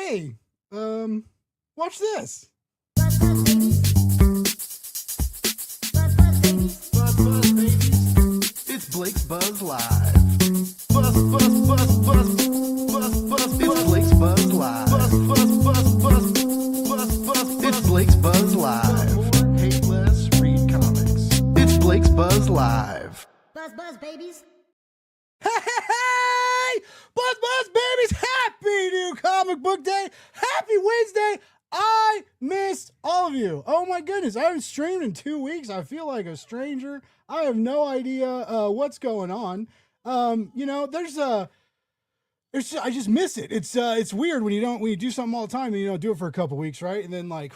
hey, watch this. Buzz, buzz, babies. It's Blake's Buzz Live. Buzz, buzz, buzz, buzz, buzz, buzz. It's Blake's Buzz Live. Buzz, buzz, buzz, buzz, buzz, buzz. It's Blake's Buzz Live. Hate less, read comics. It's Blake's Buzz Live. Buzz, babies. Hey, buzz, babies! Happy new comic book day! Happy Wednesday! I missed all of you. Oh my goodness, I haven't streamed in 2 weeks. I feel like a stranger. I have no idea what's going on. I just miss it. It's weird when you do something all the time and you don't do it for a couple weeks, right? And then right?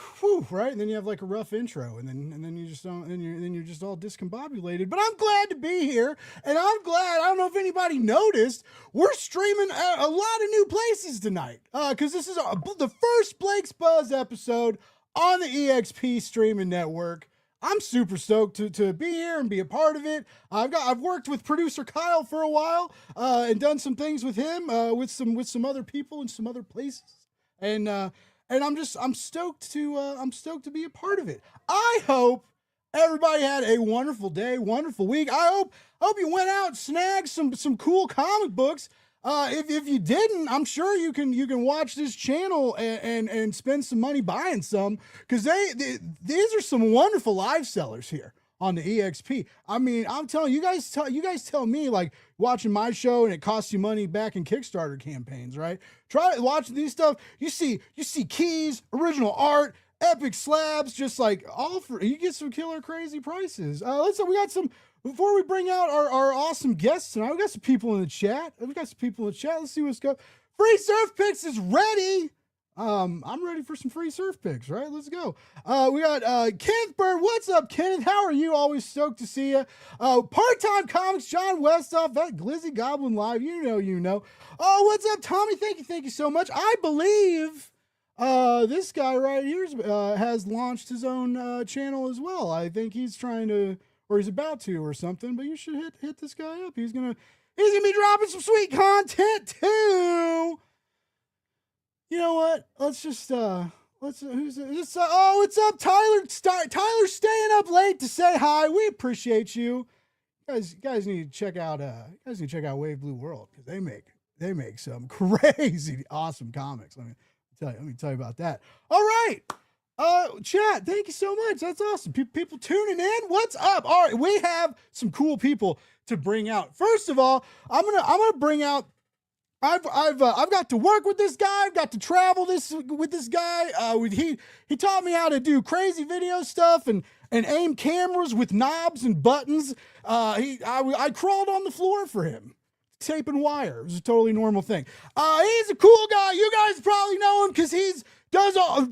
And then you have like a rough intro, and then you just don't, and you're just all discombobulated. But I'm glad to be here, and I'm glad. I don't know if anybody noticed, we're streaming a lot of new places tonight, because this is the first Blake's Buzz episode on the EXP streaming network. I'm super stoked to be here and be a part of it. I've worked with producer Kyle for a while, and done some things with him, with some other people in some other places, and I'm stoked to be a part of it. I hope everybody had a wonderful day, wonderful week. I hope you went out and snagged some cool comic books. If you didn't, I'm sure you can watch this channel and spend some money buying some, because these are some wonderful live sellers here on the EXP. I mean, I'm telling you guys tell me, like, watching my show and it costs you money back in Kickstarter campaigns, right? Try watching these stuff. You see keys, original art, epic slabs, just like all for, you get some killer crazy prices. Before we bring out our awesome guests tonight, we got some people in the chat. Let's see what's going. Free Surf Picks is ready. I'm ready for some free surf picks, right? Let's go. We got Kenneth Bird. What's up, Kenneth? How are you? Always stoked to see you. Part-Time Comics, John Westoff, that Glizzy Goblin Live. You know. Oh, what's up, Tommy? Thank you so much. I believe this guy right here has launched his own channel as well. I think he's trying to, or he's about to, or something. But you should hit this guy up. He's gonna be dropping some sweet content too. You know what? Let's just who's this? What's up, Tyler? Tyler's staying up late to say hi. We appreciate you. Guys need to check out Wave Blue World, because they make some crazy awesome comics. Let me tell you about that. All right. Chat, thank you so much. That's awesome. People tuning in. What's up? All right, we have some cool people to bring out. First of all, I'm gonna bring out. I've got to work with this guy. I've got to travel with this guy. He taught me how to do crazy video stuff and aim cameras with knobs and buttons. I crawled on the floor for him, taping wire. It was a totally normal thing. He's a cool guy. You guys probably know him because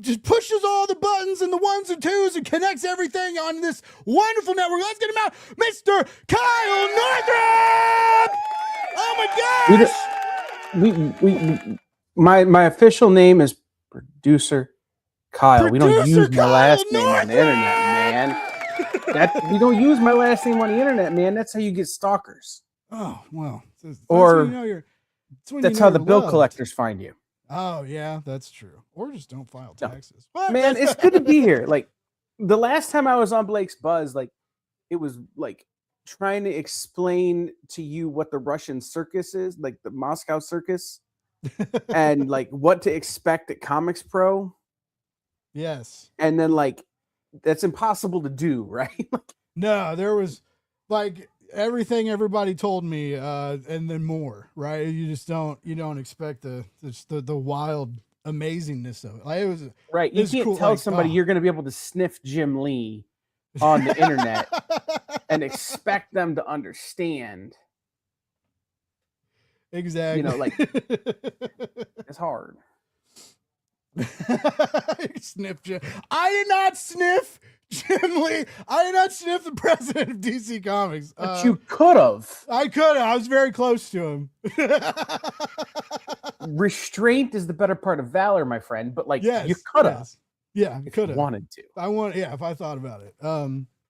just pushes all the buttons and the ones and twos and connects everything on this wonderful network. Let's get him out, Mr. Kyle Northrup. Oh my gosh. My official name is Producer Kyle. We don't use my last name on the internet, man. We don't use my last name on the internet, man. That's how you get stalkers. Oh, well. That's how the bill collectors find you. Oh, yeah, that's true. Or just don't file taxes. No. Man, it's good to be here. Like, the last time I was on Blake's Buzz, like, it was like trying to explain to you what the Russian circus is, like the Moscow circus, and like what to expect at Comics Pro. Yes. And then, like, that's impossible to do, right? No, there was like everything everybody told me, and then more, right? You don't expect the wild amazingness of it. Like, it was right. You can't tell somebody you're going to be able to sniff Jim Lee on the internet and expect them to understand. Exactly. It's hard. Sniff Jim. I did not sniff Jim Lee. I did not sniff the president of DC Comics. But you could have. I could have. I was very close to him. Restraint is the better part of valor, my friend. But yes, you could have. Yes. Yeah, could have wanted to. If I thought about it.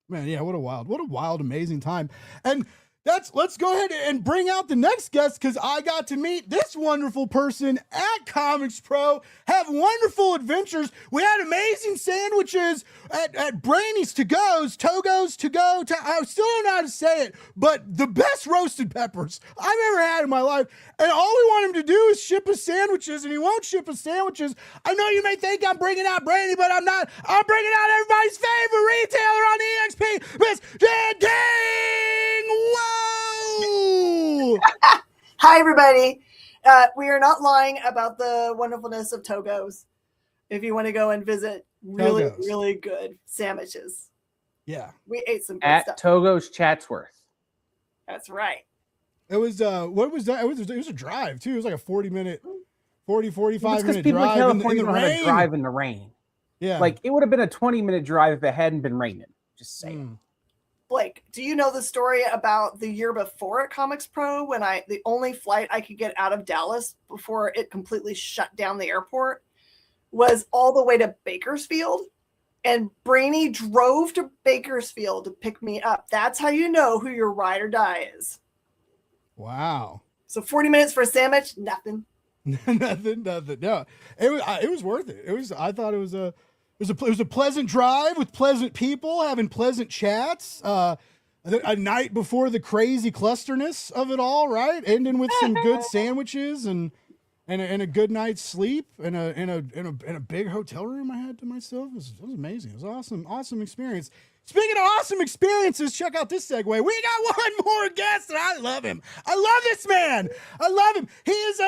Man, yeah, what a wild, amazing time. And let's go ahead and bring out the next guest, because I got to meet this wonderful person at Comics Pro, have wonderful adventures. We had amazing sandwiches at Brainy's Togos to go. I still don't know how to say it, but the best roasted peppers I've ever had in my life. And all we want him to do is ship us sandwiches, and he won't ship us sandwiches. I know you may think I'm bringing out Brainy, but I'm not. I'm bringing out everybody's favorite retailer on EXP, Miss Jen King. Whoa! Hi, everybody. We are not lying about the wonderfulness of Togos. If you want to go and visit really, Togos. really good sandwiches. Yeah. We ate some good At stuff. Togo's Chatsworth. That's right. It was what was that? It was a drive too. It was like a 45 Because minute people in drive California in the don't know how to rain. drive in the rain. Yeah. Like, it would have been a 20-minute drive if it hadn't been raining. Just saying. Blake, do you know the story about the year before at Comics Pro when the only flight I could get out of Dallas before it completely shut down the airport was all the way to Bakersfield? And Brainy drove to Bakersfield to pick me up. That's how you know who your ride or die is. Wow. So 40 minutes for a sandwich, nothing. nothing. No, it was worth it. I thought it was a pleasant drive with pleasant people having pleasant chats. A night before the crazy clusterness of it all, right? Ending with some good sandwiches and a good night's sleep and a big hotel room I had to myself. It was amazing. It was awesome experience. Speaking of awesome experiences, check out this segue. We got one more guest, and I love him. I love this man. I love him. He is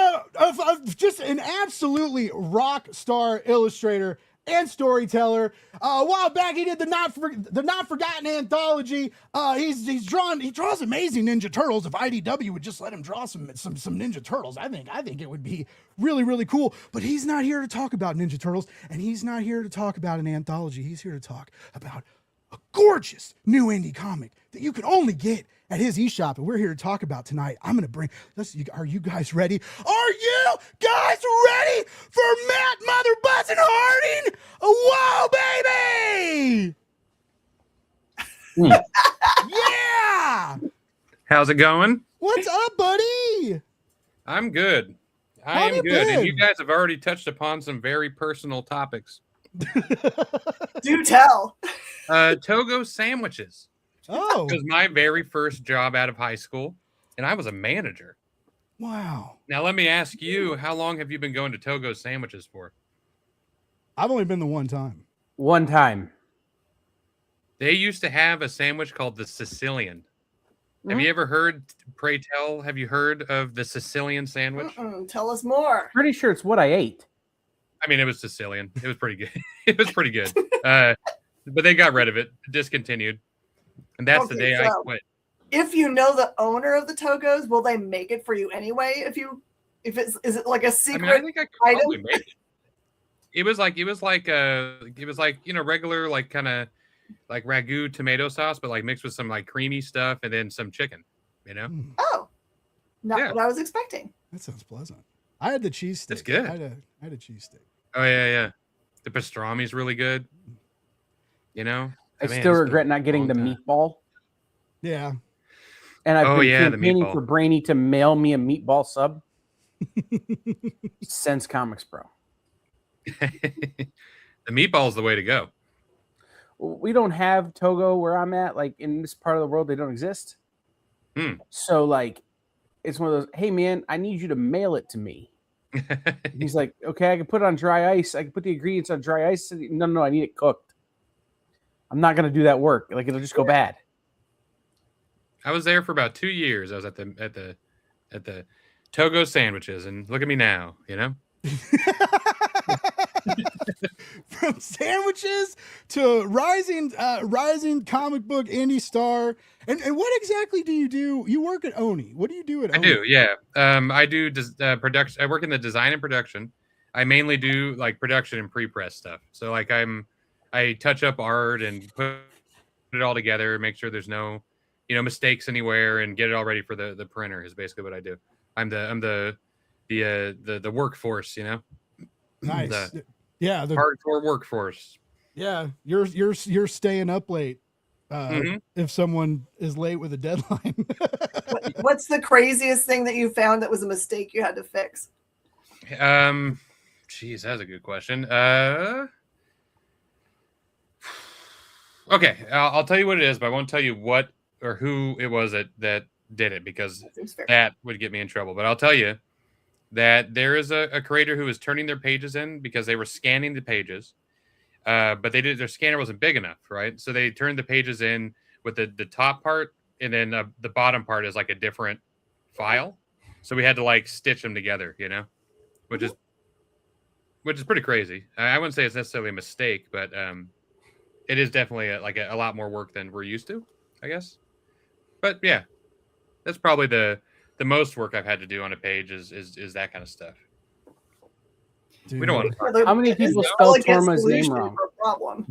just an absolutely rock star illustrator and storyteller. A while back, he did the Not Forgotten anthology. He draws amazing Ninja Turtles. If IDW would just let him draw some Ninja Turtles, I think it would be really, really cool. But he's not here to talk about Ninja Turtles, and he's not here to talk about an anthology. He's here to talk about a gorgeous new indie comic that you can only get at his eShop, and we're here to talk about tonight. I'm gonna bring. Are you guys ready? Are you guys ready for Matt Mother Buzzin' Harding? Whoa, baby! Yeah! How's it going? What's up, buddy? I'm good. I How am you good. been? And you guys have already touched upon some very personal topics. Do tell. Togo sandwiches. Oh, It was my very first job out of high school, and I was a manager. wow! Now, let me ask you, how long have you been going to Togo sandwiches for? I've only been the one time. One time. They used to have a sandwich called the Sicilian. Have you ever heard, pray tell, have you heard of the Sicilian sandwich? Tell us more. Pretty sure it's what I ate. I mean, it was Sicilian. It was pretty good. It was pretty good. But they got rid of it, discontinued. And that's the Okay, day I so quit. If you know the owner of the Togos, will they make it for you anyway? Is it like a I secret? mean, I think I could item? probably make it. It was like regular, like kind of like ragu tomato sauce, but like mixed with some like creamy stuff and then some chicken, Oh, not Yeah. what I was expecting. That sounds pleasant. I had the cheese steak. It's good. I had a cheese steak. Oh yeah. The pastrami's really good. I Man, still it's been regret a not getting the long time. meatball. Yeah. And I've Oh, been yeah, the campaigning meatball. for Brainy to mail me a meatball sub since Comics Pro. The meatball's the way to go. We don't have Togo where I'm at. Like, in this part of the world, they don't exist. So, like, it's one of those, hey, man, I need you to mail it to me. He's like, okay, I can put it on dry ice. I can put the ingredients on dry ice. No, I need it cooked. I'm not going to do that work. Like, it'll just go bad. I was there for about 2 years. I was at the Togo sandwiches, and look at me now. From sandwiches to rising comic book indie star. And what exactly do you do? You work at Oni. What do you do at Oni? I do, yeah. I do production. I work in the design and production. I mainly do like production and pre-press stuff. So like I touch up art and put it all together, make sure there's no, mistakes anywhere, and get it all ready for the printer is basically what I do. I'm the workforce, Nice. The Yeah, the hardcore workforce. yeah. You're staying up late, if someone is late with a deadline. What's the craziest thing that you found that was a mistake you had to fix? Geez, that's a good question. Okay, I'll tell you what it is, but I won't tell you what or who it was that did it, because That seems fair. that would get me in trouble. But I'll tell you that there is a creator who was turning their pages in because they were scanning the pages, but their scanner wasn't big enough, right? So they turned the pages in with the top part, and then the bottom part is like a different file. So we had to like stitch them together, which is pretty crazy. I wouldn't say it's necessarily a mistake, but it is definitely a lot more work than we're used to, I guess. But yeah, that's probably the most work I've had to do on a page is that kind of stuff. Dude. We don't want to. How many people spell Torma's name wrong? Problem.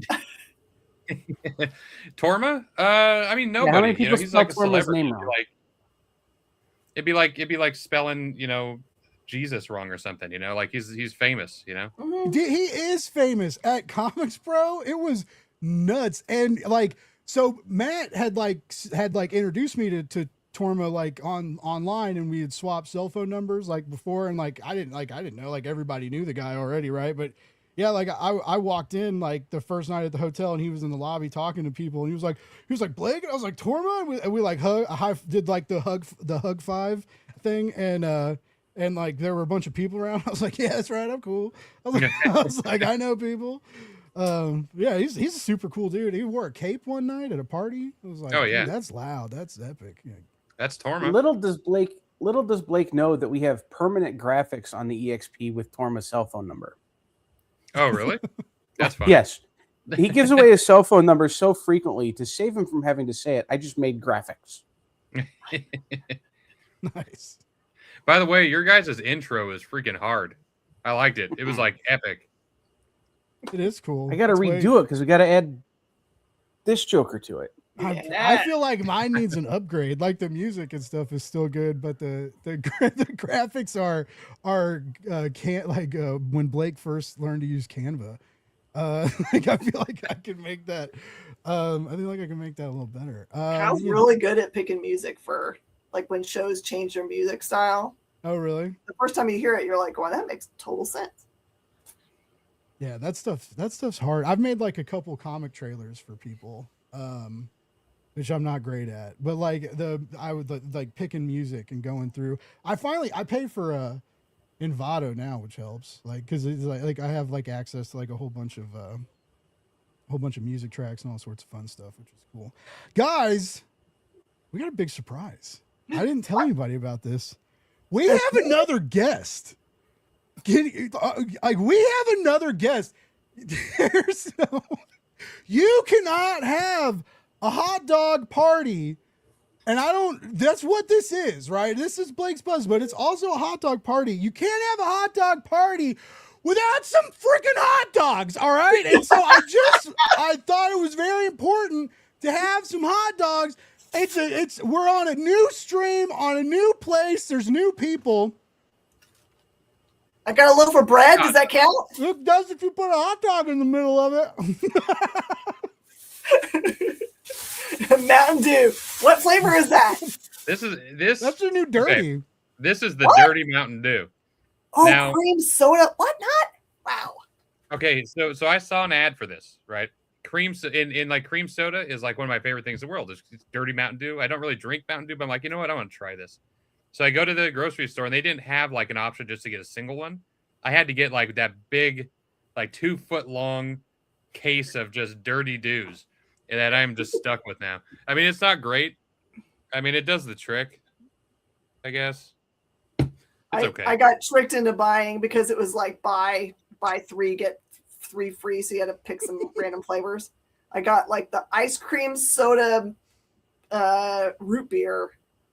Torma? I mean, nobody. how many people he's spell like a Torma's celebrity. name wrong? It'd be like spelling, Jesus wrong or something. Like he's famous. Mhm. Dude, he is famous at Comics Pro. It was nuts. And like, so Matt had introduced me to Torma like online, and we had swapped cell phone numbers like before, and like I didn't know, like everybody knew the guy already, right? But yeah, like I walked in like the first night at the hotel, and he was in the lobby talking to people, and he was like Blake, and I was like Torma, and we like did like the hug five thing, and like there were a bunch of people around. I was like, yeah, that's right, I'm cool. I was like, I know people. Yeah, he's a super cool dude. He wore a cape one night at a party. I was like, oh yeah, that's loud, that's epic. Yeah. That's Torma. Little does Blake know that we have permanent graphics on the EXP with Torma's cell phone number. Oh really? That's fun. Yes. He gives away his cell phone number so frequently to save him from having to say it. I just made graphics. Nice. By the way, your guys' intro is freaking hard. I liked it. It was like epic. It is cool. I got to redo it because we got to add this Joker to it. I feel like mine needs an upgrade. Like the music and stuff is still good, but the graphics are can't like when Blake first learned to use Canva. Like I feel like I can make that. I feel like I can make that a little better. Cal's really good at picking music for like when shows change their music style. Oh really? The first time you hear it, you're like, "Well, that makes total sense." Yeah, that stuff's hard. I've made like a couple comic trailers for people. Which I'm not great at, but like I would like picking music and going through. I pay for Envato now, which helps. Like because it's like I have like access to like a whole bunch of music tracks and all sorts of fun stuff, which is cool. Guys, we got a big surprise. I didn't tell anybody about this. We have another guest. We have another guest. You cannot have a hot dog party, and that's what this is, right? This is Blake's Buzz, but it's also a hot dog party. You can't have a hot dog party without some freaking hot dogs, all right? And so I thought it was very important to have some hot dogs. We're on a new stream, on a new place. There's new people. I got a loaf of bread. Does that count? It does if you put a hot dog in the middle of it. Mountain Dew. What flavor is that? That's the new dirty. Okay. This is the What? dirty Mountain Dew. Oh, Now- cream soda. What not? Wow. Okay, so I saw an ad for this, right? Cream soda is like one of my favorite things in the world. It's dirty Mountain Dew. I don't really drink Mountain Dew, but I'm like, you know what? I want to try this. So I go to the grocery store, and they didn't have like an option just to get a single one. I had to get like that big, like 2 foot long case of just dirty Dews, and that I'm just stuck with now. I mean, it's not great. I mean, it does the trick, I guess. It's okay. I got tricked into buying because it was like buy 3 get 3 free, so you had to pick some random flavors. I got like the ice cream soda root beer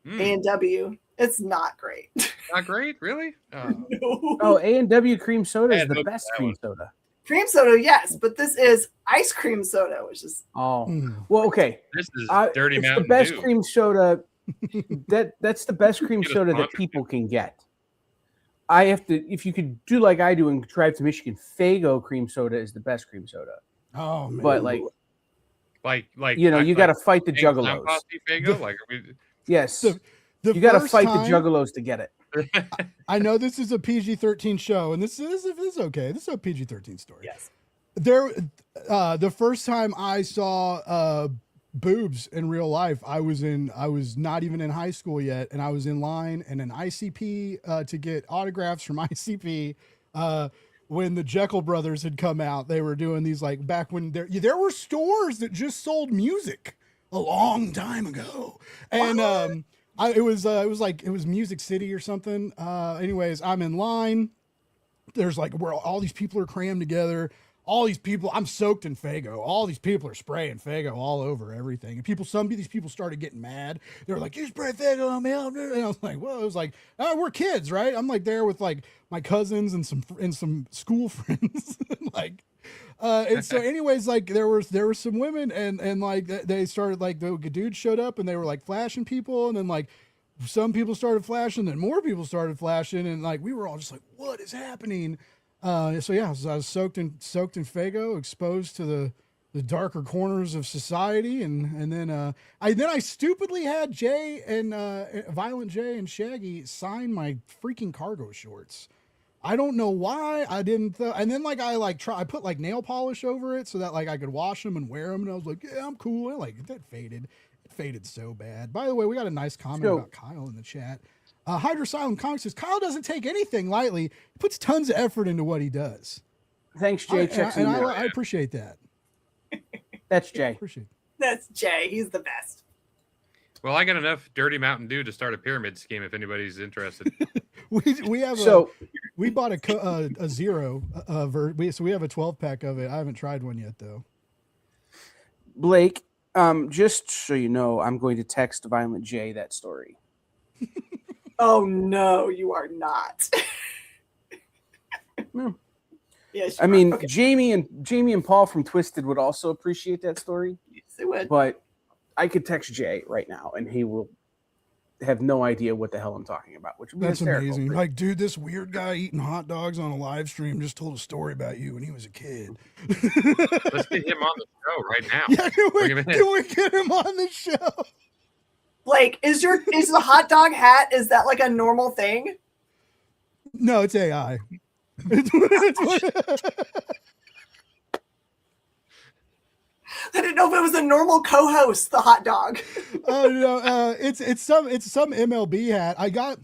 A&W. It's not great. Not great, really? Oh. No. Oh, A&W cream soda I is the had best that cream one. soda. Cream soda, yes, but this is ice cream soda, which is Oh, Mm. well, okay. This is dirty It's Mountain the best Dew. cream soda. That's the best cream Get a soda that sponsor. people can get. I have to, if you could do like I do and drive to Michigan, Faygo cream soda is the best cream soda. Oh man. But like, Like you got to fight the Clown Juggalos. Posse Fago? Like, Yes, The you got to first fight time- the Juggalos to get it. I know this is a PG-13 show, and this is okay. This is a PG-13 story. Yes. The first time I saw boobs in real life, I was not even in high school yet, and I was in line in an ICP to get autographs from ICP. When the Jekyll Brothers had come out, they were doing these, like, back when there were stores that just sold music a long time ago, and it was Music City or something. Anyways, I'm in line. There's like where all these people are crammed together. All these people, I'm soaked in Fago. All these people are spraying Fago all over everything. And some of these people started getting mad. They were like, "You spray Fago on me?" And I was like, "Well," I was like, "We're kids, right?" I'm like there with like my cousins and some school friends, like. And so, anyways, like there were some women, and like they started, like, the dude showed up and they were like flashing people, and then like some people started flashing, then more people started flashing, and like we were all just like, "What is happening?" So yeah, I was soaked in Fago, exposed to the darker corners of society, and then I stupidly had Jay and Violent J and Shaggy sign my freaking cargo shorts. I don't know why I didn't. And then like I put like nail polish over it so that like I could wash them and wear them, and I was like, "Yeah, I'm cool." And like that faded. It faded so bad. By the way, we got a nice comment about Kyle in the chat. Hydrosylum Comics says Kyle doesn't take anything lightly. He puts tons of effort into what he does. Thanks, Jay. I appreciate that. That's Jay. That's Jay. He's the best. Well, I got enough dirty Mountain Dew to start a pyramid scheme if anybody's interested. We bought a zero so we have a 12-pack of it. I haven't tried one yet though. Blake, just so you know, I'm going to text Violent J that story. Oh no, you are not. No. Yes, I mean, okay. Jamie and Paul from Twisted would also appreciate that story. Yes, they would. But I could text Jay right now, and he will have no idea what the hell I'm talking about. Which would be That's hysterical. amazing. Like, dude, this weird guy eating hot dogs on a live stream just told a story about you when he was a kid. Let's get him on the show right now. Yeah, can we get him on the show? Blake, is the hot dog hat, is that like a normal thing? No, it's AI. I didn't know if it was a normal co-host, the hot dog. Oh no, it's some MLB hat. I got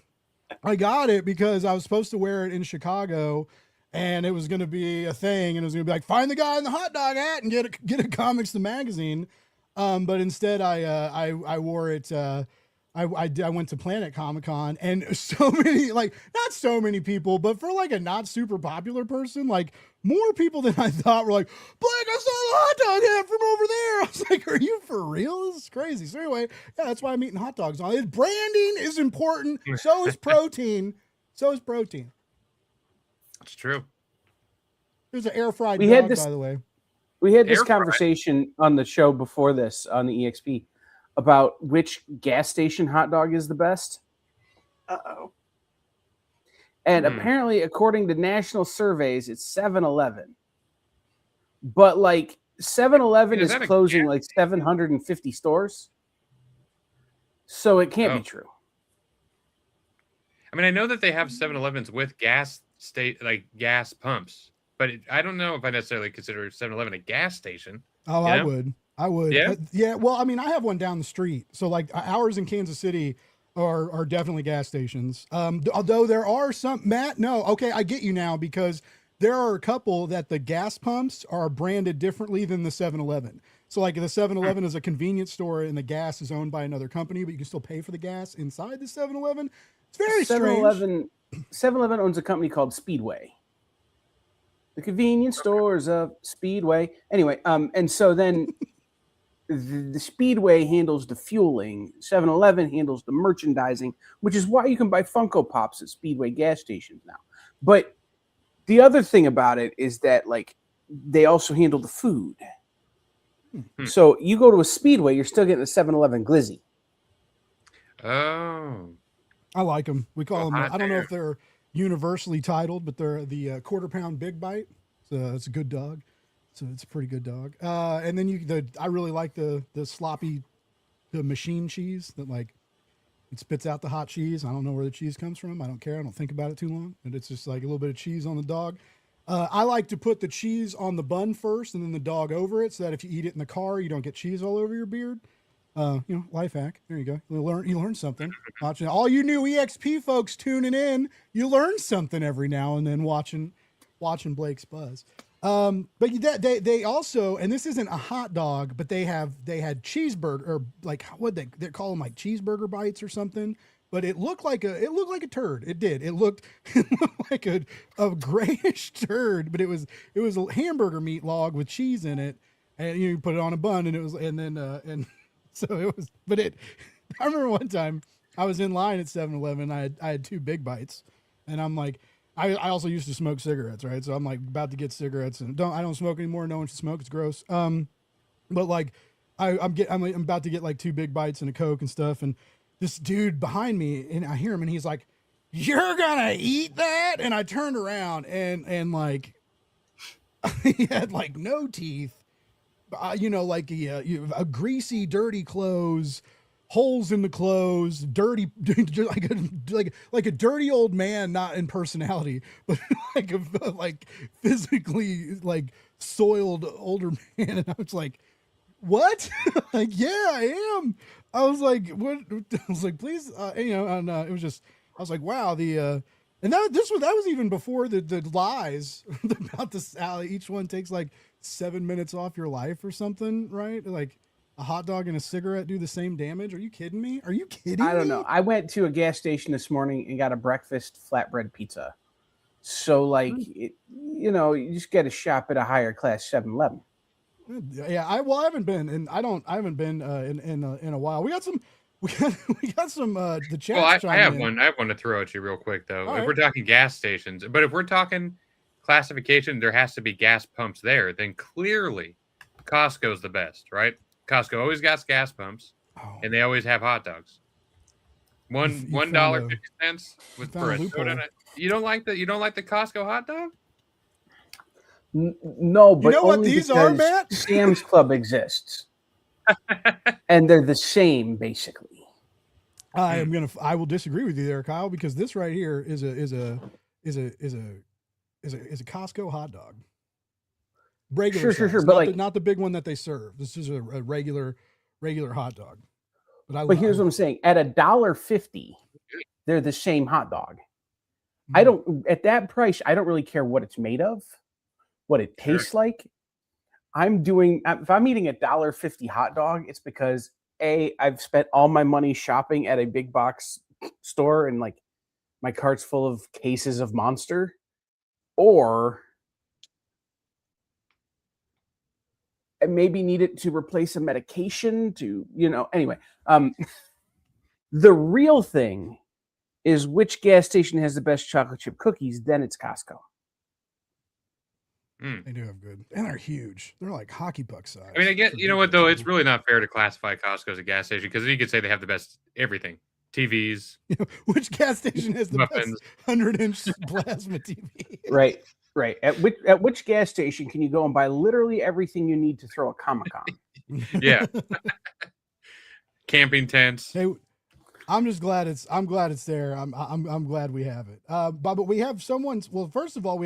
it because I was supposed to wear it in Chicago, and it was going to be a thing, and it was going to be like, find the guy in the hot dog hat and get a Comics the magazine. But instead, I wore it. I went to Planet Comic-Con, and so many, like, not so many people, but for like a not super popular person, like more people than I thought were like, Blake, I saw the hot dog hat from over there. I was like, are you for real? This is crazy. So anyway, yeah, that's why I'm eating hot dogs on it. Branding is important. So is protein. It's true. There's an air fried We dog, had this- by the way. We had this Air fry. conversation on the show before this on the EXP about which gas station hot dog is the best. Uh-oh. And apparently, according to national surveys, it's 7-Eleven. But like 7-Eleven Is is that a closing gas like 750 stores. So it can't Oh. be true. I mean, I know that they have 7-Elevens with gas pumps, but I don't know if I necessarily consider 7-Eleven a gas station. Oh, Yeah. I would. Yeah? Yeah. Well, I mean, I have one down the street. So like ours in Kansas City are definitely gas stations. Although there are some, Matt, no. Okay. I get you now, because there are a couple that the gas pumps are branded differently than the 7-Eleven. So like the 7-Eleven is a convenience store and the gas is owned by another company, but you can still pay for the gas inside the 7-Eleven. It's very strange. 7-Eleven owns a company called Speedway. The convenience stores of Speedway. Anyway, and so then the Speedway handles the fueling. 7-Eleven handles the merchandising, which is why you can buy Funko Pops at Speedway gas stations now. But the other thing about it is that like they also handle the food. So you go to a Speedway, you're still getting a 7-Eleven glizzy. Oh. I like them. We call them, hot I don't know there. if they're universally titled, but they're the quarter pound big bite. So it's a good dog. So it's a pretty good dog. And then I really like the sloppy, the machine cheese that like it spits out the hot cheese. I don't know where the cheese comes from. I don't care. I don't think about it too long. And it's just like a little bit of cheese on the dog. I like to put the cheese on the bun first and then the dog over it so that if you eat it in the car, you don't get cheese all over your beard. Life hack. There you go. You learn something. Watching all you new EXP folks tuning in, you learn something every now and then watching Blake's Buzz. But they also, and this isn't a hot dog, but they had cheeseburger or like what they call them, like cheeseburger bites or something. But it looked like a turd. It did. It looked like a grayish turd, but it was a hamburger meat log with cheese in it, and you put it on a bun, and so it was. But I remember one time I was in line at 7-Eleven. I had 2 big bites, and I'm like, I also used to smoke cigarettes, right? So I'm like about to get cigarettes, and I don't smoke anymore. No one should smoke. It's gross. But like I'm about to get like 2 big bites and a Coke and stuff, and this dude behind me, and I hear him, and he's like, "You're gonna eat that?" And I turned around, and like he had like no teeth, like a greasy, dirty clothes, holes in the clothes, dirty, like a dirty old man, not in personality, but like physically like soiled older man. And I was like, what? Like, yeah, I am. I was like, what? I was like, please, and it was just, I was like, wow, and that was even before the lies about this. Each one takes like 7 minutes off your life or something, right? Like a hot dog and a cigarette do the same damage. Are you kidding me? I don't know. I went to a gas station this morning and got a breakfast flatbread pizza. So like, you just get a shop at a higher class 7-Eleven. Yeah, I haven't been, and I haven't been in a while. We got some the chat. Well, I have one. I have one to throw at you real quick though. If we're talking gas stations, but if we're talking classification, there has to be gas pumps there. Then clearly, Costco's the best, right? Costco always got gas pumps, and they always have hot dogs. $1.50 for a soda. You don't like the Costco hot dog? No, but you know what these are, Matt? Sam's Club exists, and they're the same basically. I will disagree with you there, Kyle, because this right here is a Costco hot dog. Regular size, sure, but not the big one that they serve. This is a regular hot dog. But here's what I'm saying: at $1.50, they're the same hot dog. I don't at that price. I don't really care what it's made of, what it tastes like. If I'm eating $1.50 hot dog, it's because I've spent all my money shopping at a big box store and like my cart's full of cases of Monster, or I maybe need it to replace a medication anyway. The real thing is which gas station has the best chocolate chip cookies, then it's Costco. They do have good, and they're huge. They're like hockey puck size. I mean, I get, you know what though, it's really not fair to classify Costco as a gas station because you could say they have the best everything. TVs. Which gas station has the best 100-inch plasma TV? Right. At which gas station can you go and buy literally everything you need to throw a Comic-Con? Yeah. Camping tents. Hey, I'm glad it's there. I'm glad we have it. But we have someone's. Well, first of all,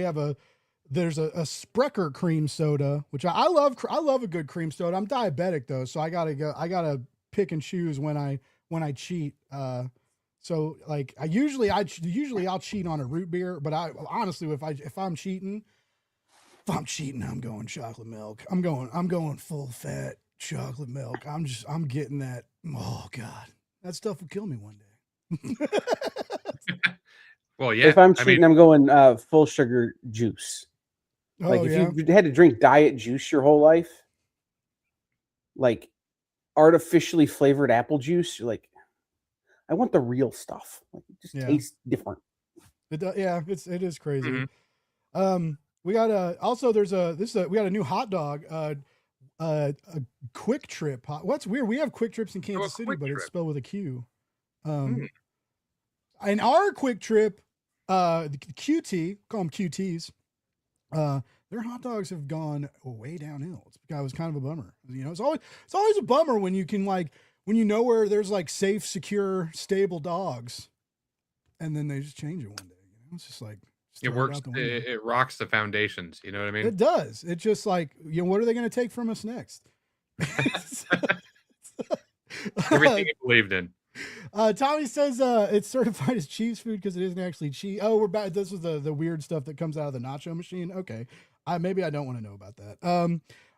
there's a Sprecher cream soda, which I love. I love a good cream soda. I'm diabetic though, so I gotta pick and choose when I cheat. So like I'll cheat on a root beer, but I honestly, if I'm cheating, I'm going chocolate milk. I'm going full fat chocolate milk. I'm getting that. Oh God, that stuff will kill me one day. Well, yeah. If I'm cheating, I'm going full sugar juice. Like if you had to drink diet juice your whole life, like artificially flavored apple juice, you're like, I want the real stuff. Like it just tastes different. It is crazy. Mm-hmm. We got we got a new hot dog, a Quick Trip. What's weird? We have Quick Trips in Kansas City, but it's spelled with a Q. And our Quick Trip, the QT, call them QTs. their hot dogs have gone way downhill. It was kind of a bummer. You know, it's always a bummer when you can like when you know where there's like safe, secure, stable dogs, and then they just change it one day. You know, it's just like It works. It rocks the foundations. You know what I mean? It does. It's just like, you know, what are they going to take from us next? Everything you believed in. Tommy says it's certified as cheese food because it isn't actually cheese. Oh, we're back. This was the weird stuff that comes out of the nacho machine. Okay, maybe I don't want to know about that.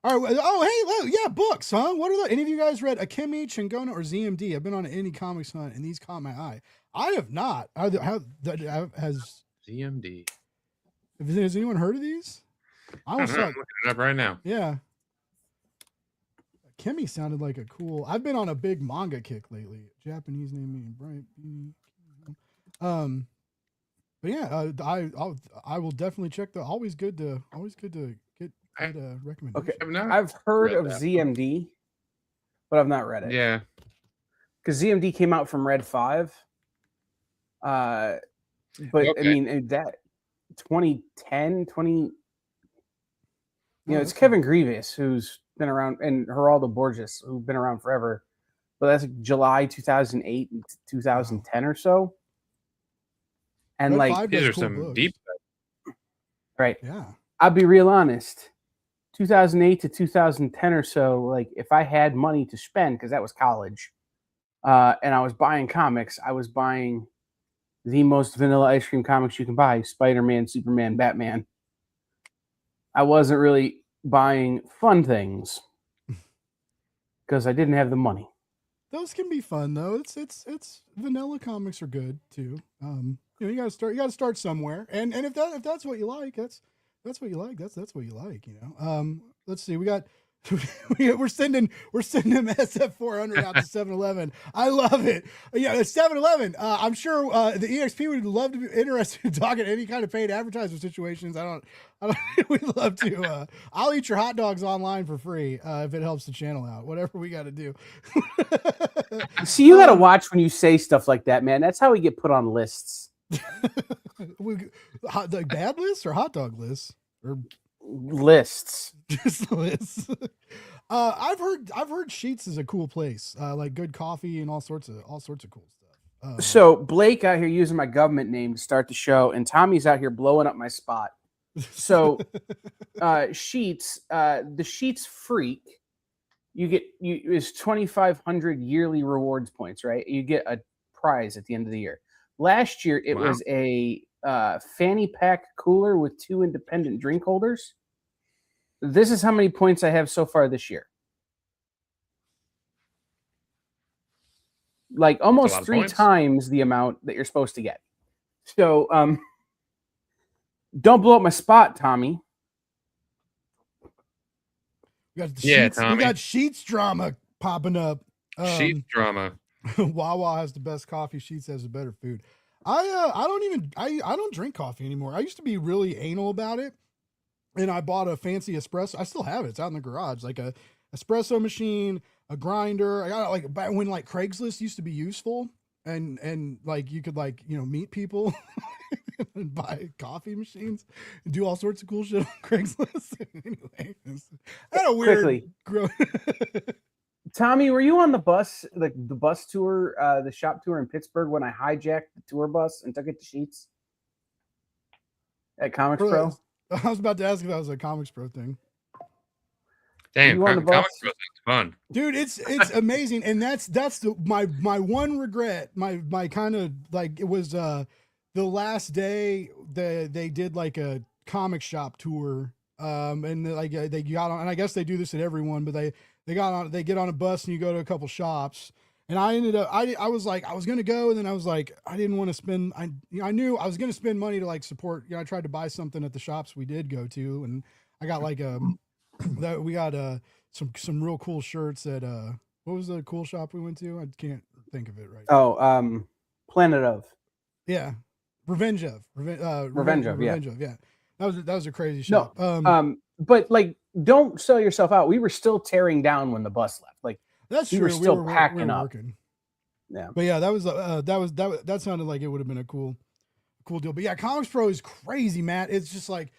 All right. Oh, hey, yeah, books, huh? What are any of you guys read Akemi, Chingona, or ZMD? I've been on an indie comics hunt, and these caught my eye. I have not. Has ZMD? Has anyone heard of these? I'm looking it up right now. Yeah. Kimmy sounded like a cool. I've been on a big manga kick lately. Japanese name meaning bright. But yeah, I will definitely check the. Always good to get recommendation. Okay, I've heard of ZMD, but I've not read it. Yeah, because ZMD came out from Red 5. But okay. I mean that 2010, 20. You know, it's Kevin Grievous who's been around, and Geraldo Borges, who've been around forever. But that's like July 2008 and 2010 or so. And like these are some books. Deep stuff. Right. Yeah. I'll be real honest. 2008 to 2010 or so, like if I had money to spend, because that was college, and I was buying comics, I was buying the most vanilla ice cream comics you can buy: Spider-Man, Superman, Batman. I wasn't really buying fun things because I didn't have the money. Those can be fun though. It's vanilla comics are good too. You know, you gotta start somewhere. And if that's what you like, that's what you like. That's what you like, you know. Let's see. We're sending SF 400 out to 7-Eleven. I love it. Yeah, 7-Eleven. I'm sure the EXP would love to be interested in talking any kind of paid advertisement situations. I don't. We'd love to. I'll eat your hot dogs online for free if it helps the channel out. Whatever we got to do. See, you got to watch when you say stuff like that, man. That's how we get put on lists. Like bad lists or hot dog lists or lists. Just lists. I've heard Sheets is a cool place. Like good coffee and all sorts of cool stuff. So Blake out here using my government name to start the show, and Tommy's out here blowing up my spot. So Sheets, the Sheets Freak, is 2,500 yearly rewards points, right? You get a prize at the end of the year. Last year it was a fanny pack cooler with 2 independent drink holders. This is how many points I have so far this year. Like almost 3 times the amount that you're supposed to get. So don't blow up my spot, Tommy. We got Sheets drama popping up. Sheets drama. Wawa has the best coffee. Sheets has the better food. I don't drink coffee anymore. I used to be really anal about it, and I bought a fancy espresso. I still have it. It's out in the garage, like a espresso machine, a grinder. I got it like back when like Craigslist used to be useful, and like you could like meet people and buy coffee machines and do all sorts of cool shit on Craigslist. Anyway, I had a weird Tommy, were you on the bus, like the bus tour, the shop tour in Pittsburgh when I hijacked the tour bus and took it to Sheets at Comics Pro? I was about to ask if that was a Comics Pro thing. Damn, Comics Pro is fun, dude. It's amazing, and that's my one regret. My kind of like it was the last day they did like a comic shop tour, and like they got on, and I guess they do this at everyone, but they get on a bus and you go to a couple shops, and I ended up I was like I was gonna go, and then I was like I didn't want to spend I knew I was gonna spend money to like support. I tried to buy something at the shops we did go to, and I got like that we got some real cool shirts at what was the cool shop we went to? I can't think of it right now. Oh, Planet of. Yeah. Revenge of. Yeah. That was a crazy shop. No, but like don't sell yourself out. We were still tearing down when the bus left. Like that's true. We were still packing up. Working. Yeah. But yeah, that sounded like it would have been a cool deal. But yeah, Comics Pro is crazy, Matt. It's just like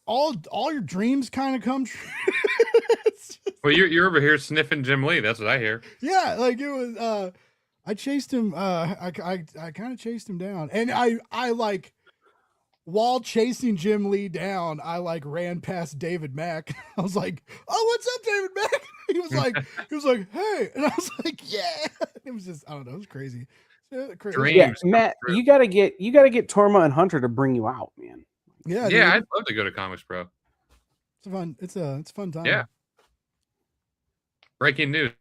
all your dreams kind of come true. Well, you're over here sniffing Jim Lee. That's what I hear. Yeah, like it was. I chased him. I kind of chased him down, and I like while chasing Jim Lee down, I like ran past David Mack. I was like, "Oh, what's up, David Mack?" He was like, "Hey," and I was like, "Yeah." It was just, I don't know, it was crazy. Dreams. Yeah, Matt, you gotta get Torma and Hunter to bring you out, man. Yeah, Yeah, dude. I'd love to go to Comics Pro. It's a fun time. Yeah. Breaking news: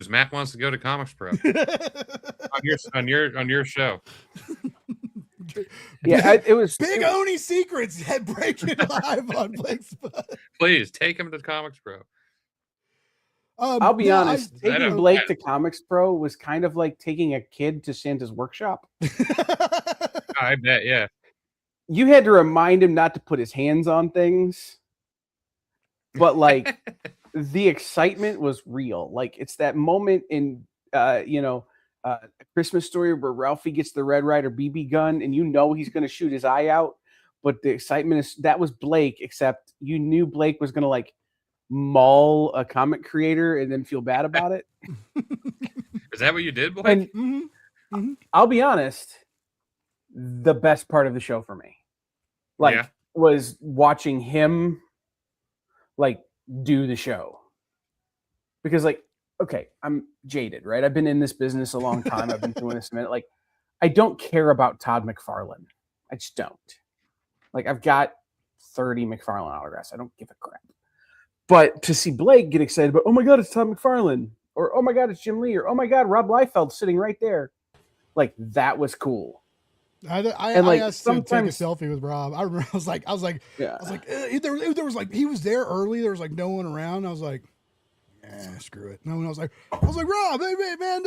Matt wants to go to Comics Pro on your show. Yeah, it was Big Oni Secrets head breaking live on Blake's Buzz. Please take him to Comics Pro. I'll be honest, I taking know. Blake to Comics Pro was kind of like taking a kid to Santa's workshop. I bet, yeah. You had to remind him not to put his hands on things, but like the excitement was real. Like it's that moment in A Christmas Story where Ralphie gets the Red Ryder BB gun and you know he's going to shoot his eye out, but the excitement is that was Blake, except you knew Blake was going to like maul a comic creator and then feel bad about it. Is that what you did, Blake? And Mm-hmm. I'll be honest, the best part of the show for me, was watching him like do the show. Because like, okay, I'm jaded, right? I've been in this business a long time. I've been doing this a minute. Like, I don't care about Todd McFarlane. I just don't. Like, I've got 30 McFarlane autographs. I don't give a crap. But to see Blake get excited about, oh my God, it's Todd McFarlane, or oh my God, it's Jim Lee, or oh my God, Rob Liefeld sitting right there. Like, that was cool. I like, asked to take a selfie with Rob. I remember I was like, there was like, he was there early. There was like no one around. I was like, screw it. No, and I was like, Rob, hey man,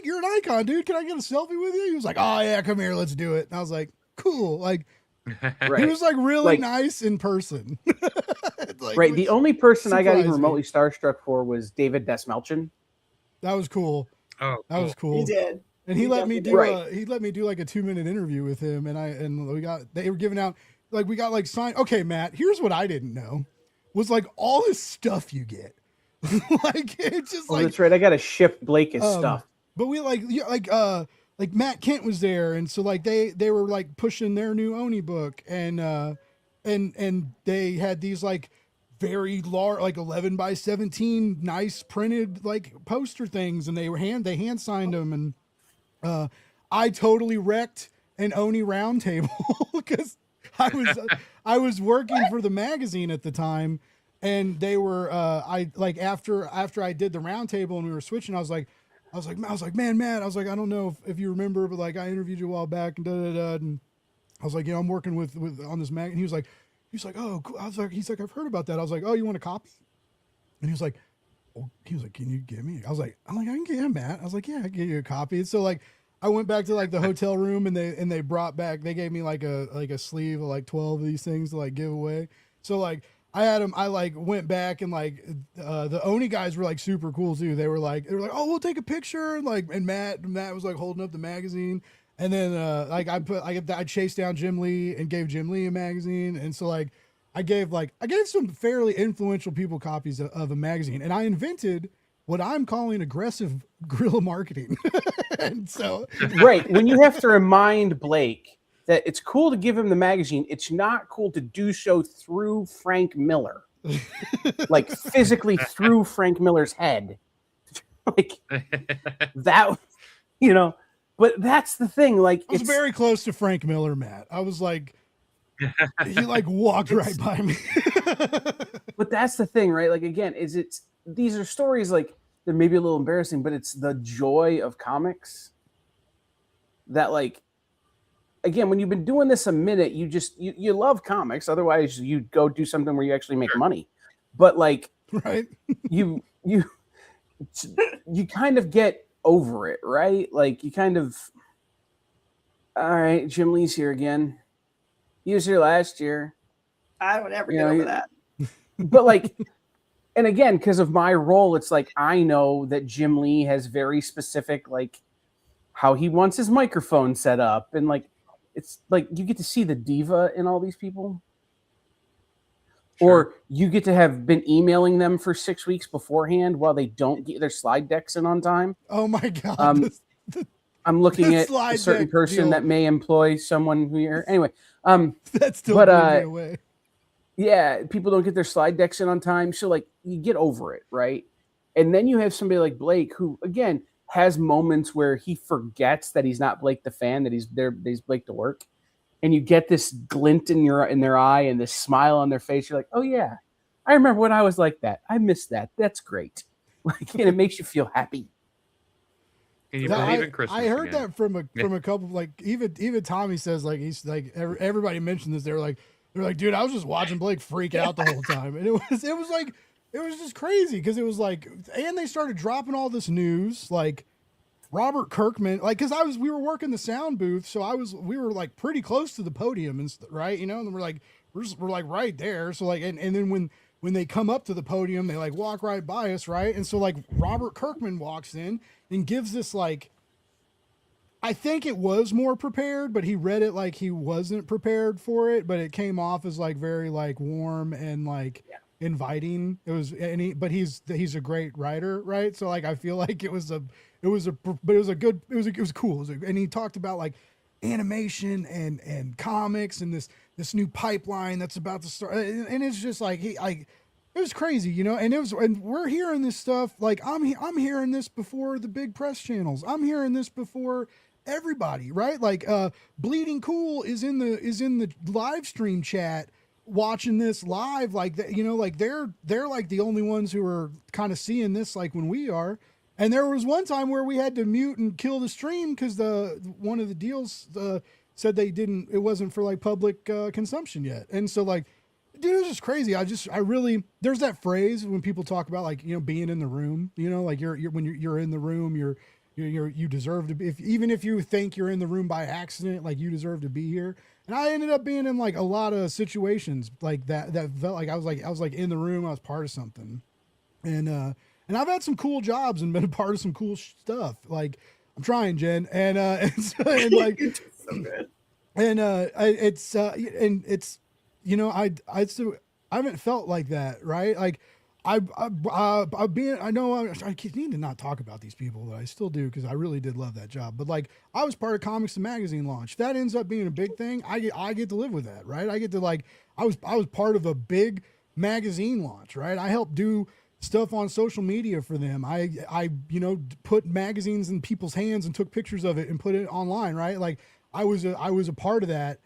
you're an icon, dude. Can I get a selfie with you? He was like, oh yeah, come here, let's do it. And I was like, cool. Like, right. He was like really nice in person. Like, right. The only person I got even surprised me. remotely starstruck for was David Desmelchin. That was cool. Oh, that was cool. He did. And he let me do Right. he let me do like a 2-minute interview with him, and they were giving out like we got like signed. Okay, Matt, here's what I didn't know was like all this stuff you get. Like it's just like that's right. I got to ship Blake his stuff. But we like Matt Kent was there, and so like they were like pushing their new Oni book, and they had these like very large, like 11 by 17, nice printed like poster things, and they hand signed them, and I totally wrecked an Oni roundtable because I was working for the magazine at the time, and they were after I did the roundtable and we were switching, I was like, man, Matt, I was like, I don't know if you remember, but like I interviewed you a while back and and I was like, I'm working with on this mag, and he was like, oh, cool. He's like, I've heard about that. I was like, oh, you want a copy? And he was like, can you give me? I was like, I can get him, Matt. I was like, yeah, I can get you a copy. And so like, I went back to like the hotel room, and they brought back, they gave me like a sleeve of like 12 of these things to like give away. So like I had them, I like went back, and like the Oni guys were like super cool too. They were like, oh, we'll take a picture. And Matt was like holding up the magazine. And then I chased down Jim Lee and gave Jim Lee a magazine. And so like I gave some fairly influential people copies of a magazine, and I invented what I'm calling aggressive guerrilla marketing. And so right, when you have to remind Blake that it's cool to give him the magazine, it's not cool to do so through Frank Miller, like physically through Frank Miller's head, like that, But that's the thing. Like, I was very close to Frank Miller, Matt. I was like, he like walked right by me. But that's the thing, right? Like, again, these are stories like they're maybe a little embarrassing, but it's the joy of comics that, like, again, when you've been doing this a minute, you love comics. Otherwise, you go do something where you actually make money. But like, right? you kind of get over it, right? Like you kind of, all right, Jim Lee's here again. He was here last year. I don't ever get over that. But like, and again, because of my role, it's like I know that Jim Lee has very specific, like, how he wants his microphone set up, and like, it's like you get to see the diva in all these people. Or you get to have been emailing them for 6 weeks beforehand while they don't get their slide decks in on time. Oh my God. I'm looking at a slide certain deck person deal. that may employ someone who you're anyway. That still but, blew me away. Yeah, people don't get their slide decks in on time. So like you get over it, right? And then you have somebody like Blake who again has moments where he forgets that he's not Blake the fan, that he's there, he's Blake to work. And you get this glint in their eye and this smile on their face. You're like, oh yeah, I remember when I was like that. I miss that. That's great. Like, and it makes you feel happy. Can you believe in Christmas? I heard again? that from a couple, like even Tommy says, like, he's like everybody mentioned this. They're like, dude, I was just watching Blake freak out the whole time, and it was just crazy because it was like, and they started dropping all this news like. Robert Kirkman, like, because we were working the sound booth, so we were like pretty close to the podium, and right, you know, and we're like right there, so like, and then when they come up to the podium, they like walk right by us, right, and so like Robert Kirkman walks in and gives this like, I think it was more prepared, but he read it like he wasn't prepared for it, but it came off as like very like warm and like. Yeah. Inviting. It was, but he's a great writer, right? So like I feel like it was cool. And he talked about like animation and comics and this new pipeline that's about to start. And it's just like it was crazy, you know. And we're hearing this stuff like I'm hearing this before the big press channels. I'm hearing this before everybody, right? Like Bleeding Cool is in the live stream chat. Watching this live, like that, you know, like they're like the only ones who are kind of seeing this like when we are. And there was one time where we had to mute and kill the stream because one of the deals said it wasn't for like public consumption yet. And so like, dude, it was just crazy. There's that phrase when people talk about like, you know, being in the room, you know, like when you're in the room, you deserve to be, even if you think you're in the room by accident, like you deserve to be here. And I ended up being in like a lot of situations like that felt like I was like in the room. I was part of something, and I've had some cool jobs and been a part of some cool stuff. Like I'm trying, Jen, and like You're just so good. And it's you know I haven't felt like that, right? Like I know I need to not talk about these people, but I still do because I really did love that job. But like I was part of Comics and Magazine launch. If that ends up being a big thing, I get to live with that, right? I get to like I was part of a big magazine launch, right? I helped do stuff on social media for them. I you know put magazines in people's hands and took pictures of it and put it online, right? Like I was a part of that.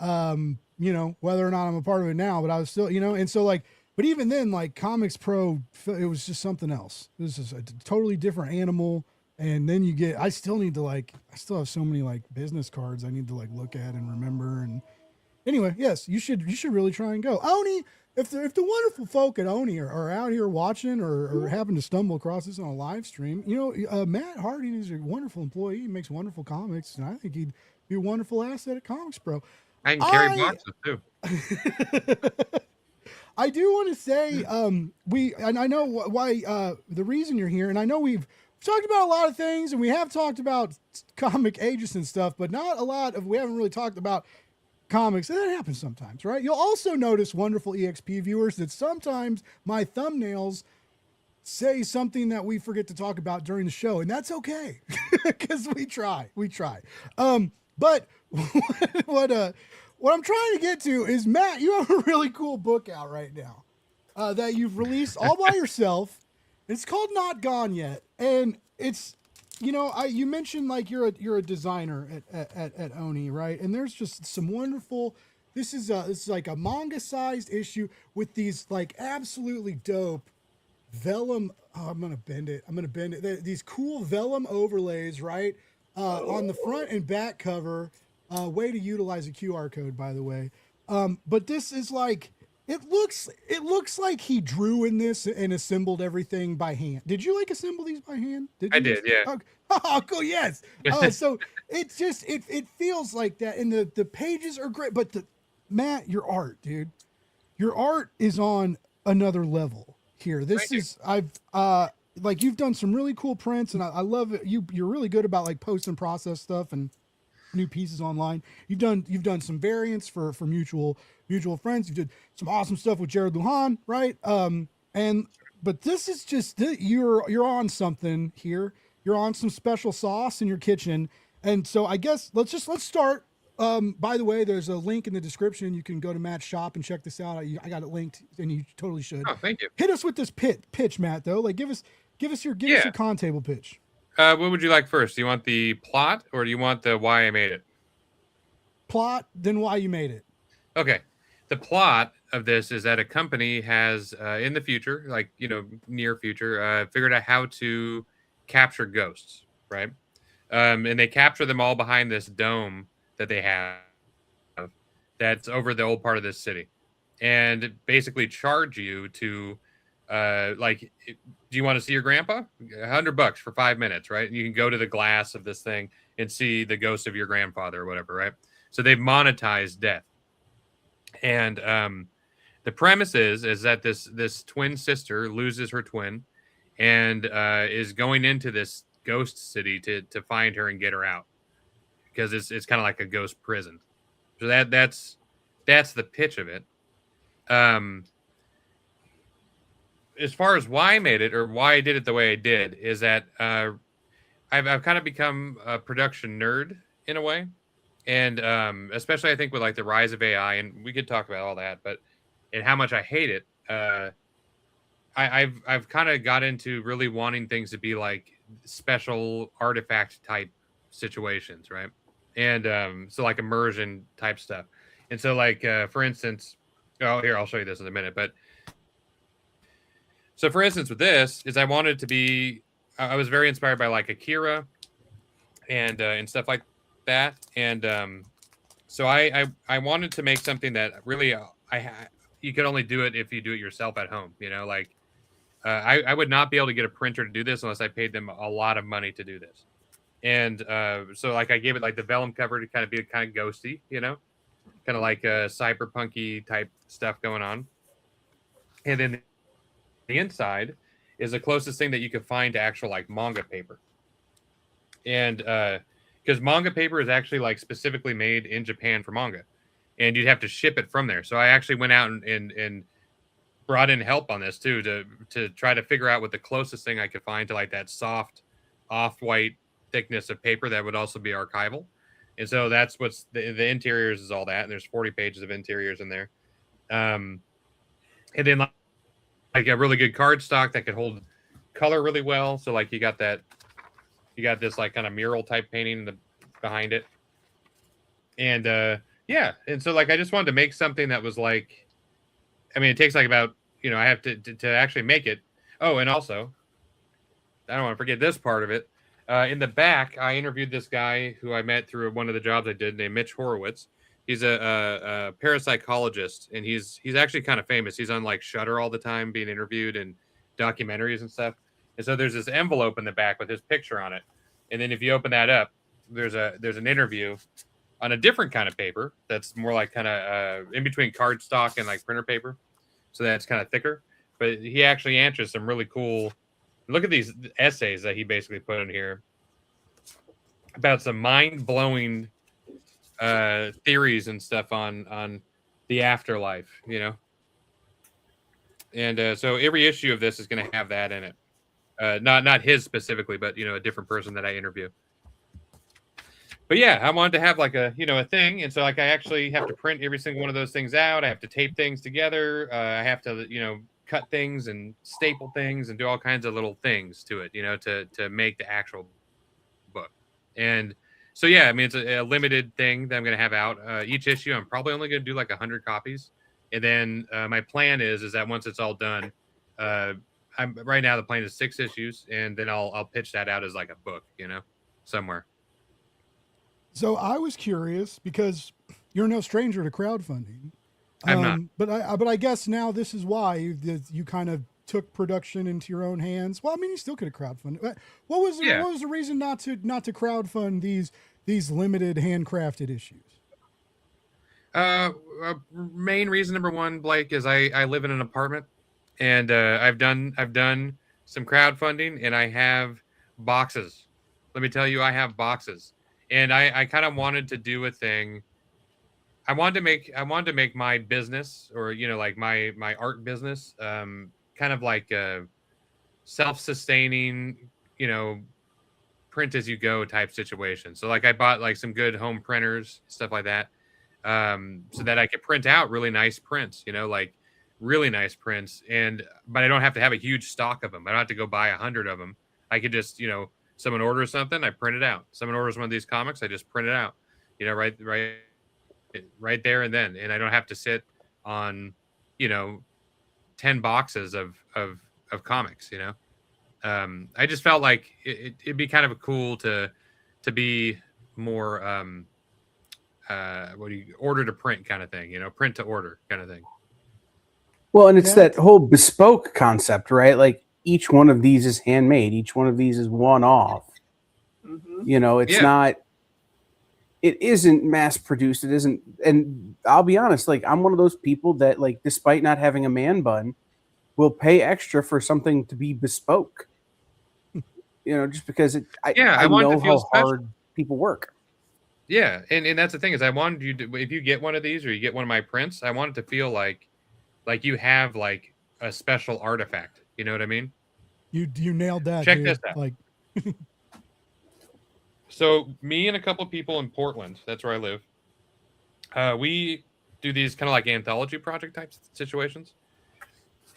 You know, whether or not I'm a part of it now, but I was still, you know, and so like. But even then, like Comics Pro, it was just something else. It was just a totally different animal. And then I still have so many like business cards I need to like look at and remember. And anyway, yes, you should really try and go. Oni, if the wonderful folk at Oni are out here watching or happen to stumble across this on a live stream, you know, Matt Harding is a wonderful employee. He makes wonderful comics, and I think he'd be a wonderful asset at Comics Pro. I can carry boxes too. I do want to say, I know why, the reason you're here, and I know we've talked about a lot of things, and we have talked about comic ages and stuff, but we haven't really talked about comics, and that happens sometimes, right? You'll also notice, wonderful EXP viewers, that sometimes my thumbnails say something that we forget to talk about during the show, and that's okay, because we try. But what I'm trying to get to is, Matt, you have a really cool book out right now that you've released all by yourself. It's called Not Gone Yet, and it's, you know, you mentioned like you're a designer at Oni, right? And there's just some wonderful. This is like a manga-sized issue with these like absolutely dope vellum. Oh, I'm gonna bend it. These cool vellum overlays, right, on the front and back cover. Way to utilize a QR code, by the way. But this is like, it looks like he drew in this and assembled everything by hand. Did you like assemble these by hand? I did, yeah. Oh, cool, yes. So it's just, it feels like that. And the pages are great, but Matt, your art, dude, your art is on another level here. Like you've done some really cool prints, and I love it. You're really good about like post and process stuff, and new pieces online. You've done some variants for mutual friends. You did some awesome stuff with Jared Lujan, right? But this is just you're on something here. You're on some special sauce in your kitchen, and so I guess let's start. By the way, there's a link in the description. You can go to Matt's shop and check this out. I got it linked, and you totally should. Oh, thank you. Hit us with this pitch, Matt. Though, like, give us your con table pitch. What would you like first? Do you want the plot, or do you want the why I made it? Plot, then why you made it. Okay. The plot of this is that a company has, in the future, like, near future, figured out how to capture ghosts, right? And they capture them all behind this dome that they have that's over the old part of this city, and basically charge you to, do you want to see your grandpa? $100 for 5 minutes, right? And you can go to the glass of this thing and see the ghost of your grandfather or whatever, right? So they've monetized death. And the premise is that this twin sister loses her twin and is going into this ghost city to find her and get her out, because it's kind of like a ghost prison. So that's the pitch of it. As far as why I made it, or why I did it the way I did, is that I've kind of become a production nerd in a way. And especially I think with like the rise of AI, and we could talk about all that, but and how much I hate it. I've kind of got into really wanting things to be like special artifact type situations, right? And so like immersion type stuff. And so like for instance, here, I'll show you this in a minute. But so for instance with this is I wanted to be, I was very inspired by like Akira and stuff like that. And so I wanted to make something that really you could only do it if you do it yourself at home, like I would not be able to get a printer to do this unless I paid them a lot of money to do this. And so like I gave it like the vellum cover to kind of be kind of ghosty, kind of like a cyberpunky type stuff going on. And then the inside is the closest thing that you could find to actual like manga paper. And because manga paper is actually like specifically made in Japan for manga, and you'd have to ship it from there. So I actually went out and brought in help on this too, to try to figure out what the closest thing I could find to like that soft off-white thickness of paper that would also be archival. And so that's what's the interiors is all that. And there's 40 pages of interiors in there. And then like a really good cardstock that could hold color really well. So like you got this like kind of mural type painting behind it. And yeah. And so like I just wanted to make something that was like, I mean, it takes like about, I have to actually make it. Oh, and also, I don't want to forget this part of it. In the back, I interviewed this guy who I met through one of the jobs I did named Mitch Horowitz. He's a parapsychologist, and he's actually kind of famous. He's on like Shudder all the time being interviewed and documentaries and stuff. And so there's this envelope in the back with his picture on it. And then if you open that up, there's an interview on a different kind of paper that's more like kind of in between cardstock and like printer paper. So that's kind of thicker. But he actually answers some really cool. Look at these essays that he basically put in here about some mind-blowing theories and stuff on the afterlife, And so every issue of this is going to have that in it. Not his specifically, but, a different person that I interview. But yeah, I wanted to have like a thing. And so like I actually have to print every single one of those things out. I have to tape things together. I have to, cut things and staple things and do all kinds of little things to it, to make the actual book. And so, yeah, I mean, it's a limited thing that I'm going to have out. Each issue, I'm probably only going to do like 100 copies. And then my plan is that once it's all done, right now the plan is 6 issues, and then I'll pitch that out as like a book, somewhere. So I was curious because you're no stranger to crowdfunding. I'm not. But I guess now this is why you kind of took production into your own hands. Well, I mean, you still could have crowdfunded. What was the reason not to crowdfund these limited handcrafted issues? Main reason number one, Blake, is I live in an apartment, and I've done some crowdfunding, and I have boxes. Let me tell you, I have boxes, And I kind of wanted to do a thing. I wanted to make my business, or like my art business, kind of like a self-sustaining, print as you go type situation. So like I bought like some good home printers, stuff like that, so that I could print out really nice prints, like really nice prints, but I don't have to have a huge stock of them. I don't have to go buy 100 of them. I could just, someone orders something, I print it out. Someone orders one of these comics, I just print it out, right there and then, and I don't have to sit on 10 boxes of comics. I just felt like it'd be kind of cool to be more order to print kind of thing, print to order kind of thing. Well, and it's that whole bespoke concept, right? Like each one of these is handmade, each one of these is one off. It's not, it isn't mass produced. It isn't. And I'll be honest, like I'm one of those people that, like, despite not having a man bun, will pay extra for something to be bespoke. Just because I know how hard people work. Yeah, and that's the thing, is I wanted you to, if you get one of these or you get one of my prints, I want it to feel like you have like a special artifact. You know what I mean? You nailed that. Check dude. this out. Like, so me and a couple of people in Portland, that's where I live, we do these kind of like anthology project type situations.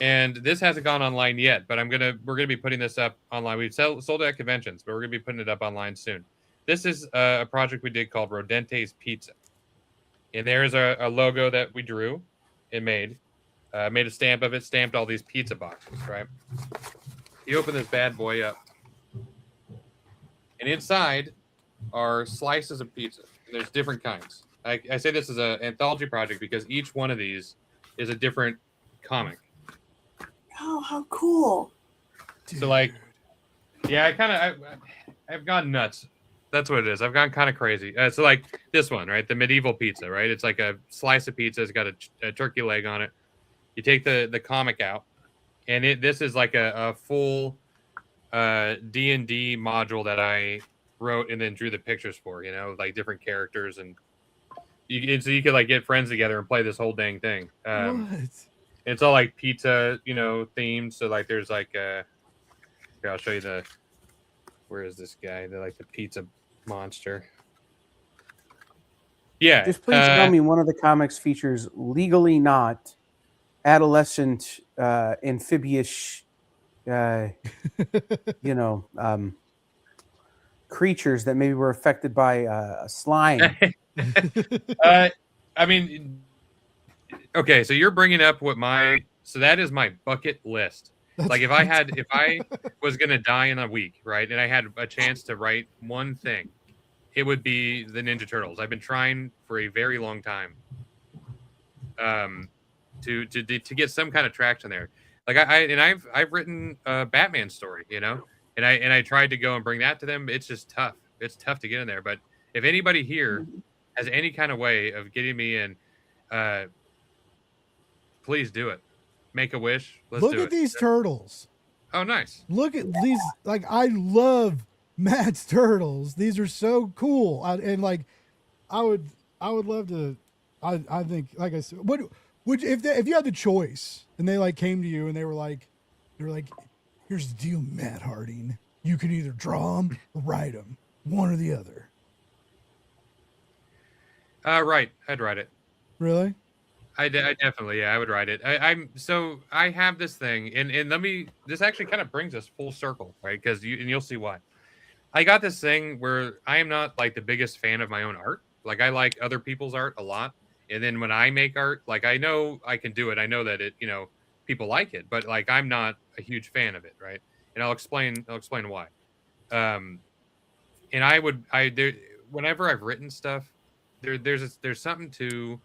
And this hasn't gone online yet, but we're gonna be putting this up online. We've sold it at conventions, but we're gonna be putting it up online soon. This is a project we did called Rodente's Pizza, and there's a logo that we drew and made a stamp of it, stamped all these pizza boxes. Right? You open this bad boy up, and inside are slices of pizza. There's different kinds. I say this is an anthology project because each one of these is a different comic. Oh, how cool. So like, yeah, I've gone nuts. That's what it is. I've gone kind of crazy. So like this one, right? The medieval pizza, right? It's like a slice of pizza. It's got a turkey leg on it. You take the comic out, and this is like a full D&D module that I wrote and then drew the pictures for, like different characters, and so you could like get friends together and play this whole dang thing. what? It's all like pizza, themed. So like there's like here, I'll show you where is this guy? They're like the pizza monster. Yeah. Just please tell me one of the comics features legally not adolescent amphibious creatures that maybe were affected by a slime. I mean, okay, so you're bringing up so that is my bucket list. Like if I was going to die in a week, right, and I had a chance to write one thing, it would be the Ninja Turtles. I've been trying for a very long time to get some kind of traction there. Like I've written a Batman story, and I tried to go and bring that to them. It's just tough. It's tough to get in there. But if anybody here has any kind of way of getting me in, please do it. Make a wish. Look at these turtles. Oh, nice. Look at these. Like, I love Matt's turtles. These are so cool. I would love to. I think, like I said, if you had the choice and they like came to you and they were like, here's the deal, Matt Harding. You can either draw them or write them, one or the other. Right. I'd write it. Really? I definitely, yeah, I would write it. I have this thing, and this actually kind of brings us full circle, right? Because you'll see why. I got this thing where I am not like the biggest fan of my own art. Like I like other people's art a lot, and then when I make art, like I know I can do it. I know that it, people like it, but like I'm not a huge fan of it, right? And I'll explain why. And whenever I've written stuff, there's something to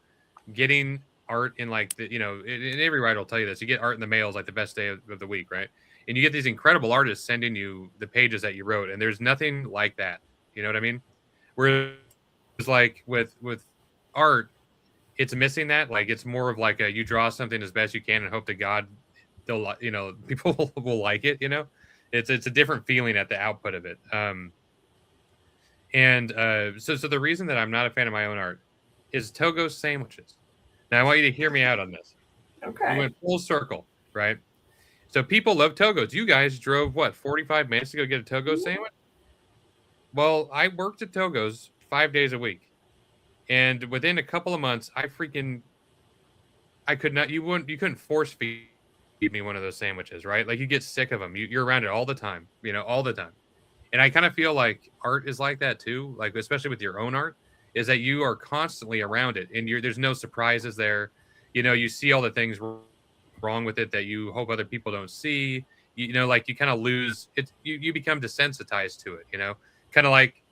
getting art in like and every writer will tell you this. You get art in the mail is like the best day of the week, right? And you get these incredible artists sending you the pages that you wrote, and there's nothing like that. You know what I mean? Whereas like with art, it's missing that. Like it's more of like you draw something as best you can and hope to God they'll people will like it. It's a different feeling at the output of it. And so the reason that I'm not a fan of my own art is Togo sandwiches. Now I want you to hear me out on this. Okay. We went full circle, right? So people love Togos. You guys drove what, 45 minutes to go get a Togo sandwich? Well, I worked at Togo's 5 days a week, and within a couple of months, I could not. You couldn't force feed me one of those sandwiches, right? Like you get sick of them. You're around it all the time, all the time. And I kind of feel like art is like that too, like especially with your own art, is that you are constantly around it, and there's no surprises there. You see all the things wrong with it that you hope other people don't see. Like you kind of lose it. You become desensitized to it. Kind of like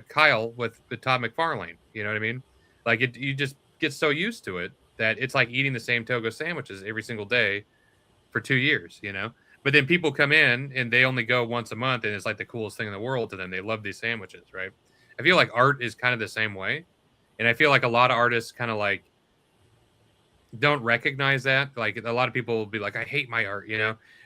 Kyle with Todd McFarlane. You know what I mean? Like you just get so used to it that it's like eating the same Togo sandwiches every single day for 2 years. But then people come in and they only go once a month, and it's like the coolest thing in the world to them. They love these sandwiches, right? I feel like art is kind of the same way, and I feel like a lot of artists kind of like don't recognize that. Like a lot of people will be like, I hate my art.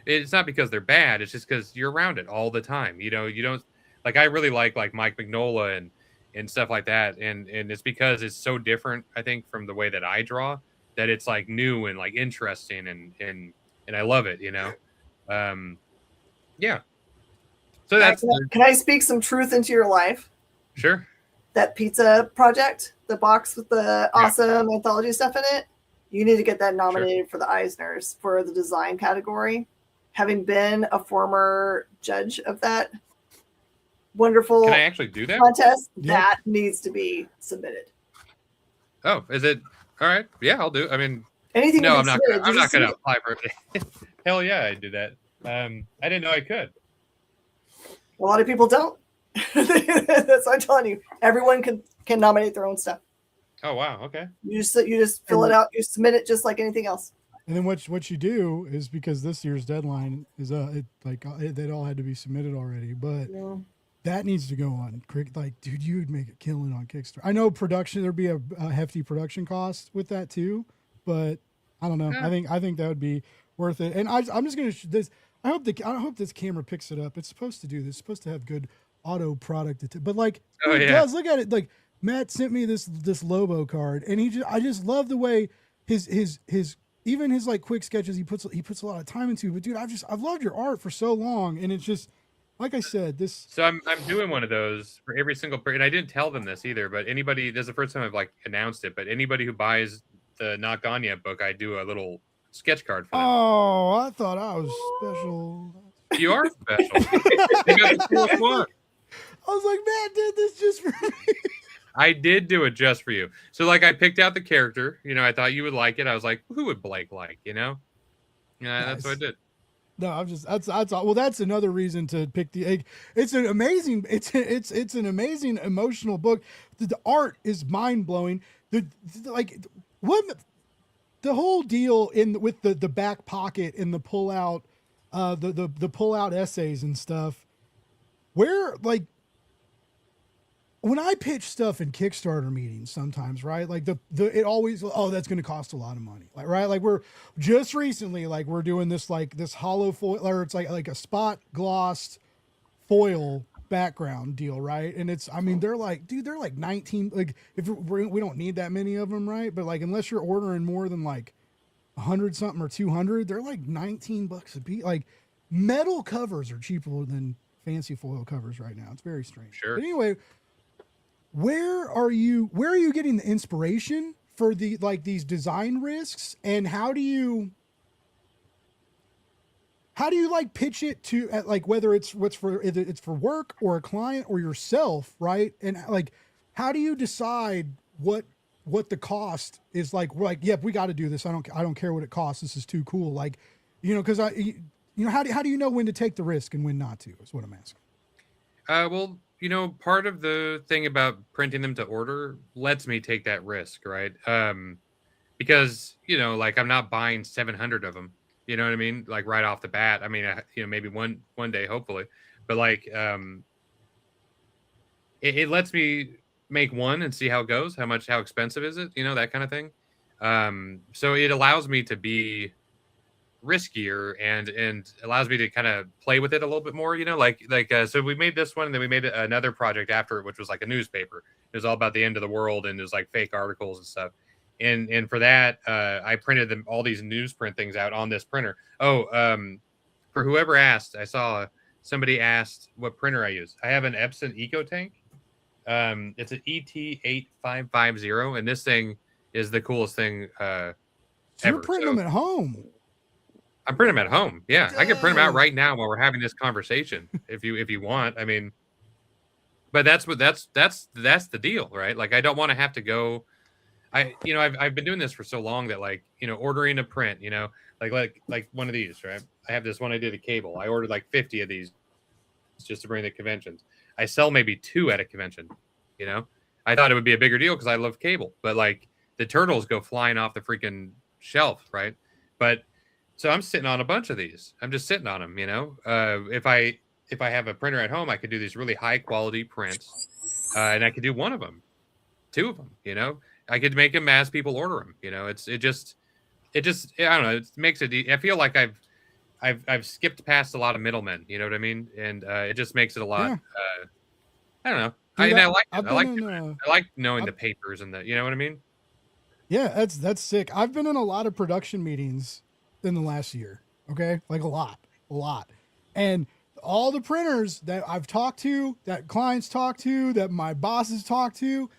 It's not because they're bad. It's just because you're around it all the time. You don't like. I really like Mike Mignola and stuff like that, and it's because it's so different. I think from the way that I draw, that it's like new and like interesting, and I love it. Yeah. So that's Can I speak some truth into your life? Sure. That pizza project, the box with the awesome anthology stuff in it, you need to get that nominated for the Eisners for the design category. Having been a former judge of that wonderful Can I actually do that contest, that needs to be submitted. Oh, is it? All right. Yeah, I'll do it. I mean, anything. No, I'm not going to apply for it. Hell yeah, I do that. I didn't know I could. A lot of people don't. That's what I'm telling you. Everyone can nominate their own stuff. Oh wow, okay. You just fill it out. You submit it just like anything else. And then what you do is, because this year's deadline is they all had to be submitted already, but that needs to go on. Like, dude, you would make a killing on Kickstarter. I know there'd be a hefty production cost with that too, but I don't know. Yeah. I think that would be worth it. And I'm just gonna this. I hope this camera picks it up. It's supposed to do this. It's supposed to have good auto product, but like it does. Look at it. Like Matt sent me this Lobo card, and I just love the way his even his like quick sketches he puts a lot of time into. But dude, I've loved your art for so long, and it's just like I said, this. So I'm doing one of those for every single person, and I didn't tell them this either. But anybody, this is the first time I've like announced it. But anybody who buys the Not Gone Yet book, I do a little sketch card for them. Oh, I thought I was special. You are special. You got the coolest one. I was like, Matt did this just for me. I did do it just for you. So like I picked out the character, I thought you would like it. I was like, who would Blake like, Yeah, nice. That's what I did. No, I'm just that's another reason to pick the egg. It's an amazing emotional book. The art is mind-blowing. The whole deal with the back pocket and the pull out the pull out essays and stuff, where like when I pitch stuff in Kickstarter meetings sometimes, right? Like it always, that's going to cost a lot of money. Like, right. Like we're just recently, like we're doing this hollow foil, or it's like a spot glossed foil background deal. Right. And they're like, dude, they're like 19, like if we don't need that many of them. Right. But like, unless you're ordering more than like 100 something or 200, they're like $19 a piece. Like metal covers are cheaper than fancy foil covers right now. It's very strange. Sure. But anyway, where are you getting the inspiration for these design risks, and how do you like pitch it to like whether it's for work or a client or yourself, right? And like how do you decide what the cost is? Like yep, we got to do this. I don't care what it costs. This is too cool. Like, because how do you know when to take the risk and when not to, is what I'm asking. Well, part of the thing about printing them to order lets me take that risk, right? Because, like I'm not buying 700 of them, you know what I mean? Like right off the bat. I mean, maybe one day, hopefully, but like, it lets me make one and see how it goes. How expensive is it? That kind of thing. So it allows me to be riskier and allows me to kind of play with it a little bit more, so we made this one and then we made another project after it, which was like a newspaper. It was all about the end of the world and it was like fake articles and stuff. And for that, I printed all these newsprint things out on this printer. For whoever asked, I saw somebody asked what printer I use. I have an Epson EcoTank. It's an ET8550, and this thing is the coolest thing So you're printing them at home. I'm printing them at home. Yeah, I can print them out right now while we're having this conversation, if you want. I mean, but that's the deal, right? Like, I don't want to have to go. I've been doing this for so long that, like, ordering a print, like one of these, right? I have this one I did a cable. I ordered like 50 of these just to bring to conventions. I sell maybe 2 at a convention. I thought it would be a bigger deal because I love cable, but like the turtles go flying off the freaking shelf, right? But so I'm sitting on a bunch of these. I'm just sitting on them. If I have a printer at home, I could do these really high quality prints, and I could do one of them, 2 of them. I could make them as people order them. It just I don't know. It makes it. I feel like I've skipped past a lot of middlemen. You know what I mean? And it just makes it a lot. Yeah. I don't know. Dude, I like I've it. I like been doing in, it. I like knowing the papers and the. You know what I mean? Yeah, that's sick. I've been in a lot of production meetings in the last year. Okay, like a lot, and all the printers that I've talked to, that clients talk to, that my bosses talk to,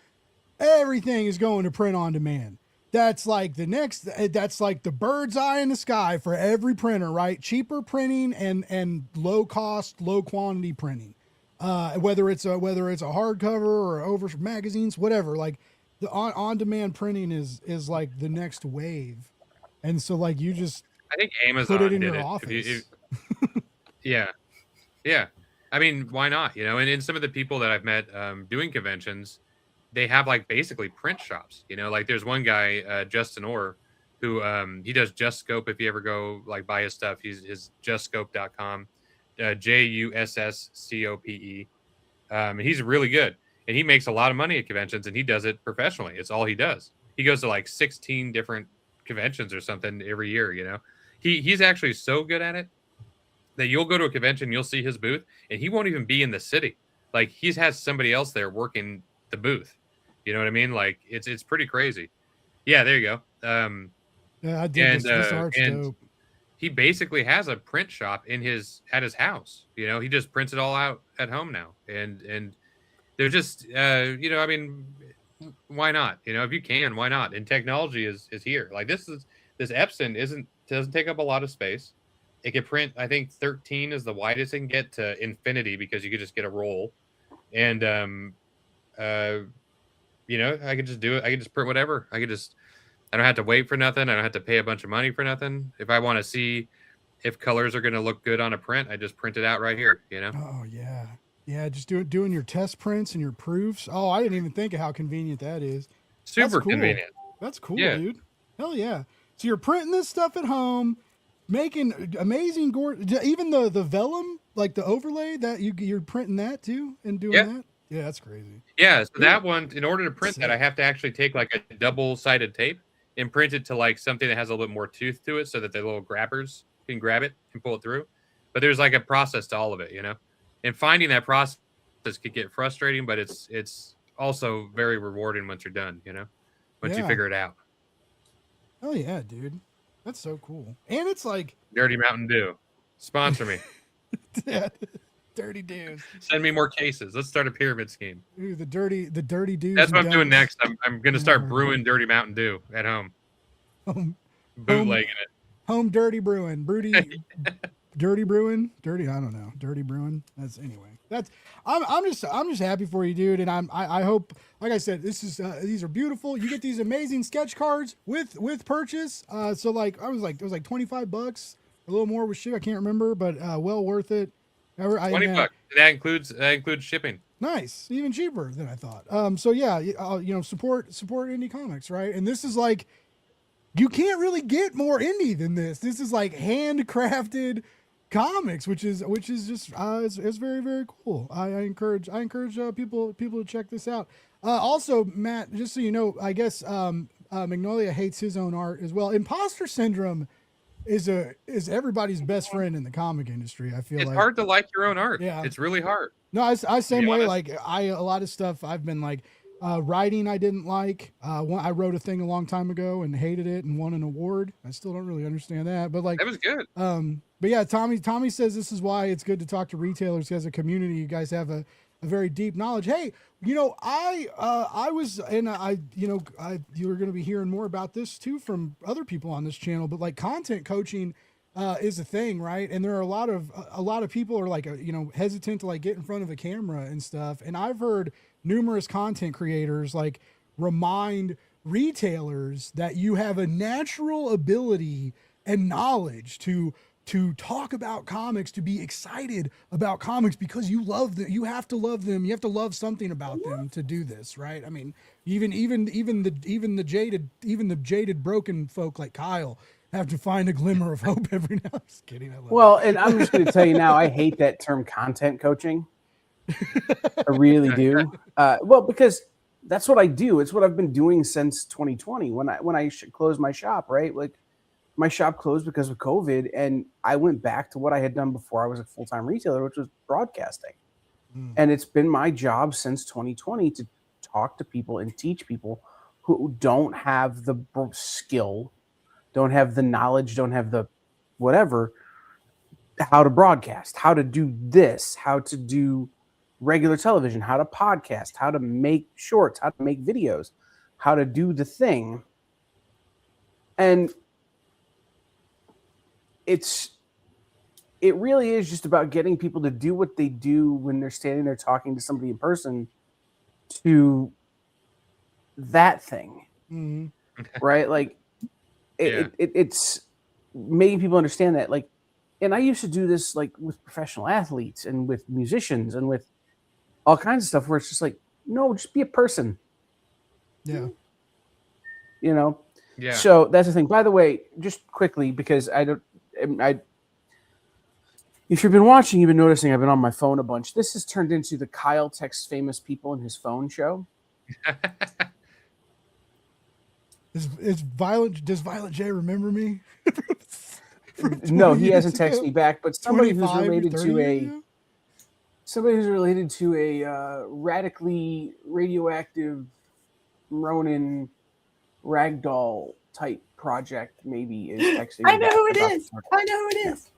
everything is going to print on demand. That's like that's like the bird's eye in the sky for every printer, right? Cheaper printing and low cost, low quantity printing. Whether it's a hardcover or over magazines, whatever, like the on demand printing is like the next wave. And so like you just I think Amazon put it in did your it. office. Yeah. I mean, why not? And in some of the people that I've met doing conventions, they have like basically print shops. Like there's one guy, Justin Orr, who he does Just Scope. If you ever go like buy his stuff, his justscope.com, JUSSCOPE. He's really good, and he makes a lot of money at conventions, and he does it professionally. It's all he does. He goes to like 16 different conventions or something every year. He's actually so good at it that you'll go to a convention, you'll see his booth, and he won't even be in the city. Like he has somebody else there working the booth. You know what I mean? Like it's pretty crazy. Yeah, there you go. Yeah, I did. This art's dope. He basically has a print shop at his house. He just prints it all out at home now, and they're just I mean, why not? If you can, why not? And technology is here. Like this Epson doesn't take up a lot of space. It can print, I think 13 is the widest it can get to infinity because you could just get a roll, and I could just do it. I could just print whatever. I don't have to wait for nothing. I don't have to pay a bunch of money for nothing. If I want to see if colors are going to look good on a print, I just print it out right here, Oh yeah. Yeah. Just doing your test prints and your proofs. Oh, I didn't even think of how convenient that is. Super convenient. That's cool, dude. Hell yeah. So you're printing this stuff at home, making amazing even the vellum, like the overlay that you're printing that too and doing that. Yeah, that's crazy. Yeah, so that one, in order to print that, I have to actually take like a double-sided tape and print it to like something that has a little bit more tooth to it so that the little grabbers can grab it and pull it through. But there's like a process to all of it, And finding that process could get frustrating, but it's also very rewarding once you're done, once you figure it out. Oh yeah, dude. That's so cool. And it's like Dirty Mountain Dew. Sponsor me. Dirty Dews. Send me more cases. Let's start a pyramid scheme. Ooh, the dirty Dews. That's what I'm doing next. I'm going to start brewing Dirty Mountain Dew at home. Bootlegging it. Home dirty brewing. Dirty brewing. Dirty. I don't know. Dirty brewing. That's anyway. I'm just happy for you, dude. And I hope, like I said, these are beautiful. You get these amazing sketch cards with purchase. So like it was like $25, a little more with shit. I can't remember, but well worth it. $20. That includes shipping. Nice, even cheaper than I thought. So yeah, support indie comics, right? And this is like, you can't really get more indie than this. This is like handcrafted comics, which is just it's very, very cool. I encourage people to check this out. Also, Matt, just so you know, I guess Magnolia hates his own art as well. Imposter Syndrome is everybody's best friend in the comic industry. I feel It's like hard to like your own art. Yeah. It's really hard. No, I same be way. honest. Like a lot of stuff I've been like writing I didn't like. I wrote a thing a long time ago and hated it and won an award. I still don't really understand that, but like That was good. but yeah, Tommy says this is why it's good to talk to retailers as a community. You guys have a very deep knowledge. Hey, I was and you were going to be hearing more about this too from other people on this channel, but like content coaching is a thing, right? And there are a lot of people are like hesitant to like get in front of a camera and stuff. And I've heard numerous content creators like remind retailers that you have a natural ability and knowledge to talk about comics, to be excited about comics because you love them. You have to love them. You have to love something about them to do this, right? I mean, even the jaded broken folk like Kyle have to find a glimmer of hope every now. Just kidding. I love Well, and I'm just going to tell you now, I hate that term content coaching. I really do. Well, because that's what I do. It's what I've been doing since 2020 when I closed my shop, right? Like my shop closed because of COVID, and I went back to what I had done before I was a full-time retailer, which was broadcasting. And it's been my job since 2020 to talk to people and teach people who don't have the skill, don't have the knowledge, don't have the whatever, how to broadcast, how to do this, how to do regular television, how to podcast, how to make shorts, how to make videos, how to do the thing. And it really is just about getting people to do what they do when they're standing there talking to somebody in person to that thing. Right? Like it's making people understand that, like, and I used to do this like with professional athletes and with musicians and with all kinds of stuff where it's just like, no, just be a person. Yeah. Yeah. So that's the thing. By the way, just quickly, because if you've been watching, you've been noticing I've been on my phone a bunch. This has turned into the Kyle texts famous people in his phone show. Does Violent J remember me? No, he hasn't texted me back, but somebody who's 25, related 30 to years ago? a radically radioactive Ronin ragdoll type project maybe is texting me. I know back who it about is. the I know who it is.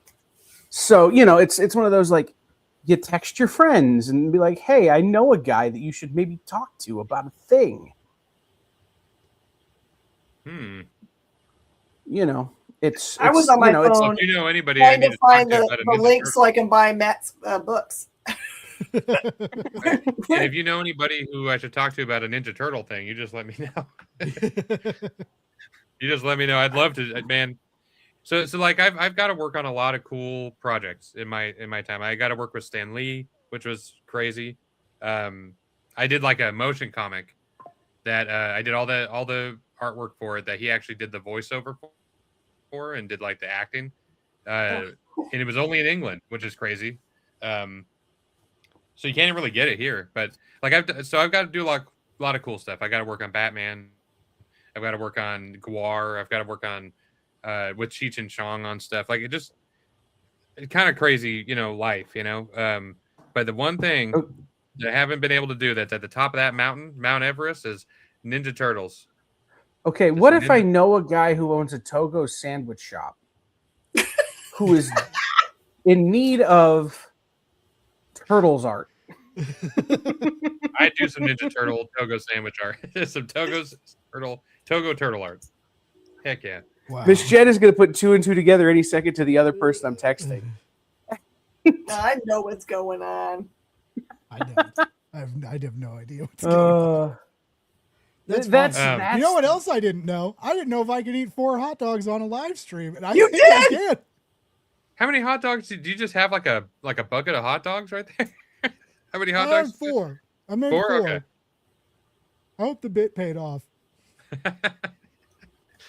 So, it's one of those, like, you text your friends and be like, hey, I know a guy that you should maybe talk to about a thing. It's I was on my it's phone If you know anybody, I trying need to to talk find to the about a Ninja link Turtle. so I can buy Matt's books. And if you know anybody who I should talk to about a Ninja Turtle thing, you just let me know. You just let me know. I'd love to, man. So like I've got to work on a lot of cool projects in my time. I got to work with Stan Lee, which was crazy. I did like a motion comic that I did all the artwork for it that he actually did the voiceover for and did like the acting. And it was only in England, which is crazy. So you can't really get it here, but like I've got to do a lot of cool stuff. I got to work on Batman. I've got to work on Gwar. I've got to work on with Cheech and Chong on stuff. Like it's kind of crazy, life, But the one thing that I haven't been able to do that's at the top of that mountain, Mount Everest, is Ninja Turtles. Okay, what if I know a guy who owns a Togo sandwich shop who is in need of Turtles art? I do some Ninja Turtle Togo sandwich art. Some Togo turtle art. Heck yeah. Wow. Miss Jen is going to put 2 and 2 together any second to the other person I'm texting. I know what's going on. I don't. I have no idea what's going on. That's that's you know what else I didn't know? I didn't know if I could eat 4 hot dogs on a live stream, and I You think I can. How many hot dogs did you just have? Like a bucket of hot dogs right there? How many hot I dogs? had 4. I made 4? 4. Okay. I hope the bit paid off.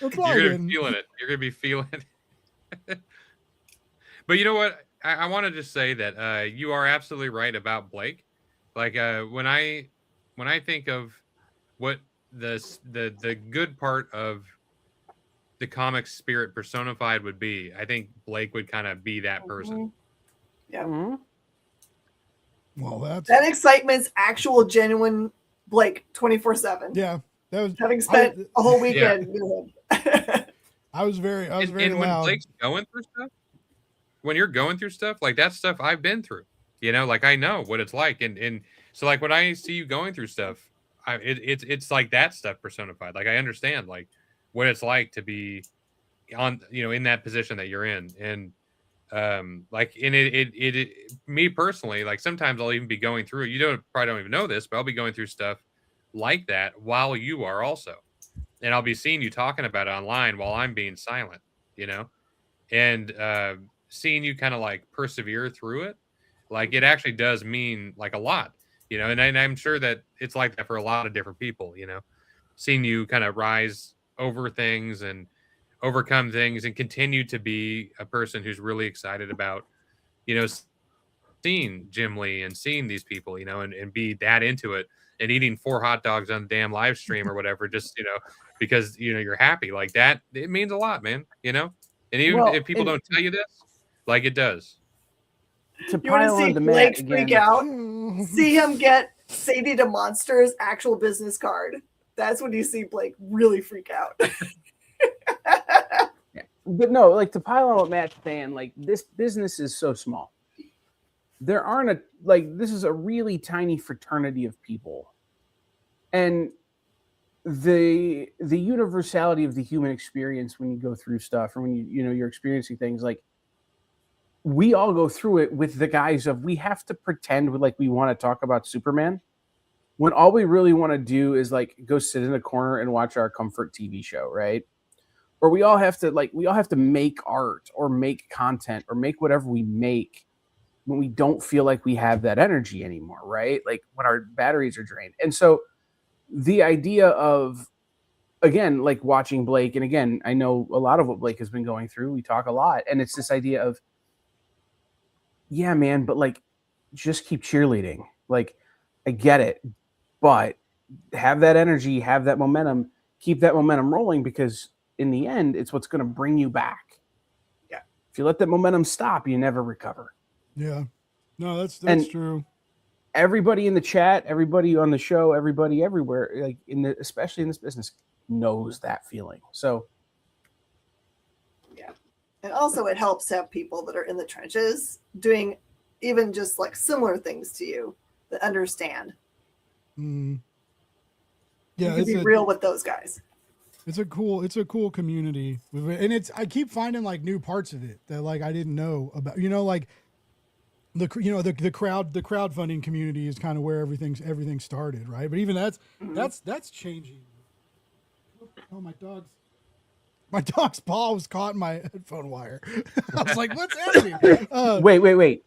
You're gonna be feeling it. You're gonna be feeling it. But you know what? I want to just say that you are absolutely right about Blake. Like when I think of what the good part of the comic spirit personified would be, I think Blake would kind of be that person. Yeah. Mm-hmm. Well, that's That excitement's actual, genuine Blake 24/7. yeah. That was Having spent a whole weekend with him. I was very And loud. when Blake's going through stuff, when you're going through stuff, like that stuff I've been through, you know, like I know what it's like. And so like when I see you going through stuff, it's like that stuff personified. Like I understand like what it's like to be on, you know, in that position that you're in. And like in it me personally, like sometimes I'll even be going through it. You probably don't even know this, but I'll be going through stuff like that while you are also. And I'll be seeing you talking about it online while I'm being silent, you know, and seeing you kind of like persevere through it, like it actually does mean like a lot, you know. And I'm sure that it's like that for a lot of different people, you know, seeing you kind of rise over things and overcome things and continue to be a person who's really excited about, you know, seeing Jim Lee and seeing these people, you know, and be that into it and eating 4 hot dogs on the damn live stream or whatever, just, you know, because, you know, you're happy like that. It means a lot, man, you know? And even if people don't tell you this, like it does. To You want pile to see on to Blake Matt freak again, out? See him get Sadie to Monster's actual business card. That's when you see Blake really freak out. But no, like to pile on what Matt's saying, like this business is so small. There aren't this is a really tiny fraternity of people. And the universality of the human experience when you go through stuff or when you're experiencing things, like we all go through it with the guise of we have to pretend like we want to talk about Superman when all we really want to do is like go sit in a corner and watch our comfort TV show, right? Or we all have to make art or make content or make whatever we make when we don't feel like we have that energy anymore, right? Like when our batteries are drained. And so the idea of, again, like watching Blake, and again, I know a lot of what Blake has been going through. We talk a lot, and it's this idea of, yeah, man, but like just keep cheerleading. Like I get it, but have that energy, have that momentum, keep that momentum rolling, because in the end, it's what's going to bring you back. Yeah. If you let that momentum stop, you never recover. Yeah. No, that's true. Everybody in the chat, everybody on the show, everybody everywhere, like especially in this business, knows that feeling. So yeah. And also it helps to have people that are in the trenches doing even just like similar things to you that understand. Mm. Yeah, you can be real with those guys. It's a cool community, and I keep finding like new parts of it that like I didn't know about. You know, like the crowdfunding community is kind of where everything started, right? But even that's changing. Oh, my dog's paw was caught in my headphone wire. I was like, what's happening? Wait.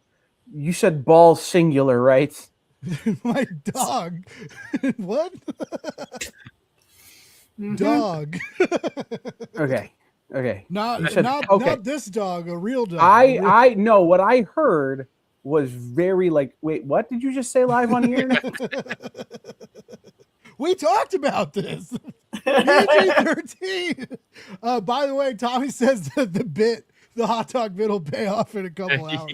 You said ball singular, right? My dog. What? Dog. Okay. Not this dog, a real dog. I know what I heard was very like, wait, what did you just say live on here? We talked about this. PG-13. By the way, Tommy says that the hot dog bit will pay off in a couple hours.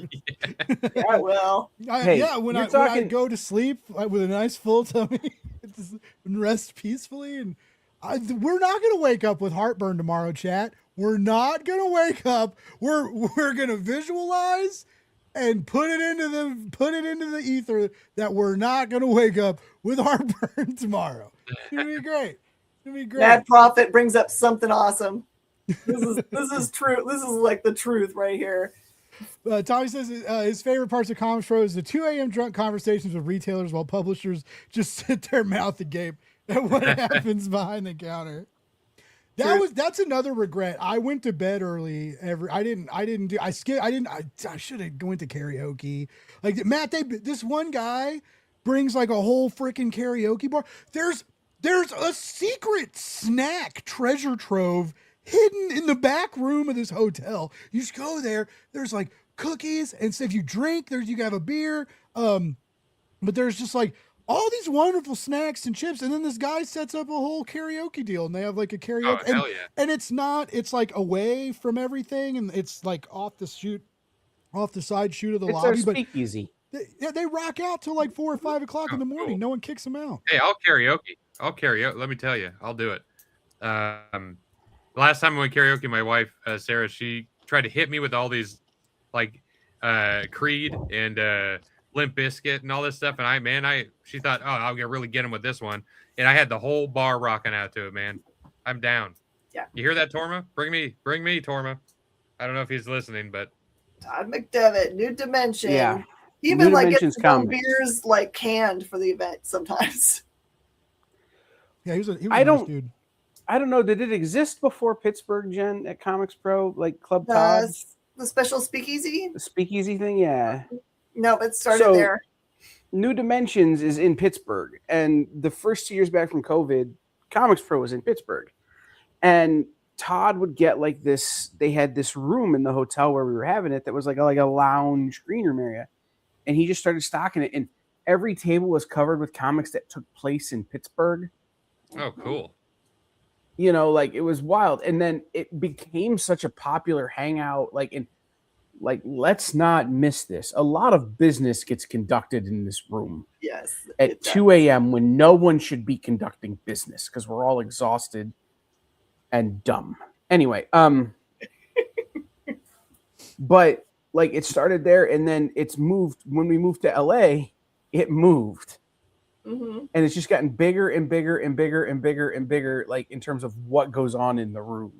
Yeah, well. When I go to sleep with a nice full tummy and rest peacefully, and we're not going to wake up with heartburn tomorrow, chat. We're not going to wake up. We're going to visualize and put it into the ether that we're not going to wake up with heartburn tomorrow. It's going to be great. It's going to be great. That prophet brings up something awesome. This is true. This is like the truth right here. Tommy says his favorite parts of Comics Pro is the 2 a.m. drunk conversations with retailers while publishers just sit there mouth agape at what happens behind the counter. That's another regret. I went to bed early. I should have went to karaoke. Like Matt, this one guy brings like a whole freaking karaoke bar. There's a secret snack treasure trove hidden in the back room of this hotel. You just go there. There's like cookies, and so if you drink, you can have a beer. But there's just like all these wonderful snacks and chips, and then this guy sets up a whole karaoke deal, and they have like a karaoke, Oh, hell yeah. and it's like away from everything, and it's like off the side shoot of the It's lobby, our but speakeasy. they rock out till like 4 or 5 o'clock in the Oh, morning. cool. No one kicks them out. Hey, I'll karaoke. Let me tell you, I'll do it. Last time I went karaoke, my wife Sarah, she tried to hit me with all these like Creed and Limp Bizkit and all this stuff, and she thought, oh, I'll really get him with this one, and I had the whole bar rocking out to it, man. I'm down. Yeah. You hear that, Torma? Bring me, Torma. I don't know if he's listening, but Todd McDevitt, New Dimension. Yeah. He even New like Dimension's gets his own comics. beers like canned for the event sometimes. Yeah, he was a I nice don't- dude. I don't know. Did it exist before Pittsburgh, Jen, at Comics Pro, like Club Uh, Todd, the special speakeasy? the speakeasy thing? Yeah. Nope, it started So- there. New Dimensions is in Pittsburgh, and the first 2 years back from COVID, Comics Pro was in Pittsburgh, and Todd would get like this. They had this room in the hotel where we were having it that was like a lounge green room area, and he just started stocking it, and every table was covered with comics that took place in Pittsburgh. oh, cool. You know, like it was wild, and then it became such a popular hangout. Let's not miss this. A lot of business gets conducted in this room Yes. at it does. 2 a.m. when no one should be conducting business because we're all exhausted and dumb. Anyway, but like it started there, and then it's moved. When we moved to LA, it moved, Mhm. and it's just gotten bigger and bigger and bigger and bigger and bigger, like in terms of what goes on in the room.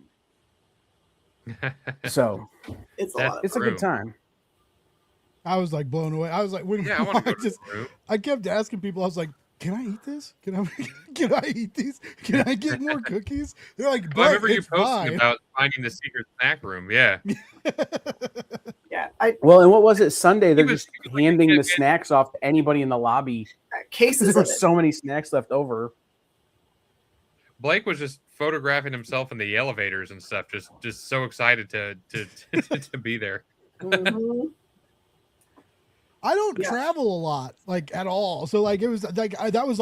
So It's a That- lot of it's a fun. good time. I was like blown away. I was like, when Yeah, I want to go to the room. I kept asking people, I was like, can I eat this? Can I eat these? Can I get more cookies? They're like, Well, I but remember you it's posting fine. about finding the secret snack room. Yeah. Yeah. Well, and what was it? Sunday, they're was- just he was like, handing "Yeah, the yeah." snacks off to anybody in the lobby. Cases There of were it. so many snacks left over. Blake was just photographing himself in the elevators and stuff, just so excited to to be there. Mhm. I don't Yeah. travel a lot, like at all. So like it was like that was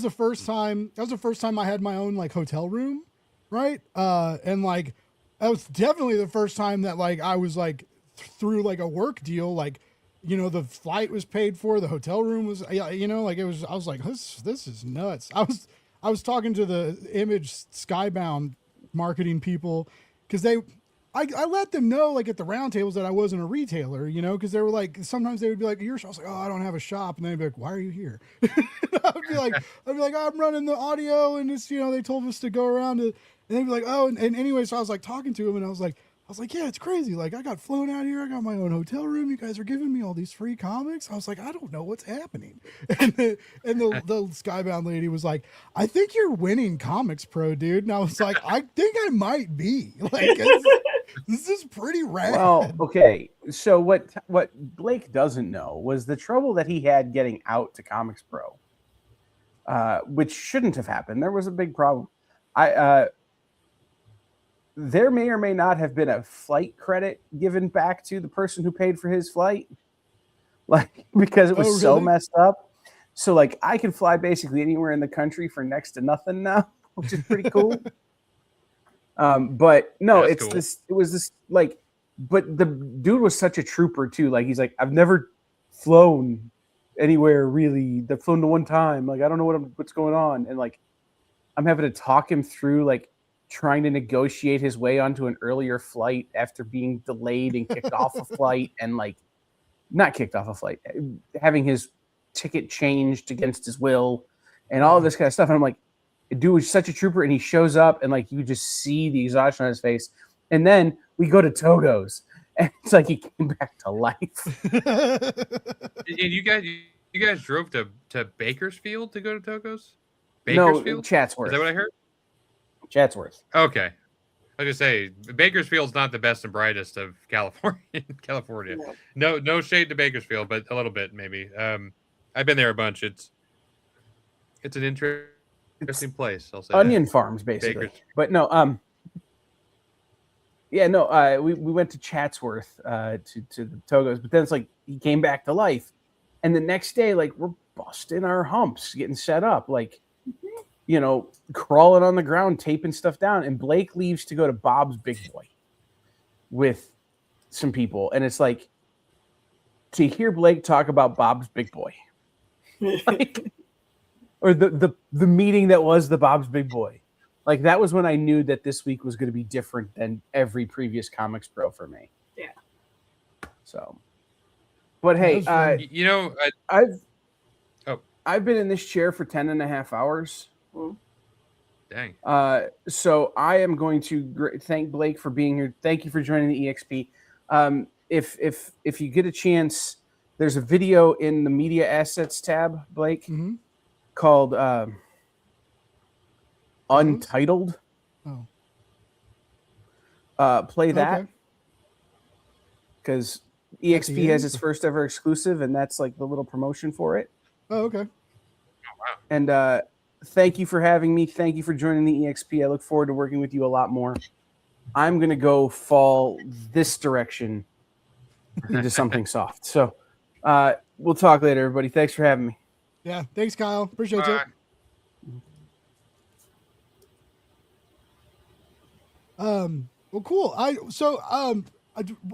the first time I had my own like hotel room, right? And like that was definitely the first time that like I was like through like a work deal, like the flight was paid for, the hotel room was, like it was. I was like, this is nuts. I was talking to the Image Skybound marketing people because I let them know like at the roundtables that I wasn't a retailer, because they were like, sometimes they would be like, I was like, oh, I don't have a shop. And they'd be like, why are you here? I'd be like, I'm running the audio and it's, they told us to go around to, and they'd be like, oh, and anyway, so I was like talking to him and I was like, yeah, it's crazy. Like I got flown out here. I got my own hotel room. You guys are giving me all these free comics. I was like, I don't know what's happening. And the Skybound lady was like, I think you're winning Comics Pro, dude. And I was like, I think I might be. Like, this is pretty rad. Well, okay. So what Blake doesn't know was the trouble that he had getting out to Comics Pro, which shouldn't have happened. There was a big problem. There may or may not have been a flight credit given back to the person who paid for his flight, like because it was Oh, so really? messed up. So like I can fly basically anywhere in the country for next to nothing now, which is pretty cool. But no, That's it's cool. this. It was this like, but the dude was such a trooper too. Like he's like, I've never flown anywhere really. I've flown to one time. Like I don't know what's going on, and like I'm having to talk him through like trying to negotiate his way onto an earlier flight after being delayed and kicked off a flight, and like not kicked off a flight, having his ticket changed against his will, and all of this kind of stuff. And I'm like, the dude was such a trooper, and he shows up, and like you just see the exhaustion on his face. And then we go to Togo's, and it's like he came back to life. And you guys drove to Bakersfield to go to Togo's? No, Bakersfield? Chatsworth. Is that what I heard? Chatsworth. Okay. I was gonna say Bakersfield's not the best and brightest of California. No shade to Bakersfield, but a little bit maybe. I've been there a bunch. It's an interesting place. I'll say Onion farms, basically. Bakers. But no, yeah, no, we went to Chatsworth to the Togo's, but then it's like he came back to life, And the next day, like, we're busting our humps, getting set up, like, you know, crawling on the ground, taping stuff down. And Blake leaves to go to Bob's Big Boy with some people. And it's like, to hear Blake talk about Bob's Big Boy, like, or the meeting that was the Bob's Big Boy, like, that was when I knew that this week was going to be different than every previous Comics Pro for me. Yeah. So, but hey, you know, I've been in this chair for 10 and a half hours. Dang. So I am going to thank Blake for being here. Thank you for joining the EXP. If you get a chance, there's a video in the media assets tab, Blake, called Untitled. Play that, because EXP has its first ever exclusive, and that's like the little promotion for it. Oh, okay. Oh, wow. And thank you for having me. Thank you for joining the EXP. I look forward to working with you a lot more. I'm going to go fall this direction into something soft. So we'll talk later, everybody. Thanks for having me. Yeah. Thanks, Kyle. Appreciate it. Well, cool.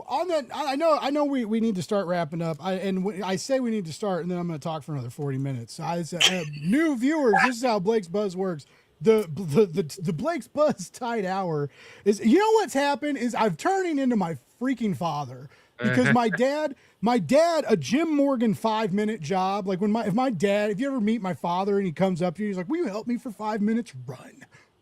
On that, I know we need to start wrapping up. I say we need to start, and then I'm going to talk for another 40 minutes. So new viewers, this is how Blake's Buzz works. The Blake's Buzz tight hour is, you know what's happened is I'm turning into my freaking father, because my dad, a Jim Morgan 5-minute job. Like if you ever meet my father and he comes up to you, he's like, "Will you help me for 5 minutes?"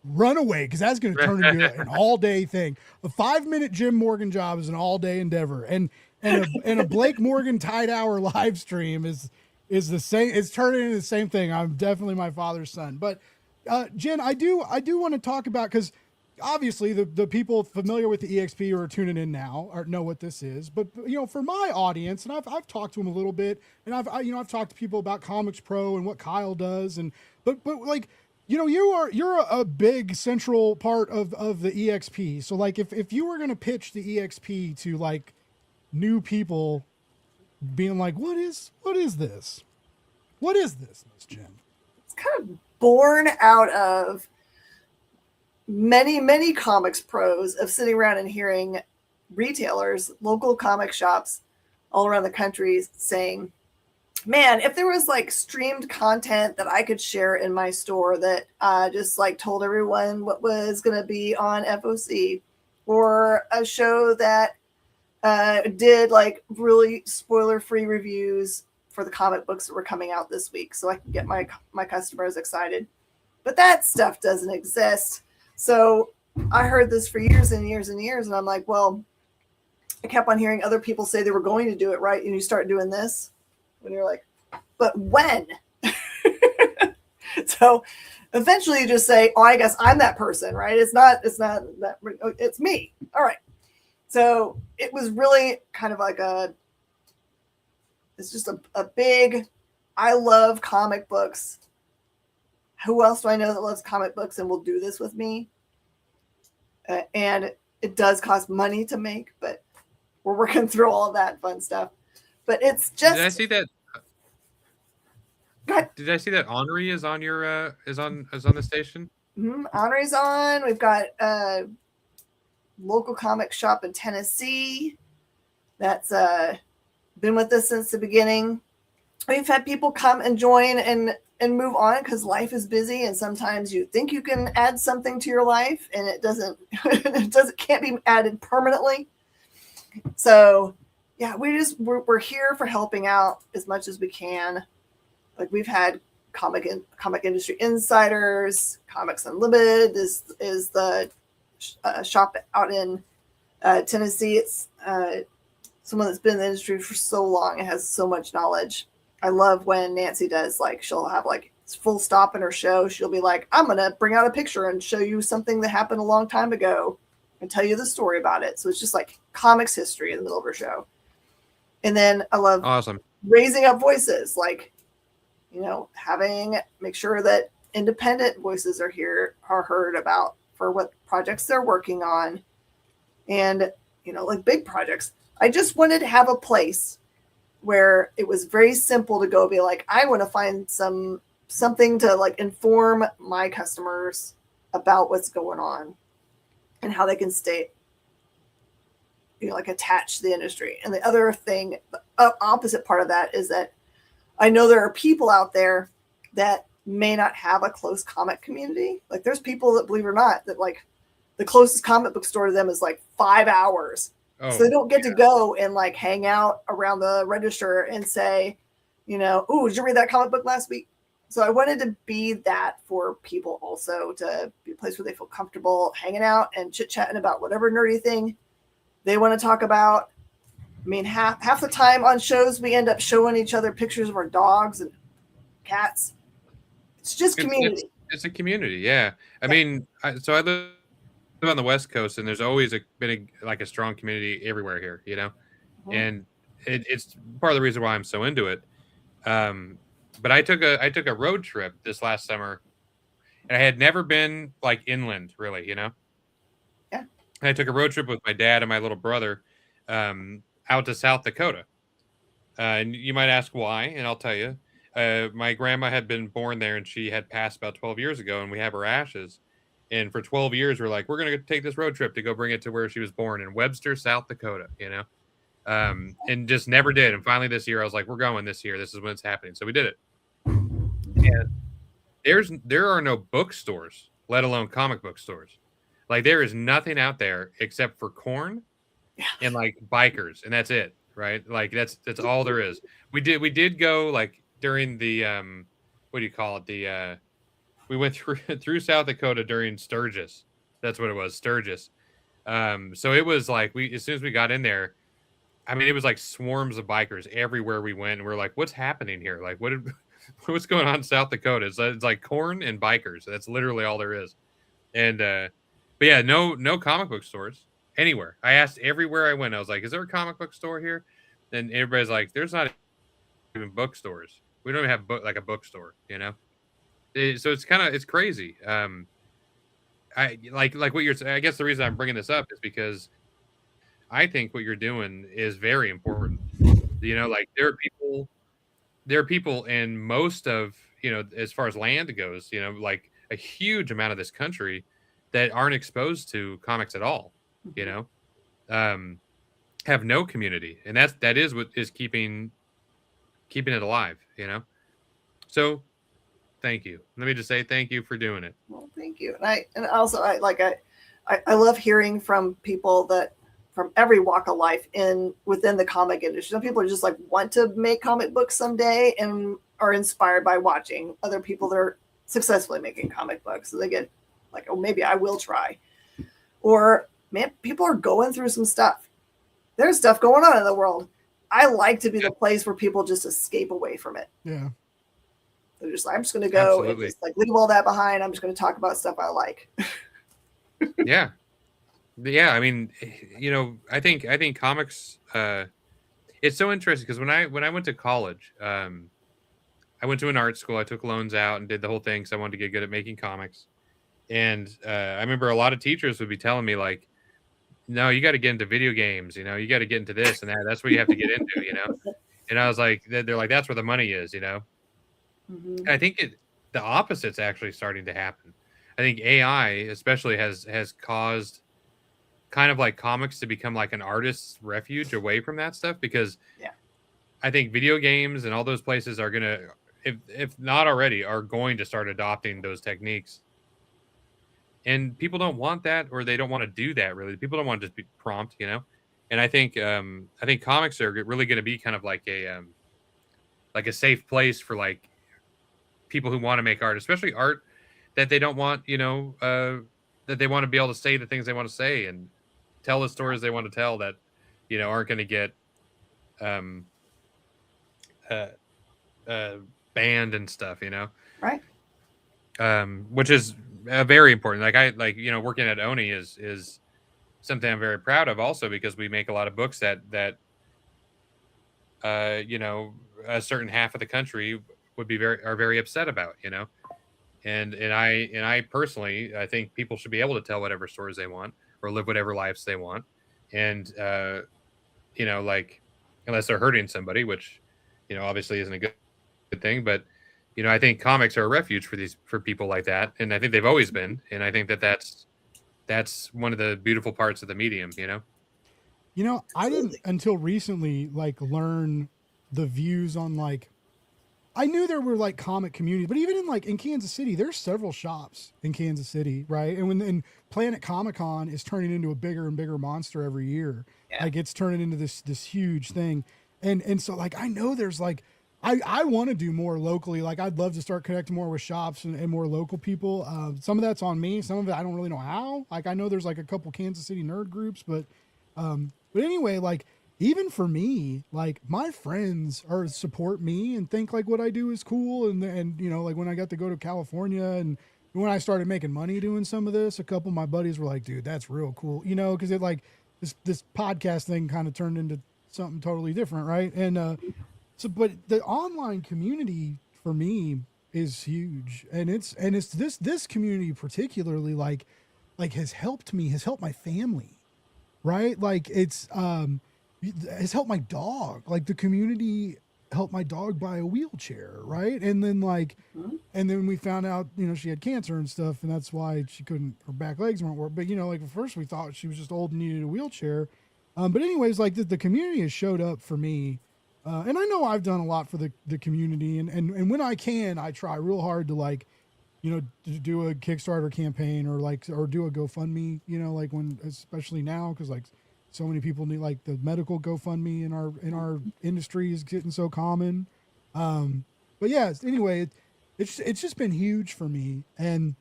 Run away, because that's going to turn into an all-day thing. A 5-minute Jim Morgan job is an all-day endeavor, and a Blake Morgan tight hour live stream is the same. It's turning into the same thing. I'm definitely my father's son. But Jen, I do want to talk about, because obviously the people familiar with the EXP who are tuning in now know what this is. But you know, for my audience, and I've talked to them a little bit, and I've talked to people about Comics Pro and what Kyle does, and but like, you know, you're a big central part of the EXP. So like, if you were going to pitch the EXP to like new people, being like, what is this? What is this, Miss Jen? It's kind of born out of many comics pros of sitting around and hearing retailers, local comic shops all around the country saying, man, if there was like streamed content that I could share in my store that just like told everyone what was going to be on FOC, or a show that did like really spoiler-free reviews for the comic books that were coming out this week, so I can get my customers excited. But that stuff doesn't exist. So I heard this for years and years and years, and I'm like, well, I kept on hearing other people say they were going to do it, right? And you start doing this, and you're like, but when? So eventually you just say, oh, I guess I'm that person, right? It's not that, it's me. All right. So it was really kind of like it's just a big, I love comic books. Who else do I know that loves comic books and will do this with me? And it does cost money to make, but we're working through all of that fun stuff. But it's just. Did I see that? Did I see that Henri is on your is on the station? Henri's on. We've got a local comic shop in Tennessee that's been with us since the beginning. We've had people come and join and move on because life is busy, and sometimes you think you can add something to your life and it doesn't. Can't be added permanently. So yeah, we're here for helping out as much as we can. Like, we've had comic industry insiders. Comics Unlimited is the shop out in Tennessee. It's someone that's been in the industry for so long and has so much knowledge. I love when Nancy does, like, she'll have like full stop in her show. She'll be like, I'm gonna bring out a picture and show you something that happened a long time ago and tell you the story about it. So it's just like comics history in the middle of her show. And then I love raising up voices, like, you know, make sure that independent voices are heard about for what projects they're working on. And, you know, like big projects. I just wanted to have a place where it was very simple to go be like, I want to find something to like inform my customers about what's going on and how they can stay, like attached to the industry. And the other thing, the opposite part of that is that I know there are people out there that may not have a close comic community. Like there's people that, believe it or not, that like the closest comic book store to them is like 5 hours. So they don't get to go and like hang out around the register and say, oh, did you read that comic book last week? So I wanted to be that for people also, to be a place where they feel comfortable hanging out and chit-chatting about whatever nerdy thing they want to talk about. I mean, half the time on shows, we end up showing each other pictures of our dogs and cats. It's just community. It's a community, yeah. I mean, so I live on the West Coast, and there's always been a strong community everywhere here, and it's part of the reason why I'm so into it. But I took a road trip this last summer, and I had never been like inland, really, Yeah. And I took a road trip with my dad and my little brother out to South Dakota. And you might ask why, and I'll tell you. My grandma had been born there, and she had passed about 12 years ago, and we have her ashes. And for 12 years, we're like, we're going to take this road trip to go bring it to where she was born in Webster, South Dakota, and just never did. And finally this year, I was like, we're going this year. This is when it's happening. So we did it. And there are no bookstores, let alone comic book stores. Like there is nothing out there except for corn and like bikers, and that's it, right? Like that's all there is. We did go like during the what do you call it? We went through South Dakota during Sturgis. That's what it was, Sturgis. So it was like as soon as we got in there, I mean, it was like swarms of bikers everywhere we went, and we're like, what's happening here? Like what's going on in South Dakota? It's like corn and bikers. That's literally all there is. And but yeah, no comic book stores anywhere. I asked everywhere I went. I was like, is there a comic book store here? And everybody's like, there's not even bookstores. We don't even have a bookstore, So it's crazy. I like what you're saying. I guess the reason I'm bringing this up is because I think what you're doing is very important. Like there are people in most of, as far as land goes, like a huge amount of this country that aren't exposed to comics at all, have no community. And that is what is keeping it alive, So thank you. Let me just say thank you for doing it. Well, thank you. And also I love hearing from people that from every walk of life within the comic industry. Some people are just like want to make comic books someday and are inspired by watching other people that are successfully making comic books. So they get like, oh, maybe I will try. Or man, people are going through some stuff. There's stuff going on in the world. I like to be the place where people just escape away from it. Yeah. They're just like, I'm just going to go and just like leave all that behind. I'm just going to talk about stuff I like. Yeah. I mean, I think comics. It's so interesting because when I went to college, I went to an art school. I took loans out and did the whole thing because I wanted to get good at making comics. And I remember a lot of teachers would be telling me like, no, you got to get into video games. You got to get into this and that. That's what you have to get into. And I was like, they're like, that's where the money is. Mm-hmm. And I think the opposite's actually starting to happen. I think AI especially has caused kind of like comics to become like an artist's refuge away from that stuff because I think video games and all those places are gonna, if not already, are going to start adopting those techniques. And people don't want that, or they don't want to do that. Really, people don't want to just be prompt, And I think comics are really going to be kind of like a safe place for like people who want to make art, especially art that they don't want, that they want to be able to say the things they want to say and tell the stories they want to tell that, aren't going to get banned and stuff, Right. Which is very important. Working at Oni is something I'm very proud of also because we make a lot of books that a certain half of the country are very upset about, and I personally, I think people should be able to tell whatever stories they want or live whatever lives they want. And, unless they're hurting somebody, which, obviously isn't a good thing. But, I think comics are a refuge for people like that. And I think they've always been. And I think that's one of the beautiful parts of the medium, I didn't until recently learn the views on I knew there were comic community, but even in Kansas City, there's several shops in Kansas City, right? And Planet Comic Con is turning into a bigger and bigger monster every year. Yeah. It's turning into this huge thing. And so I know there's I want to do more locally. I'd love to start connecting more with shops and more local people. Some of that's on me. Some of it I don't really know how. I know there's a couple Kansas City nerd groups, but anyway, even for me, my friends support me and think what I do is cool. And when I got to go to California and when I started making money doing some of this, a couple of my buddies were like, dude, that's real cool. Cause it this podcast thing kind of turned into something totally different. Right. And, but the online community for me is huge. And it's this community particularly has helped my family. Right. It's helped my dog. The community helped my dog buy a wheelchair. Right. And then and then we found out, she had cancer and stuff, and that's why her back legs weren't working. But, at first we thought she was just old and needed a wheelchair. But anyways, the community has showed up for me. And I know I've done a lot for the community, and when I can, I try real hard to to do a Kickstarter campaign or do a GoFundMe, when, especially now, cause so many people need the medical GoFundMe in our industry is getting so common. But yeah, anyway, it's just been huge for me. But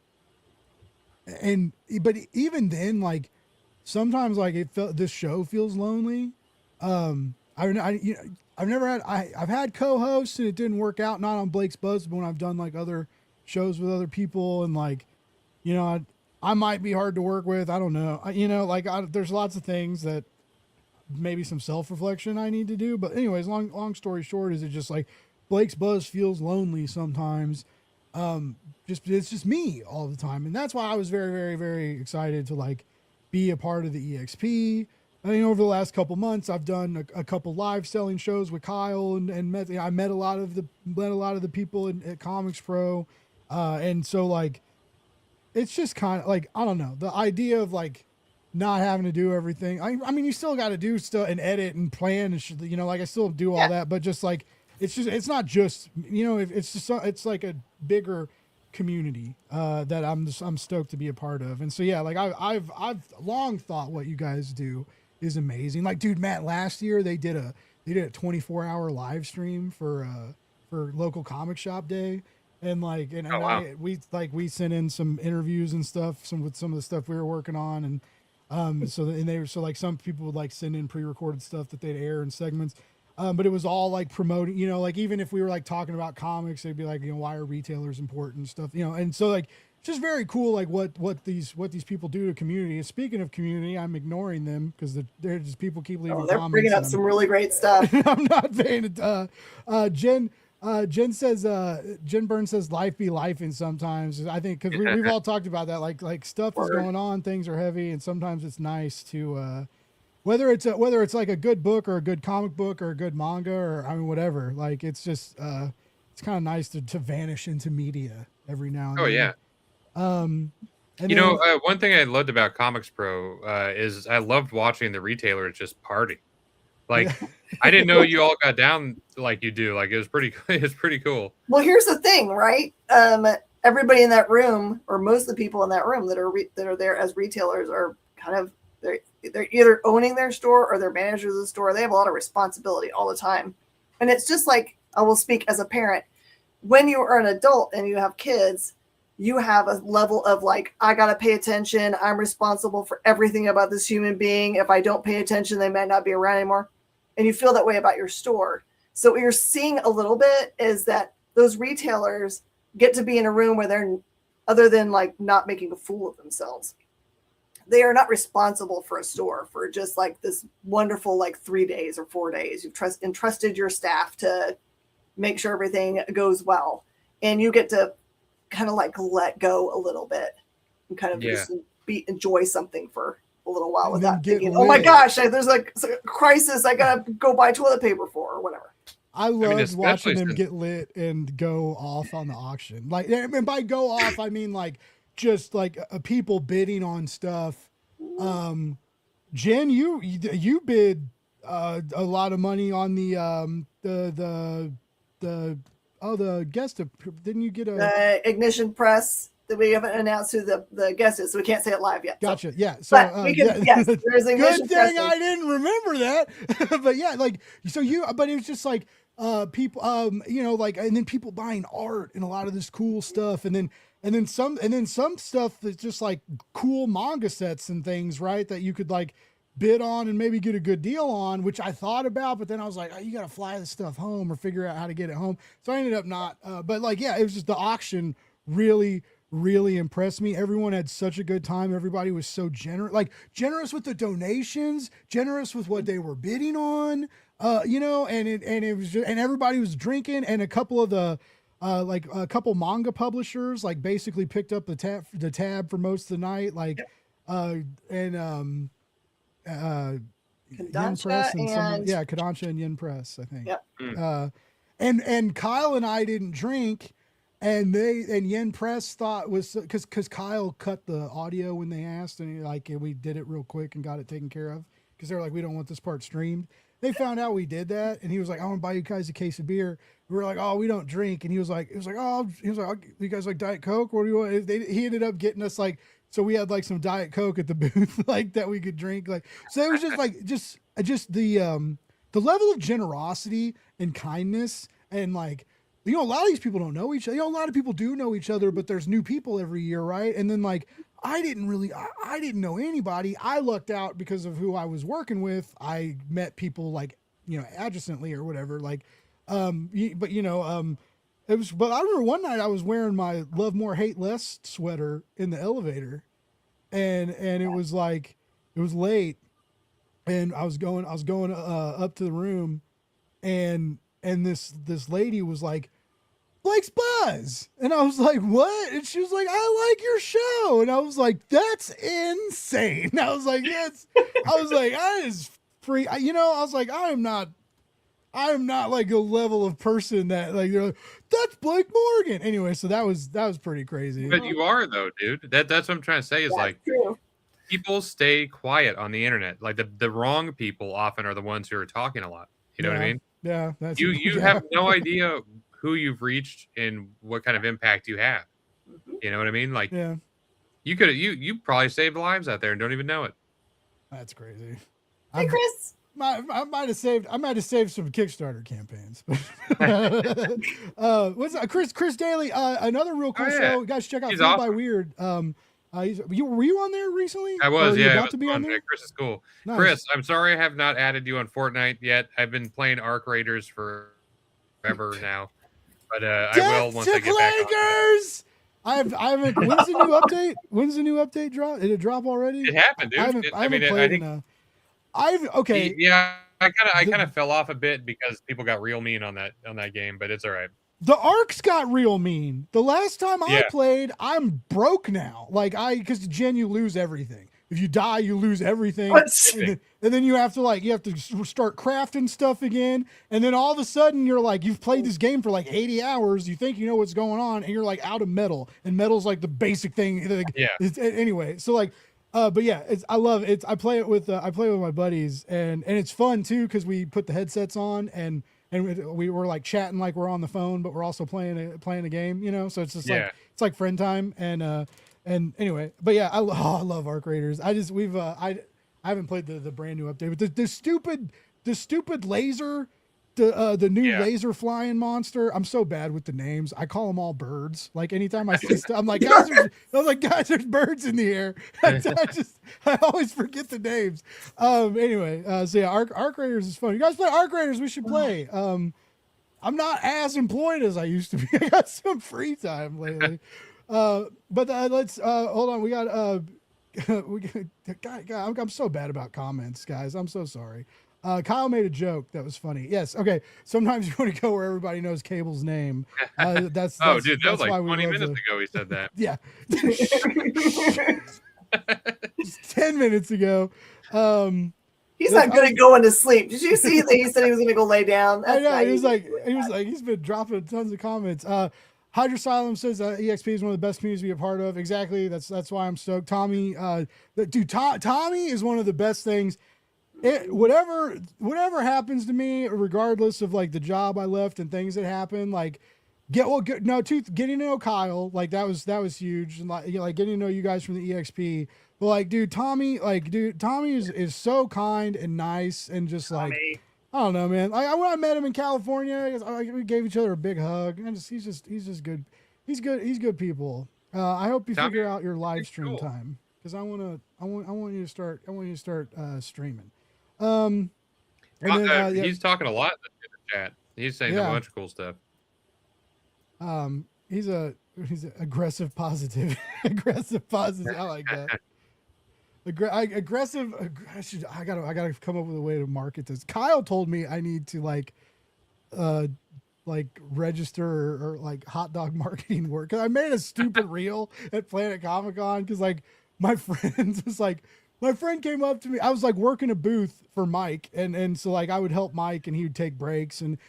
even then, sometimes this show feels lonely. I've never had, I've had co-hosts and it didn't work out, not on Blake's Buzz, but when I've done other shows with other people and I might be hard to work with. I don't know. There's lots of things that maybe some self-reflection I need to do, but anyways, long story short is it just Blake's Buzz feels lonely sometimes. It's just me all the time. And that's why I was very, very, very excited to be a part of the EXP. Over the last couple months, I've done a couple live selling shows with Kyle and I met a lot of the people at Comics Pro. And so it's just kind of I don't know, the idea of not having to do everything. I mean, you still got to do stuff and edit and plan and I still do all that, but just it's not just, it's just, it's a bigger community, that I'm stoked to be a part of. And so, yeah, I've long thought what you guys do is amazing. Dude, Matt, last year they did a 24-hour live stream for local comic shop day. And we sent in some interviews and stuff, with some of the stuff we were working on. And some people would send in pre-recorded stuff that they'd air in segments. But it was all promoting, even if we were talking about comics, they'd be why are retailers important and stuff, and so it's just very cool, what these people do to community. And speaking of community, I'm ignoring them because they're just people keep leaving they're comments. bringing up some really great stuff. I'm not paying it. Jen says, Jen Burns says life be life and sometimes. I think because we've all talked about that, stuff is going on, things are heavy, and sometimes it's nice to whether it's a good book or a good comic book or a good manga or whatever, it's just it's kind of nice to vanish into media every now and then. Yeah. And one thing I loved about Comics Pro is I loved watching the retailers just party. I didn't know you all got down like you do. It was pretty cool. Well, here's the thing, right? Everybody in that room, or most of the people in that room that are there as retailers, are kind of they're either owning their store or they're managers of the store. They have a lot of responsibility all the time, and it's just I will speak as a parent. When you are an adult and you have kids, you have a level of I got to pay attention. I'm responsible for everything about this human being. If I don't pay attention, they might not be around anymore. And you feel that way about your store. So what you're seeing a little bit is that those retailers get to be in a room where they're, other than not making a fool of themselves, they are not responsible for a store for just this wonderful 3 days or 4 days. You've entrusted your staff to make sure everything goes well. And you get to kind of let go a little bit and kind of just enjoy something for a little while And with then that, get thinking, "Oh my lit. gosh, there's like a crisis. I gotta go buy toilet paper for or whatever." I loved especially watching them since- get lit and go off on the auction. Like, and by go off, I mean like just like people bidding on stuff. Jen, you bid a lot of money on the guest. Didn't you get a? The Ignition Press that we haven't announced who the guest is, so we can't say it live yet. So. Gotcha. Yeah. So But we can, yes, there's Ignition good thing Press. I didn't remember that. But yeah, like so but it was just like people like, and then people buying art and a lot of this cool stuff, and then some stuff that's just like cool manga sets and things, right, that you could like bid on and maybe get a good deal on, which I thought about, but then I was like, oh, you got to fly this stuff home or figure out how to get it home. So I ended up not, but like, yeah, it was just the auction really impressed me. Everyone had such a good time. Everybody was so generous with the donations, generous with what they were bidding on, and it was just, and everybody was drinking, and a couple of the, like a couple manga publishers like basically picked up the tab for most of the night, like, Yen Press and Kodansha and Yen Press, I think. Yep. And Kyle and I didn't drink, and Yen Press thought was because Kyle cut the audio when they asked, and we did it real quick and got it taken care of because they're like, we don't want this part streamed. They found out we did that, and he was like, I want to buy you guys a case of beer. We were like, oh, we don't drink, and he was like, you guys like Diet Coke? What do you want? He ended up getting us like. So we had like some Diet Coke at the booth, like that we could drink. Like, so it was just like, just the level of generosity and kindness. And like, a lot of these people don't know each other. A lot of people do know each other, but there's new people every year. Right. And then like, I didn't know anybody. I lucked out because of who I was working with. I met people like, adjacently or whatever. Like, but I remember one night I was wearing my Love More Hate Less sweater in the elevator, and it was like, it was late, and I was going up to the room, and this lady was like, Blake's Buzz, and I was like, what? And she was like, I like your show, and I was like, that's insane. And I was like, I is free. I was like, I am not like a level of person that like they're like, that's Blake Morgan. Anyway, so that was pretty crazy. But you are though, dude. That's what I'm trying to say is like True. people stay quiet on the internet. Like the wrong people often are the ones who are talking a lot. You know what I mean? Yeah, that's You have no idea who you've reached and what kind of impact you have. You know what I mean? Like yeah, you probably saved lives out there and don't even know it. that's crazy. Hey, Chris. I might have saved some Kickstarter campaigns. What's that? Chris Daly, another real cool show. You guys check out He's Food by awesome. Weird. Were you on there recently? I was, Or are you yeah. about to be on there? Chris is cool. Nice. Chris, I'm sorry I have not added you on Fortnite yet. I've been playing Arc Raiders for forever now, but I will once I get back on. Clangers! I haven't. When's the new update drop? Did it drop already? It happened, dude. I haven't played okay. Yeah, I kind of fell off a bit because people got real mean on that game, but it's all right. The arcs got real mean. The last time I Yeah. played, I'm broke now. Because Jen, you lose everything. If you die, you lose everything. And then you have to start crafting stuff again. And then all of a sudden you're like, you've played this game for like 80 hours. You think you know what's going on, and you're like out of metal. And metal's like the basic thing. Anyway, so like, but yeah, I love it. I play it with my buddies, and it's fun too because we put the headsets on and we were like chatting like we're on the phone, but we're also playing a game, So it's just like it's like friend time, and anyway, but yeah, I love Arc Raiders. I haven't played the brand new update, but the stupid laser. The new laser flying monster. I'm so bad with the names. I call them all birds. Like anytime I see stuff, I'm like, guys, there's birds in the air. I always forget the names. Anyway, so yeah, Arc Raiders is fun. You guys play Arc Raiders? We should play. I'm not as employed as I used to be. I got some free time lately. But let's hold on. We got God, I'm so bad about comments, guys. I'm so sorry. Kyle made a joke that was funny. Yes. Okay. Sometimes you want to go where everybody knows Cable's name. That's dude, that was like why we 20 love minutes ago he said that. Yeah. just 10 minutes ago. He's not good at going to sleep. Did you see that he said he was going to go lay down? I That's know. naive. He's been dropping tons of comments. Hydrosylum says EXP is one of the best communities to be a part of. Exactly. That's why I'm stoked. Tommy, Tommy is one of the best things. Whatever happens to me, regardless of like the job I left and things that happen, like getting to know Kyle, like that was huge, and like getting to know you guys from the EXP. But like, Tommy is so kind and nice, and just like, I don't know, man. When I met him in California, we gave each other a big hug, and he's just good. He's good people. I hope you figure out your live stream time, because I want you to start streaming. He's talking a lot in the chat. He's saying a bunch of cool stuff. He's an aggressive positive. Aggressive positive. I like that. Aggressive. I gotta come up with a way to market this. Kyle told me I need to like register or like hot dog marketing work. Cause I made a stupid reel at Planet Comic Con. Cause like my friend came up to me. I was like working a booth for Mike, and so like I would help Mike, and he would take breaks, and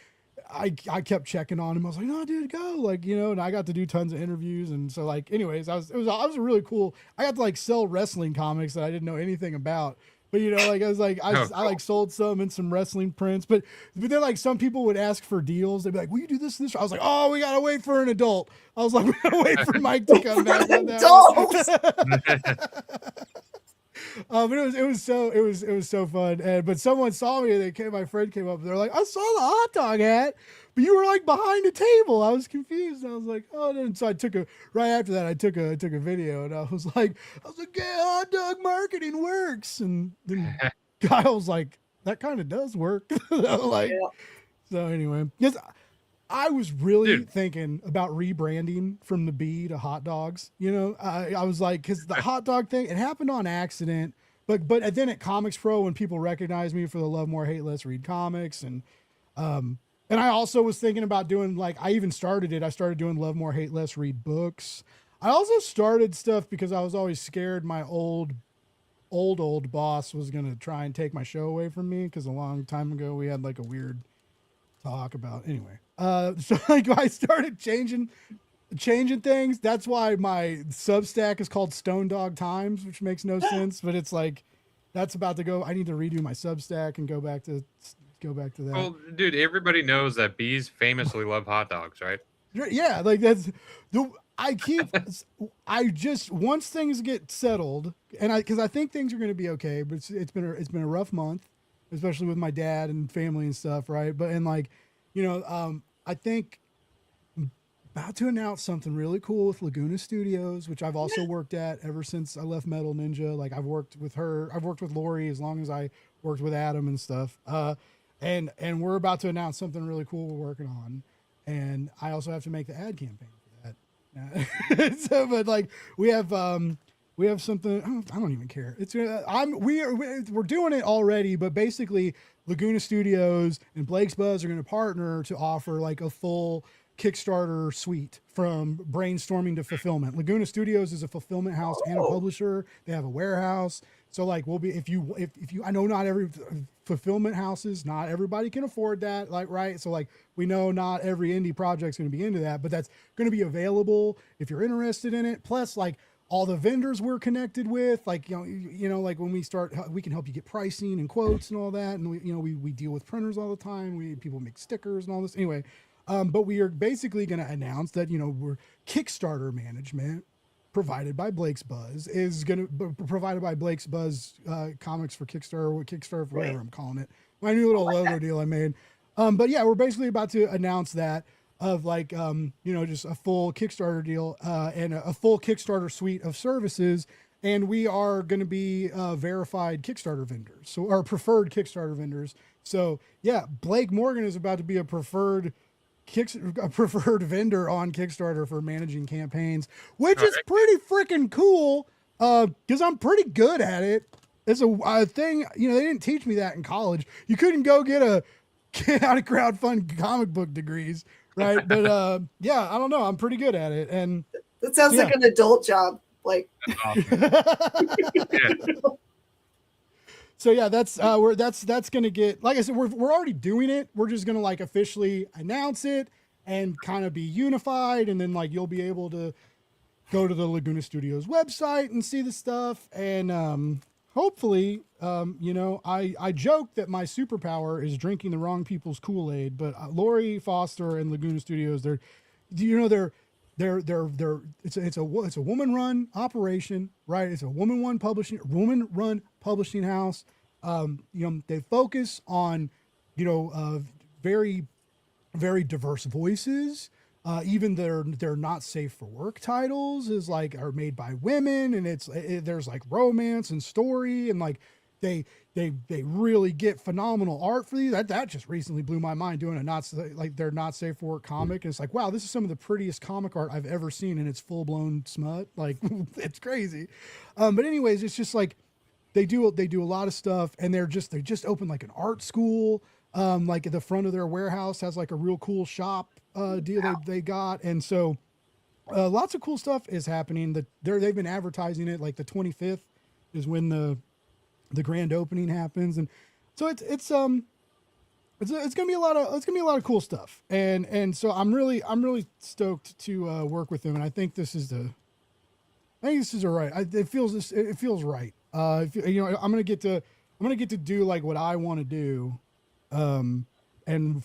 I kept checking on him. I was like, no, dude, go, like, and I got to do tons of interviews, and so like, anyways, I was a really cool. I got to like sell wrestling comics that I didn't know anything about, but like I was like I like sold some and some wrestling prints, but then like some people would ask for deals. They'd be like, will you do this and this? I was like, oh, we gotta wait for an adult. I was like, we gotta wait for Mike to come back. But it was so fun. But someone saw me, my friend came up, and they're like, I saw the hot dog hat, but you were like behind a table. I was confused. I was like, oh, and so right after that, I took a video, and I was like, yeah, hot dog marketing works. And then Kyle was like, that kind of does work. Like, yeah. So anyway, yes. I was really thinking about rebranding from the B to hot dogs. I was like, because the hot dog thing, it happened on accident. But then at Comics Pro, when people recognized me for the Love More, Hate Less, Read comics, and I also was thinking about doing, like, I even started it. I started doing Love More, Hate Less, Read books. I also started stuff because I was always scared my old boss was going to try and take my show away from me, because a long time ago we had like a weird talk about, anyway. So like I started changing things. That's why my Substack is called Stone Dog Times, which makes no sense, but it's like, that's about to go. I need to redo my Substack and go back to that. Well, dude, everybody knows that bees famously love hot dogs, right? Yeah. Like I just, once things get settled, and cause I think things are going to be okay, but it's been a rough month, especially with my dad and family and stuff. Right. But, and like, I think I'm about to announce something really cool with Laguna Studios, which I've also worked at ever since I left Metal Ninja. Like I've worked with her, I've worked with Lori as long as I worked with Adam and stuff. And we're about to announce something really cool we're working on. And I also have to make the ad campaign for that. So, but like we have something, I don't even care. It's we're doing it already, but basically Laguna Studios and Blake's Buzz are going to partner to offer like a full Kickstarter suite from brainstorming to fulfillment. Laguna Studios is a fulfillment house and a publisher. They have a warehouse. So like we'll be, if you, I know not every fulfillment houses, not everybody can afford that. Like, right. So like, we know not every indie project's going to be into that, but that's going to be available if you're interested in it. Plus like, all the vendors we're connected with, like, like when we start, we can help you get pricing and quotes and all that. And we deal with printers all the time. People make stickers and all this anyway. But we are basically going to announce that, we're Kickstarter management provided by Blake's Buzz is going to provided by Blake's Buzz comics for Kickstarter, for whatever I'm calling it. My new little logo deal I made. But yeah, we're basically about to announce that. Of like, just a full Kickstarter deal and a full Kickstarter suite of services. And we are going to be verified Kickstarter vendors, so our preferred Kickstarter vendors. So yeah, Blake Morgan is about to be a preferred vendor on Kickstarter for managing campaigns, which is pretty freaking cool because I'm pretty good at it. It's a thing, they didn't teach me that in college. You couldn't go get out of crowdfund comic book degrees. Right. But yeah, I don't know. I'm pretty good at it. And that sounds like an adult job, Like, That's awesome. Yeah. So yeah, that's gonna get, like I said, we're already doing it. We're just gonna like officially announce it and kind of be unified, and then like you'll be able to go to the Laguna Studios website and see the stuff, and hopefully, you know, I joke that my superpower is drinking the wrong people's Kool-Aid, but Lori Foster and Laguna Studios, they're it's a woman-run operation, right? It's a woman-run publishing house. You know, they focus on, you know, very, very diverse voices. Even their not safe for work titles are made by women, and there's like romance and story, and like they really get phenomenal art for these. That just recently blew my mind, doing their not safe for work comic. And it's like, wow, this is some of the prettiest comic art I've ever seen, and it's full blown smut. Like it's crazy. But anyways, it's just like they do a lot of stuff, and they just opened like an art school. Like at the front of their warehouse has like a real cool shop deal they got, and so lots of cool stuff is happening. They've been advertising it, like the 25th is when the grand opening happens, and so it's gonna be a lot of cool stuff, and so I'm really stoked to work with them, and I think this is all right. It feels right. You know, I'm gonna get to do like what I want to do, and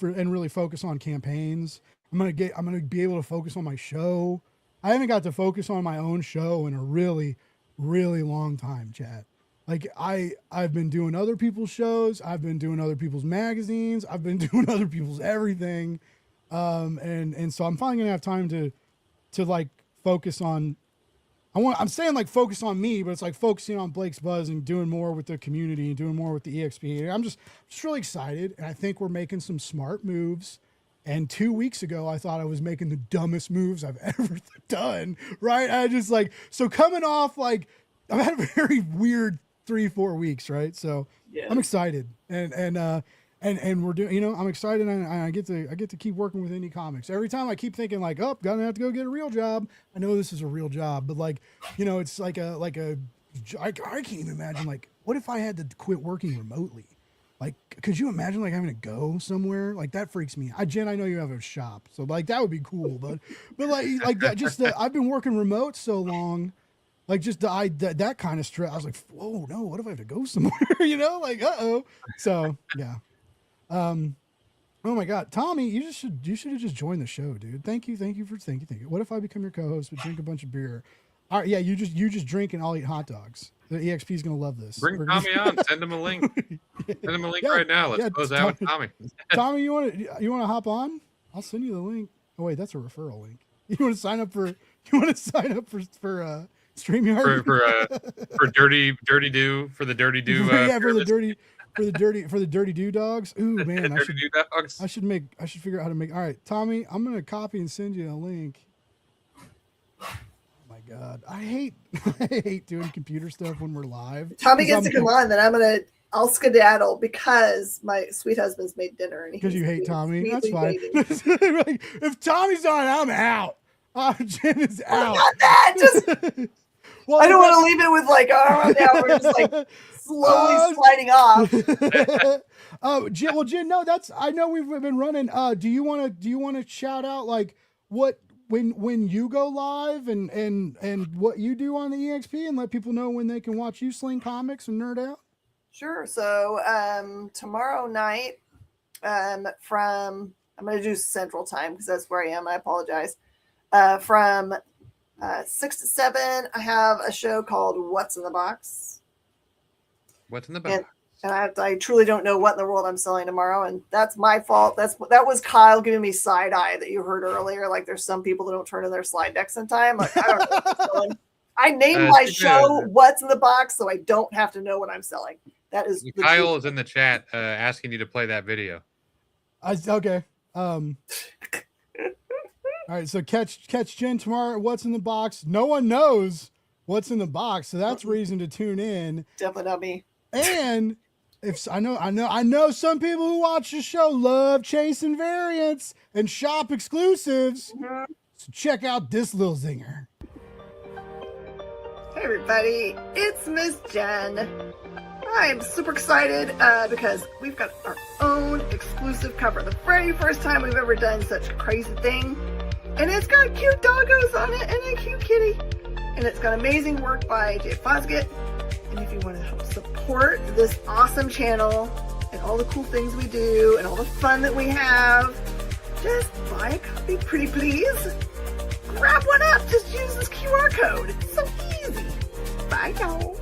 really focus on campaigns. I'm gonna be able to focus on my show. I haven't got to focus on my own show in a really, really long time, chat. Like I've been doing other people's shows. I've been doing other people's magazines. I've been doing other people's everything. And so I'm finally gonna have time to like focus on, I'm saying like focus on me, but it's like focusing on Blake's Buzz and doing more with the community and doing more with the EXP. I'm just really excited. And I think we're making some smart moves. And 2 weeks ago, I thought I was making the dumbest moves I've ever done. Right. I just like, so coming off, like I've had a very weird 3-4 weeks. Right. So yes. I'm excited, and we're doing, you know, I'm excited, and I get to keep working with indie comics. Every time I keep thinking like, oh, gonna have to go get a real job. I know this is a real job, but like, you know, it's like I can't even imagine, like, what if I had to quit working remotely? Like, could you imagine like having to go somewhere? Like that freaks me out. Jen, I know you have a shop, so like that would be cool, but like that, just I've been working remote so long. Like just that kind of stress. I was like, whoa, no, what if I have to go somewhere? You know, like, uh-oh. So yeah. Oh my God, Tommy, you should have just joined the show, dude. Thank you. What if I become your co-host but drink a bunch of beer? All right, yeah, you just drink and I'll eat hot dogs. The EXP is gonna love this. Bring Tommy on. Send him a link. Send him a link right now. Let's close out with Tommy. Tommy, you want to hop on? I'll send you the link. Oh wait, that's a referral link. You want to sign up for StreamYard for dirty do for the dirty do. Yeah, for the dirty do dogs. Ooh man, I should figure out how to make. All right, Tommy, I'm gonna copy and send you a link. Oh my God, I hate doing computer stuff when we're live. Tommy gets to come on, then I'll skedaddle because my sweet husband's made dinner. Because you hate Tommy, that's fine. If Tommy's on, I'm out. Jen is out. Not that. Just. Well, I don't want to leave it with like, oh, now we're just like slowly sliding off. Jen, no, I know we've been running. Do you want to shout out like what when you go live and what you do on the EXP, and let people know when they can watch you sling comics and nerd out? Sure. So tomorrow night, I'm going to do Central Time because that's where I am. I apologize. From 6 to 7, I have a show called What's in the Box. What's in the box? And I truly don't know what in the world I'm selling tomorrow, and that's my fault. That was Kyle giving me side eye that you heard earlier. Like there's some people that don't turn in their slide decks in time. Like I don't know what I'm selling. I named my show What's in the Box, so I don't have to know what I'm selling. That is Kyle is in the chat asking you to play that video. Okay. All right, so catch Jen tomorrow. What's in the box? No one knows what's in the box, so that's reason to tune in. Definitely not me. And if I know some people who watch the show love chasing variants and shop exclusives. Mm-hmm. So check out this little zinger. Hey everybody, it's Miss Jen. I'm super excited because we've got our own exclusive cover. The very first time we've ever done such a crazy thing. And it's got cute doggos on it and a cute kitty. And it's got amazing work by Jay Fosgett. And if you want to help support this awesome channel and all the cool things we do and all the fun that we have, just buy a copy, pretty please. Grab one up. Just use this QR code. It's so easy. Bye, y'all.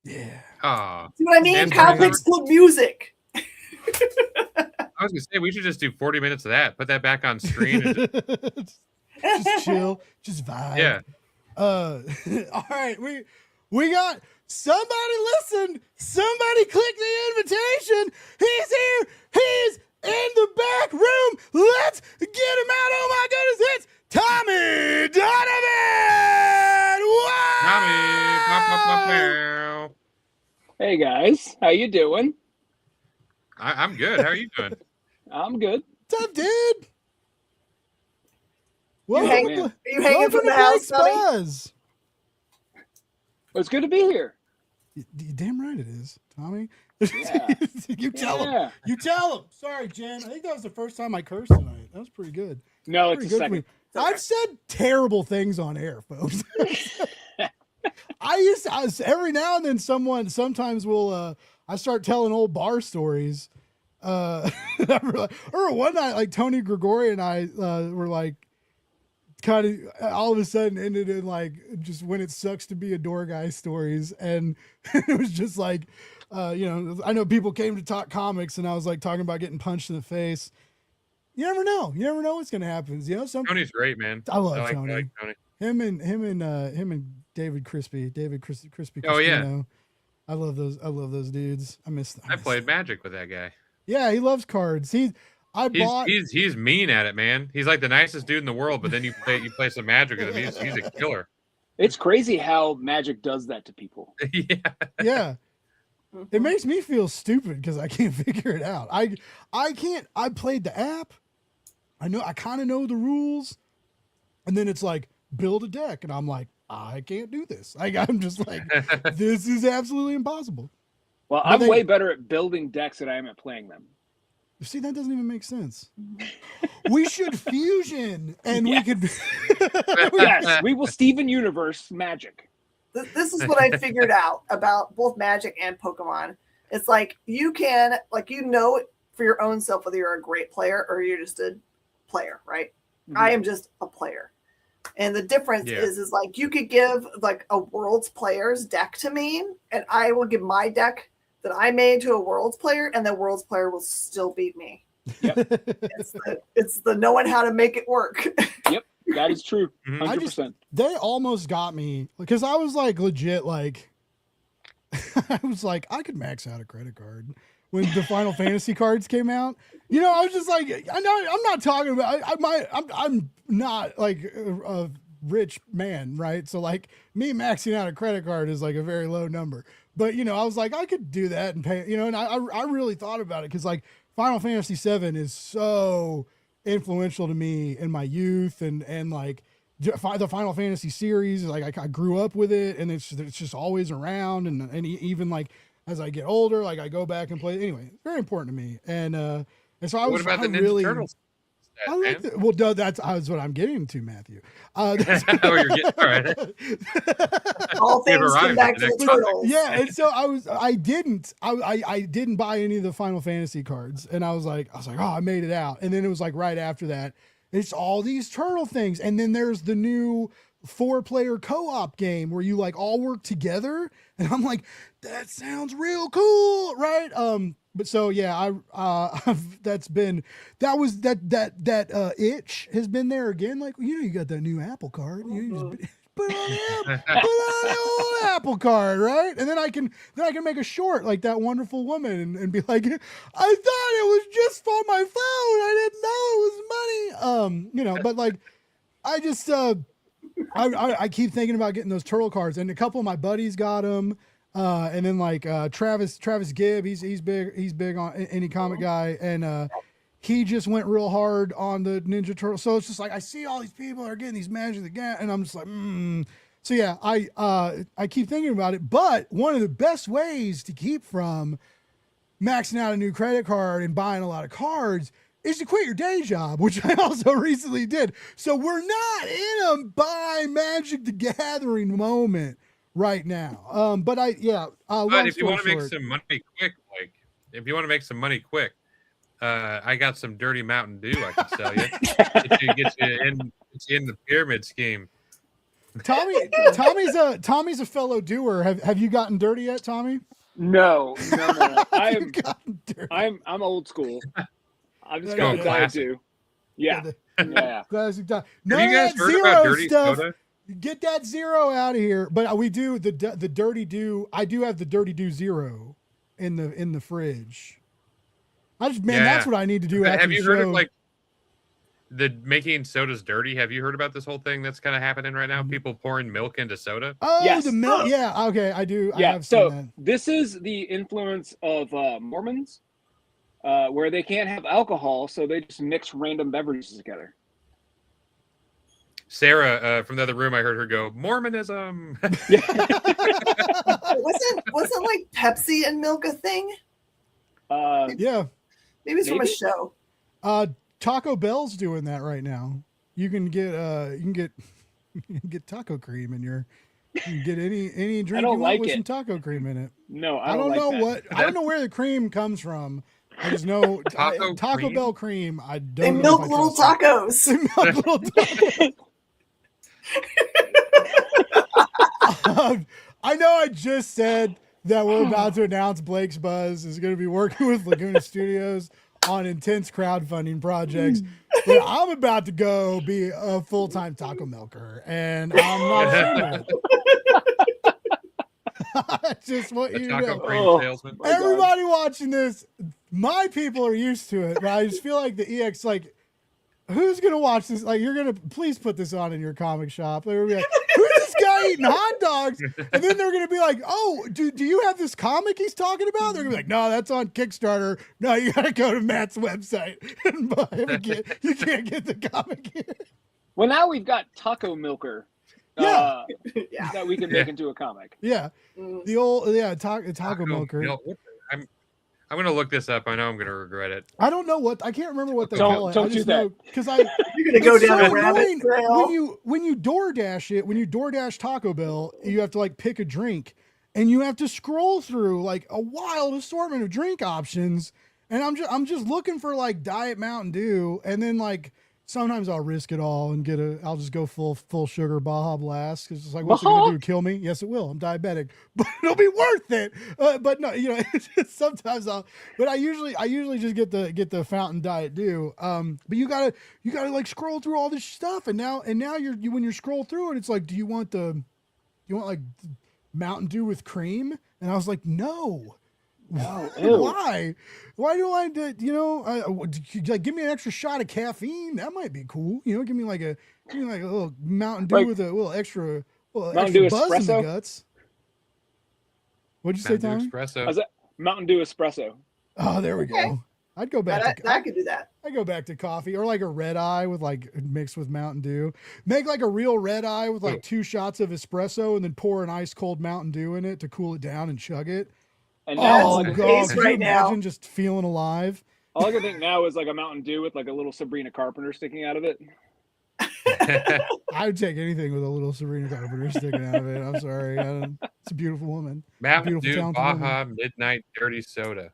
Yeah. Oh, See what I mean? Dan's Kyle running picks good music. I was gonna say we should just do 40 minutes of that. Put that back on screen. And Just chill, just vibe. yeah. All right, we got somebody listened. Somebody clicked the invitation. He's here. He's in the back room. Let's get him out. Oh my goodness, it's Tommy Donovan. Wow! Tommy, pop, pop, pop, pow. Hey guys, how you doing? I'm good. How are you doing? I'm good. What's up, dude? Welcome, hang- man. Are you hanging welcome from the to house, Blake's Tommy? Buzz. Well, it's good to be here. You damn right it is, Tommy. Yeah. You tell him. Yeah. You tell him. Sorry, Jen. I think that was the first time I cursed tonight. That was pretty good. No, it's Pretty a good for me. second. I've said terrible things on air, folks. I every now and then sometimes will I start telling old bar stories. Or one night, like Tony Gregory and I were like kind of all of a sudden ended in like just when it sucks to be a door guy stories, and it was just like I know people came to talk comics and I was like talking about getting punched in the face. You never know what's gonna happen. Tony's great, man. I love like Tony. Tony. Him and David Crispy. Oh, yeah. Crispino. I love those dudes. I miss them. I played Magic with that guy. Yeah, he loves cards. He's mean at it, man. He's like the nicest dude in the world, but then you play some Magic with him. He's a killer. It's crazy how Magic does that to people. Yeah. yeah. It makes me feel stupid because I can't figure it out. I played the app. I kind of know the rules. And then it's like, build a deck. And I'm like, I can't do this. I'm just like, this is absolutely impossible. Well, But I'm way better at building decks than I am at playing them. See, that doesn't even make sense. We should fusion and we could. Yes, we will Steven Universe Magic. This is what I figured out about both Magic and Pokemon. It's like you can, like, for your own self whether you're a great player or you're just a player, right? Mhm. I am just a player. And the difference is like you could give like a world's player's deck to me, and I will give my deck that I made to a world's player, and the world's player will still beat me. It's the knowing how to make it work. Yep, that is true. Mhm. 100%. They almost got me because I was like legit like I was like I could max out a credit card when the Final Fantasy cards came out. I was just like I'm not talking about I'm not like a rich man, right? So like me maxing out a credit card is like a very low number. But I was like I could do that and pay, and I really thought about it because like Final Fantasy VII is so influential to me in my youth and like the Final Fantasy series. Like I grew up with it, and it's just always around, and even like as I get older, like I go back and play. Anyway, it's very important to me, and so I was. What about the Ninja really, Turtles? I like that. Well, that's what I'm getting to, Matthew. Oh, you're getting all right. All We have things come arrived back at to the the next topic. turtles. Yeah, and so I didn't buy any of the Final Fantasy cards, and I was like, oh, I made it out, and then it was like right after that, it's all these turtle things, and then there's the new 4-player co-op game where you like all work together, and I'm like, that sounds real cool, right? But so yeah, that itch has been there again. Like you got that new Apple card, you just put on the old Apple Card, right? And then I can make a short like that wonderful woman and be like, I thought it was just for my phone. I didn't know it was money. But like, I just I keep thinking about getting those turtle cards, and a couple of my buddies got them. And then like Travis Gibb, he's big on any comic guy, and he just went real hard on the Ninja Turtle. So it's just like I see all these people are getting these Magic the Gathering, and I'm just like, So yeah, I keep thinking about it. But one of the best ways to keep from maxing out a new credit card and buying a lot of cards is to quit your day job, which I also recently did. So we're not in a buy Magic the Gathering moment right now. But if you want to make some money quick, I got some dirty Mountain Dew I can sell you. get you in the pyramid scheme. Tommy's a fellow doer. Have you gotten dirty yet, Tommy? No. I'm old school. I'm just going to dive to. Yeah. Classic. Have you guys heard about dirty soda? Get that zero out of here. But we do the dirty dew. I do have the dirty dew zero in the fridge. That's what I need to do. Have you heard of like the making sodas dirty? Have you heard about this whole thing that's kind of happening right now? People pouring milk into soda. Oh, yes. The milk. Yeah. Okay. I do. Yeah. I have seen that. This is the influence of Mormons, where they can't have alcohol, so they just mix random beverages together. Sarah from the other room, I heard her go, Mormonism. wasn't like Pepsi and milk a thing? Yeah. Maybe it's from a show. Taco Bell's doing that right now. You can get taco cream in your. You can get any drink you want with some taco cream in it. No, I don't know I don't know where the cream comes from. I just know Taco Bell cream. I don't. They milk little tacos. They milk little tacos. I know I just said that we're about to announce Blake's Buzz is going to be working with Laguna Studios on intense crowdfunding projects, but I'm about to go be a full-time taco milker, and I'm not saying that. I just want you to know. Everybody watching this, my people are used to it, but I just feel like the EX, like, who's gonna watch this? Like, you're gonna please put this on in your comic shop. They're gonna be like, who's this guy eating hot dogs? And then they're gonna be like, oh, do you have this comic he's talking about? They're gonna be like, no, that's on Kickstarter. No, you gotta go to Matt's website and buy it. You can't get the comic here. Well, now we've got Taco Milker. Yeah. That we can make into a comic. Yeah. The old taco milker. I'm gonna look this up. I know I'm gonna regret it. I don't know I can't remember what they call it. Don't do that. Because you're gonna go down a rabbit trail. When you DoorDash Taco Bell, you have to like pick a drink, and you have to scroll through like a wild assortment of drink options. And I'm just looking for like Diet Mountain Dew, and then like sometimes I'll risk it all and I'll just go full sugar Baja Blast, because it's like, what's it gonna do? Kill me? Yes, it will. I'm diabetic, but it'll be worth it. But no, it's just, sometimes I usually just get the Fountain Diet Dew. But you gotta like scroll through all this stuff, and now when you scroll through it, it's like, do you want like Mountain Dew with cream? And I was like, no. Why? Why do I like give me an extra shot of caffeine? That might be cool. Give me like a little Mountain Dew with a little extra Mountain Dew buzz espresso? in the guts. What'd you say, Tommy? Espresso. Mountain Dew espresso. Oh, there we go. I'd go back. I could do that. I go back to coffee, or like a red eye with like mixed with Mountain Dew. Make like a real red eye with like 2 shots of espresso, and then pour an ice cold Mountain Dew in it to cool it down and chug it. And now, oh God! Could you imagine just feeling alive? All I can think now is like a Mountain Dew with like a little Sabrina Carpenter sticking out of it. I would take anything with a little Sabrina Carpenter sticking out of it. I'm sorry. It's a beautiful woman. Mountain Dew Baja Midnight Dirty Soda.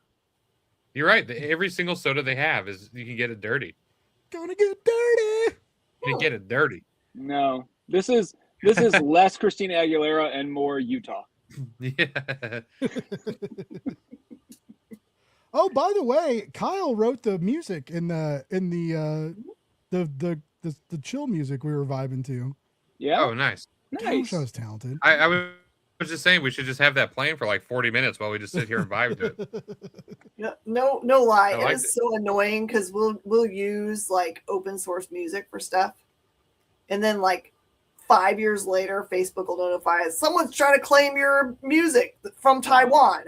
You're right. Every single soda they have is you can get it dirty. Gonna get dirty. You can get it dirty. No, this is less Christina Aguilera and more Utah. Yeah. Oh, by the way, Kyle wrote the music in the chill music we were vibing to. Yeah. Oh, nice. I wish I Nice. was talented. I was just saying we should just have that playing for like 40 minutes while we just sit here and vibe to it. No lie. I It liked is it. so annoying because we'll use like open source music for stuff, and then like 5 years later, Facebook will notify us someone's trying to claim your music from Taiwan.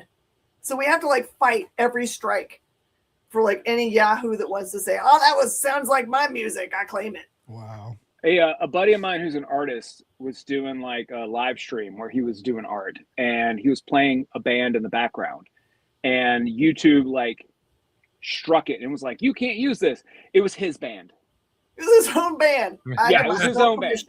So we have to like fight every strike for like any Yahoo that wants to say, "Oh, sounds like my music. I claim it." Wow. A buddy of mine who's an artist was doing like a live stream where he was doing art and he was playing a band in the background, and YouTube like struck it and was like, "You can't use this." It was his band. It was his own band. Yeah, it was his own band.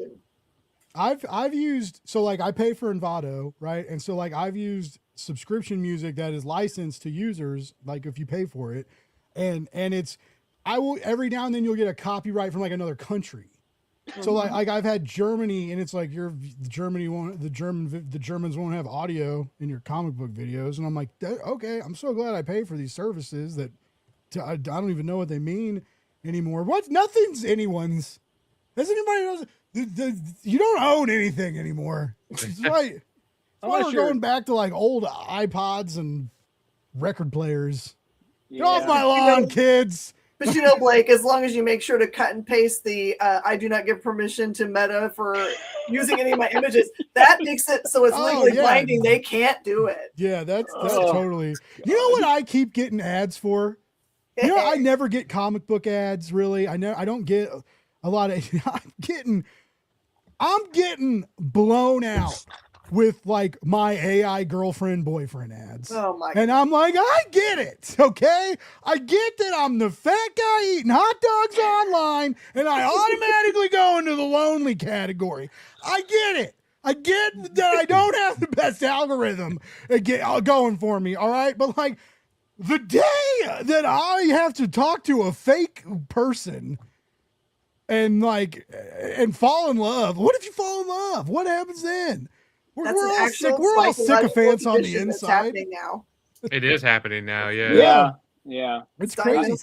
I've used, so like I pay for Envato, right? And so like I've used subscription music that is licensed to users, like if you pay for it, and it's, I will, every now and then you'll get a copyright from like another country. So like I've had Germany, and it's like the Germans won't have audio in your comic book videos, and I'm like, okay, I'm so glad I pay for these services that I don't even know what they mean anymore. What? Nothing's anyone's. Does anybody knows? You don't own anything anymore. That's right. That's why we're going back to like old iPods and record players. Get off my lawn, kids. But Blake, as long as you make sure to cut and paste the I do not give permission to Meta for using any of my images, that makes it so it's legally blinding. They can't do it. Yeah, that's totally. You know what I keep getting ads for? You know, I never get comic book ads, really. I don't get a lot of I'm getting blown out with like my AI girlfriend boyfriend ads. Oh my God. And I'm like, I get it, okay? I get that I'm the fat guy eating hot dogs online, and I automatically go into the lonely category. I get it. I get that I don't have the best algorithm going for me, all right? But like the day that I have to talk to a fake person and fall in love, what if you fall in love? What happens then? We're all sycophants on the inside. Now. It is happening now, yeah. Yeah. It's crazy.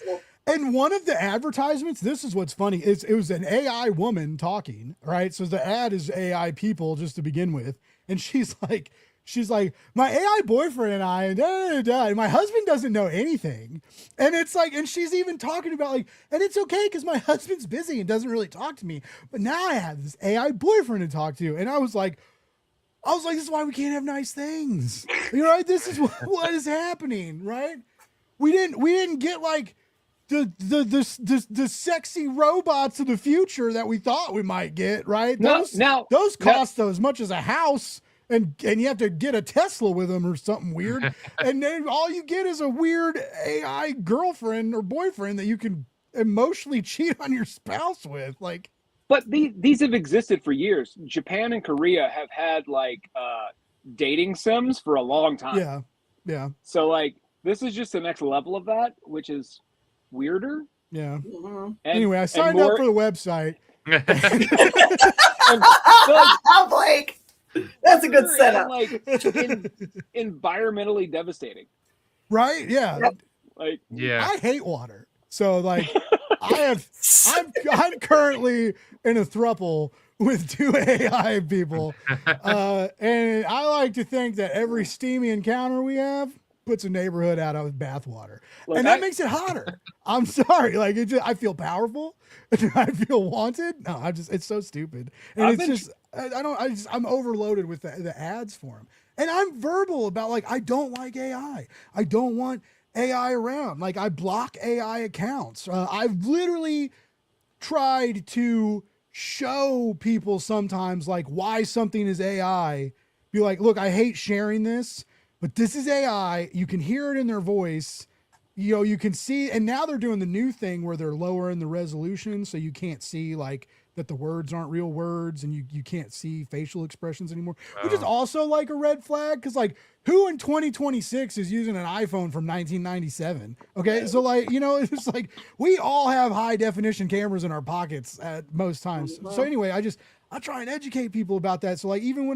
And one of the advertisements, this is what's funny, it was an AI woman talking, right? So the ad is AI people just to begin with. And she's like, my AI boyfriend and I, and my husband doesn't know anything. And it's like, and she's even talking about like, and it's okay because my husband's busy and doesn't really talk to me. But now I have this AI boyfriend to talk to. And I was like, this is why we can't have nice things. You know, right? This is what is happening, right? We didn't get like the sexy robots of the future that we thought we might get, right? Those cost as much as a house, and you have to get a Tesla with them or something weird. And then all you get is a weird AI girlfriend or boyfriend that you can emotionally cheat on your spouse with, like. But these have existed for years. Japan and Korea have had like dating sims for a long time. Yeah. So like this is just the next level of that, which is weirder. Yeah. And, anyway, I signed up for the website. Blake, that's a good setup. And, environmentally devastating. Right? Yeah. Like I hate water. So like I'm currently in a throuple with 2 AI people. And I like to think that every steamy encounter we have puts a neighborhood out of bathwater. Look, and that makes it hotter. I'm sorry. Like I feel powerful. I feel wanted. No, it's so stupid. And I'm overloaded with the ads for them. And I'm verbal about like, I don't like AI. I don't want AI around. Like I block AI accounts. I've literally tried to show people sometimes like why something is AI. Be like, look, I hate sharing this, but this is AI. You can hear it in their voice. You know, you can see, and now they're doing the new thing where they're lowering the resolution so you can't see like that the words aren't real words, and you can't see facial expressions anymore, which is also like a red flag. Cause like who in 2026 is using an iPhone from 1997? Okay. So like, you know, it's like, we all have high definition cameras in our pockets at most times. So anyway, I try and educate people about that. So like, even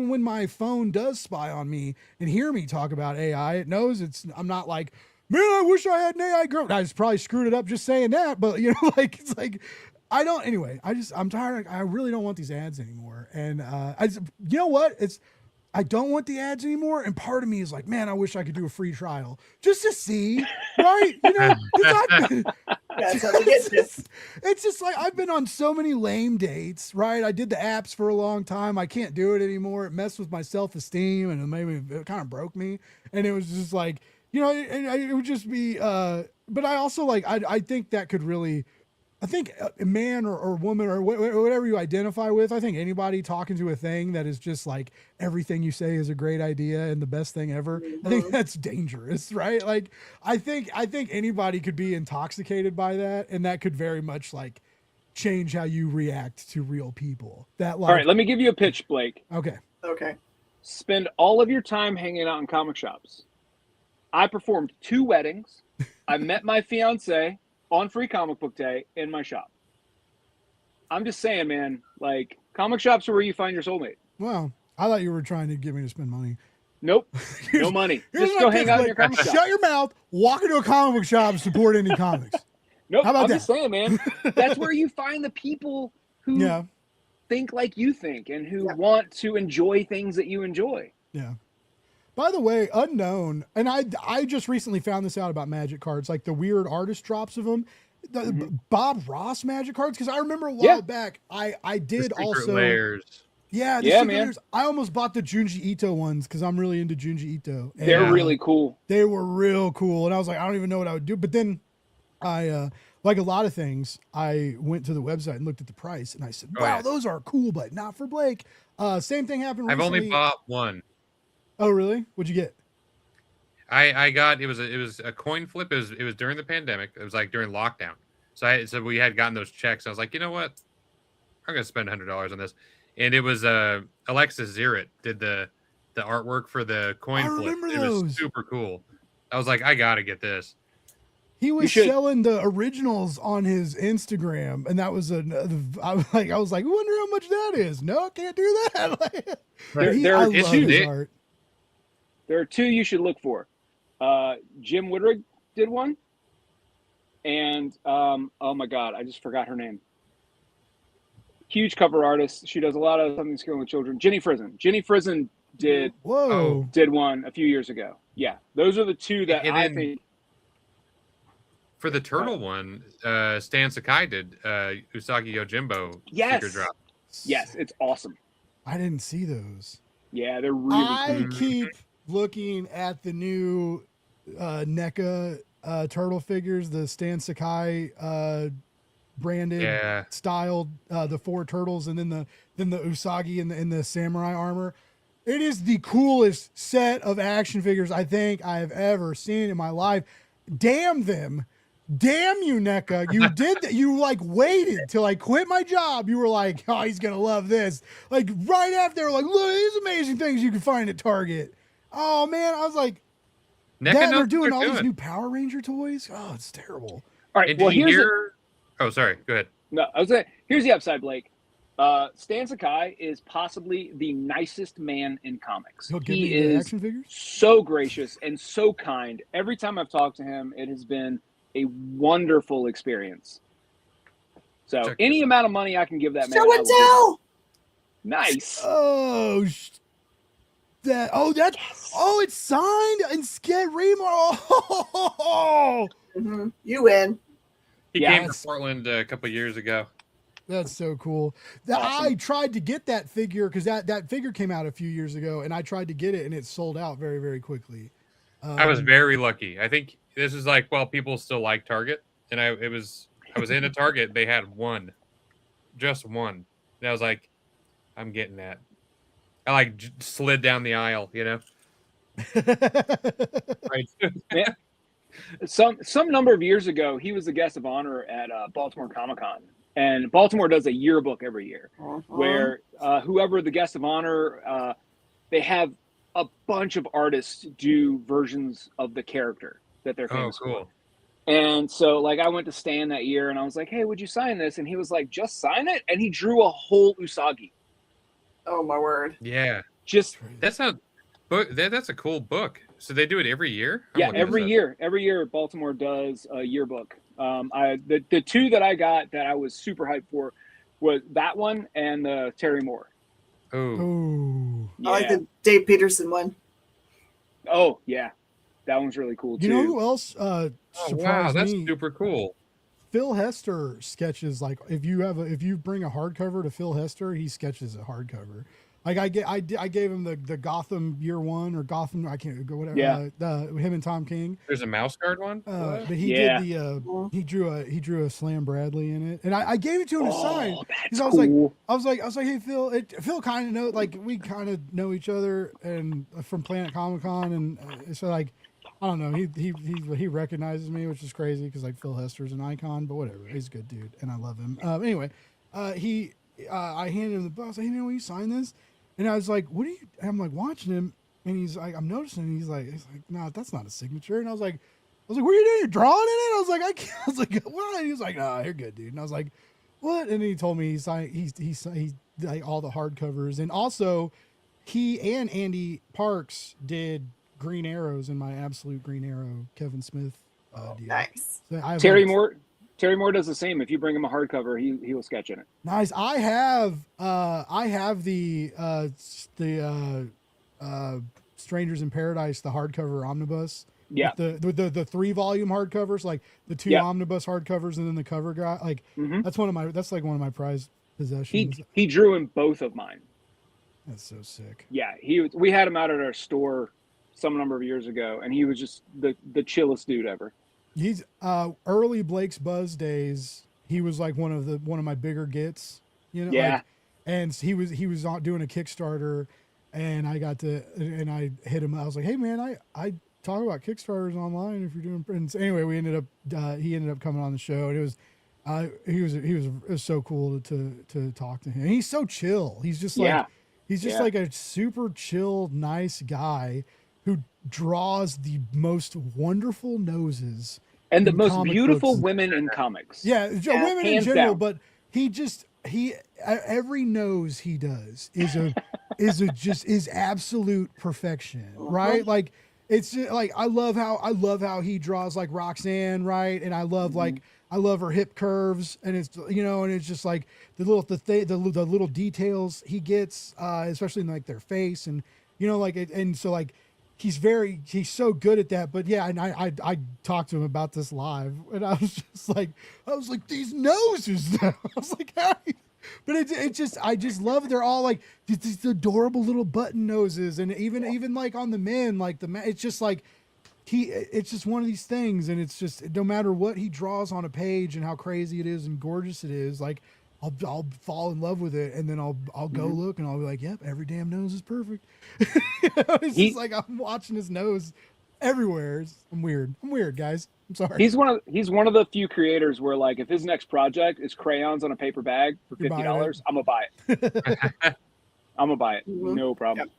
when my phone does spy on me and hear me talk about AI, it knows I'm not like, man, I wish I had an AI girl. I just probably screwed it up just saying that, but you know, like, it's like, I don't. Anyway, I'm tired. I really don't want these ads anymore. And you know what? I don't want the ads anymore. And part of me is like, man, I wish I could do a free trial just to see, right? You know, it's just like I've been on so many lame dates, right? I did the apps for a long time. I can't do it anymore. It messed with my self-esteem, and it kind of broke me. And it was just like, you know, it would just be. But I also like I think that could really. I think a man or woman or whatever you identify with, I think anybody talking to a thing that is just like everything you say is a great idea and the best thing ever, I think that's dangerous, right? Like, I think anybody could be intoxicated by that, and that could very much like change how you react to real people. That like, All right, let me give you a pitch, Blake. Okay. Spend all of your time hanging out in comic shops. I performed 2 weddings. I met my fiance on Free Comic Book Day in my shop. I'm just saying, man, like, comic shops are where you find your soulmate. Well, I thought you were trying to get me to spend money. Nope. No money. Just go hang out in your comic shop. Shut your mouth, walk into a comic book shop, and support indie comics. Nope. How about I'm that? just saying, man, that's where you find the people who think like you think and who want to enjoy things that you enjoy. Yeah. By the way, unknown, and I just recently found this out about magic cards, like the weird artist drops of them. Bob Ross magic cards, because I remember a while back, I did also. Layers. Yeah, the layers. I almost bought the Junji Ito ones because I'm really into Junji Ito. And, they're really cool. They were real cool, and I was like, I don't even know what I would do. But then I, like a lot of things, I went to the website and looked at the price, and I said, wow, those are cool, but not for Blake. Same thing happened recently. I've only bought one. Oh, really? What'd you get? I got it was a coin flip. It was during the pandemic. It was like during lockdown. So we had gotten those checks. I was like, you know what? I'm gonna spend $100 on this. And it was Alexis Zirrit did the artwork for the coin flip. Remember it those. was super cool. I was like, I gotta get this. He was selling the originals on his Instagram, and that was I was like, I wonder how much that is. No, I can't do that. I love his art. There are 2 you should look for. Jim Woodrig did one, and oh my god, I just forgot her name. Huge cover artist. She does a lot of something skilling with children. Jenny Frizen did one a few years ago. Yeah, those are the 2 that I think. For the turtle one, Stan Sakai did Usagi Yojimbo sticker drop. Yes, it's awesome. I didn't see those. Yeah, they're really cool. I keep looking at the new NECA turtle figures, the Stan Sakai branded styled the 4 turtles, and then the Usagi in the samurai armor. It is the coolest set of action figures I think I have ever seen in my life. Damn them. Damn you, NECA. You did that. You like waited till I quit my job. You were like, oh, he's going to love this. Like right after, like, look, these amazing things you can find at Target. Oh man. I was like, they're doing all these new Power Ranger toys. Oh, it's terrible. All right. And well, oh, sorry. Go ahead. No, I was saying, here's the upside, Blake. Stan Sakai is possibly the nicest man in comics. He is action figures? So gracious and so kind. Every time I've talked to him, it has been a wonderful experience. So any amount of money I can give that man. Show and tell. Nice. Oh, it's signed and Sked Remar. Oh, you win. He came to Portland a couple years ago. That's so cool. Awesome. I tried to get that figure because that figure came out a few years ago, and I tried to get it, and it sold out very, very quickly. I was very lucky. I think this is like, well, people still like Target, and I was in a Target. They had just one, and I was like, I'm getting that. I like slid down the aisle, you know. Right. Yeah. Some number of years ago, he was the guest of honor at Baltimore Comic-Con. And Baltimore does a yearbook every year where whoever the guest of honor, they have a bunch of artists do versions of the character that they're famous for. And so, like, I went to Stan that year, and I was like, hey, would you sign this? And he was like, just sign it. And he drew a whole Usagi. Oh, my word. Yeah. That's a cool book. So they do it every year? Yeah, every year. Every year, Baltimore does a yearbook The two that I got that I was super hyped for was that one and the Terry Moore. Oh, Oh, I like the Dave Peterson one. Oh yeah, that one's really cool too. you know who else wow, surprised that's me? super cool. Phil Hester sketches, like if you bring a hardcover to Phil Hester, he sketches a hardcover. Like I gave him the Gotham Year One or Gotham, I can't go whatever. Yeah. Him and Tom King. There's a mouse guard one. But he Yeah. did the he drew a Slam Bradley in it, and I gave it to him to sign. Oh, that's 'Cause I was cool. I was like, hey Phil, Phil kind of know, like we kind of know each other and from Planet Comic Con, and so like I don't know, he recognizes me, which is crazy because like Phil Hester's an icon, but whatever, he's a good dude and I love him. Anyway, I handed him the book. I was like, hey man, will you sign this? And I was like, what are you? And I'm like watching him, and he's like, I'm noticing. And he's like, no, that's not a signature. And I was like, what are you doing? You're drawing in it? I was like, I can't. I was like, what? And he was like, no, you're good, dude. And I was like, what? And he told me he's like all the hardcovers, and also he and Andy Parks did Green Arrows in my Absolute Green Arrow Kevin Smith deal. Nice. So I have Terry like- Moore does the same. If you bring him a hardcover, he will sketch in it. Nice. I have the Strangers in Paradise, the hardcover omnibus. Yeah. With the 3-volume hardcovers, like the 2 Yeah. omnibus hardcovers, and then the cover guy. Like Mhm. that's like one of my prized possessions. He drew in both of mine. That's so sick. Yeah, we had him out at our store some number of years ago, and he was just the chillest dude ever. He's early Blake's Buzz days. He was like one of my bigger gets, you know. Yeah. Like, and he was doing a Kickstarter, and I hit him. I was like, hey man, I talk about Kickstarters online if you're doing. And so anyway, he ended up coming on the show, and it was so cool to talk to him. He's so chill. He's just like Yeah. he's just Yeah. like a super chill, nice guy who draws the most wonderful noses And the in most comic beautiful books. women in comics. Yeah, women in hands general, down. but he every nose he does is absolute perfection, right? Like it's just, like I love how he draws like Roxanne, right? And I love I love her hip curves, and it's and it's just like the little details he gets, especially in like their face, and and so like he's so good at that. But yeah, and I talked to him about this live, and I was like these noses. I was like, hey. But I just love it. They're all like these adorable little button noses, and even like on the men, like it's just like it's just one of these things, and it's just no matter what he draws on a page and how crazy it is and gorgeous it is, like I'll fall in love with it, and then I'll go look, and I'll be like, yep, every damn nose is perfect. It's just like I'm watching his nose everywhere. I'm weird, guys. I'm sorry. He's one of the few creators where like if his next project is crayons on a a bag for You're buying $50, I'm gonna buy it. I'm gonna buy it. No problem.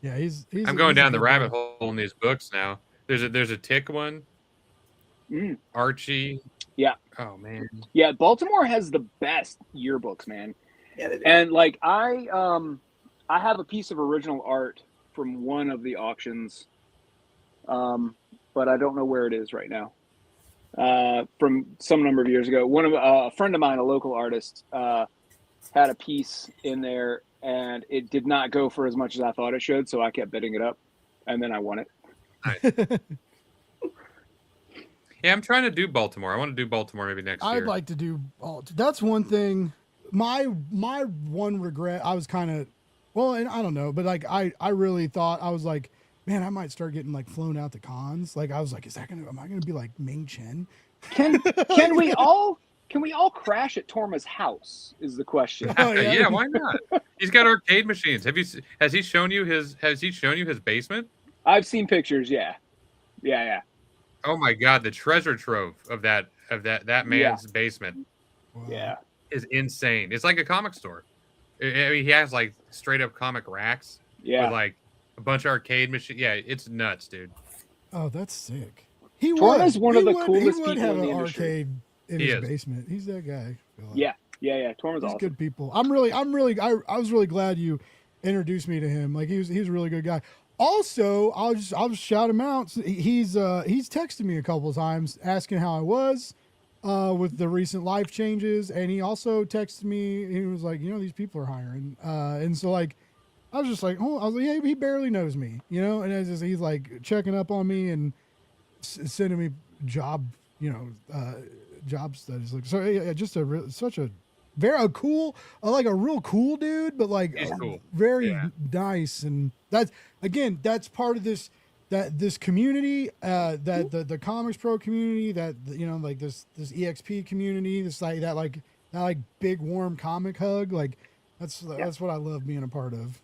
Yeah, he's I'm going he's a down the good rabbit guy. hole in these books now. There's a Tick one, Mm. Archie. Yeah. Oh man. Yeah, Baltimore has the best yearbooks, man. Yeah, they do. And like I have a piece of original art from one of the auctions, but I don't know where it is right now. From some number of years ago, a friend of mine, a local artist, had a piece in there, and it did not go for as much as I thought it should. So I kept bidding it up, and then I won it. Yeah, I'm trying to do Baltimore. I want to do Baltimore maybe next year. I'd like to do all. That's one thing. My one regret. I was kind of, well, and I don't know, but like I really thought I was like, man, I might start getting like flown out to cons. Like I was like, am I gonna be like Ming Chen? Can we all crash at Torma's house? Is the question. Oh, yeah. Yeah, why not? He's got arcade machines. Has he shown you his basement? I've seen pictures. Yeah. Oh my god, the treasure trove of that man's basement Wow. Yeah. is insane. It's like a comic store. I mean, he has like straight up comic racks Yeah. with like a bunch of arcade machines. Yeah, it's nuts, dude. Oh, that's sick. He Torma's would. one He of the would- coolest he would people have in the an industry. arcade in He his is. basement. He's that guy. I feel like. Yeah. Torma's He's awesome. good people. I was really glad you introduced me to him. Like he was a really good guy. Also, I'll just shout him out. He's texted me a couple of times asking how I was with the recent life changes, and he also texted me. He was like, these people are hiring, and so like, I was just like, oh, I was like, yeah, he barely knows me, and it's just, he's like checking up on me and sending me job studies. Like, so yeah, just such a very cool, like a real cool dude, but like cool. very nice. And that's part of this community, that the Comics Pro community, that like this EXP community, that big warm comic hug. Like that's what I love being a part of.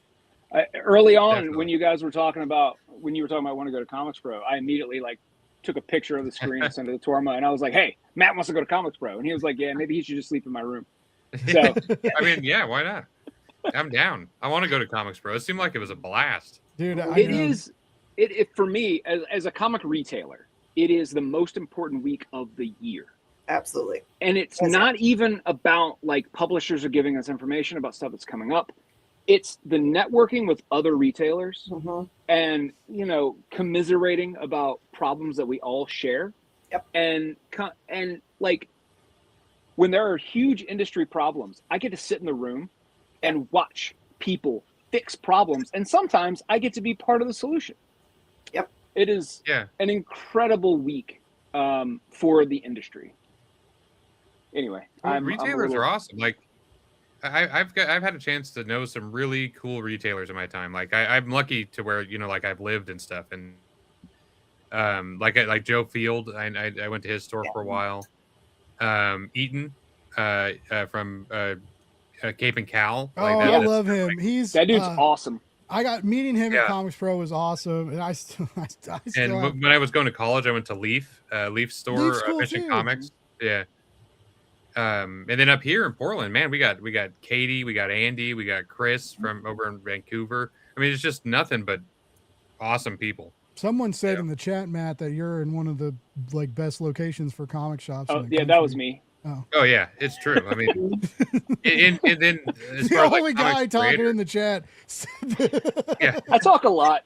Early on, Definitely. when you were talking about want to go to Comics Pro, I immediately took a picture of the screen and sent it to Torma, and I was like, "Hey, Matt wants to go to Comics Pro," and he was like, "Yeah, maybe he should just sleep in my room." So, I mean, yeah, why not? I'm down. I want to go to Comics Pro. It seemed like it was a blast. Dude, it for me as a comic retailer, it is the most important week of the year. Absolutely. And it's not even about like publishers are giving us information about stuff that's coming up. It's the networking with other retailers and, commiserating about problems that we all share. Yep. And like when there are huge industry problems, I get to sit in the room and watch people fix problems. And sometimes I get to be part of the solution. Yep. It is an incredible week for the industry. Anyway, retailers are awesome. Like I've had a chance to know some really cool retailers in my time. Like I'm lucky to where, like I've lived and stuff. And like Joe Field, I went to his store for a while. Eaton from Cape and Cal. I love him. That dude's awesome. I got meeting him at Comics Pro was awesome, and I still when I was going to college, I went to Leaf store, cool Mission too. Comics. Yeah. And then up here in Portland, man, we got Katie, we got Andy, we got Chris from over in Vancouver. I mean, it's just nothing but awesome people. Someone said in the chat, Matt, that you're in one of the best locations for comic shops. Oh yeah, that was me. Oh yeah, it's true. I mean, and then as the far as, only guy talking in the chat. Yeah, I talk a lot.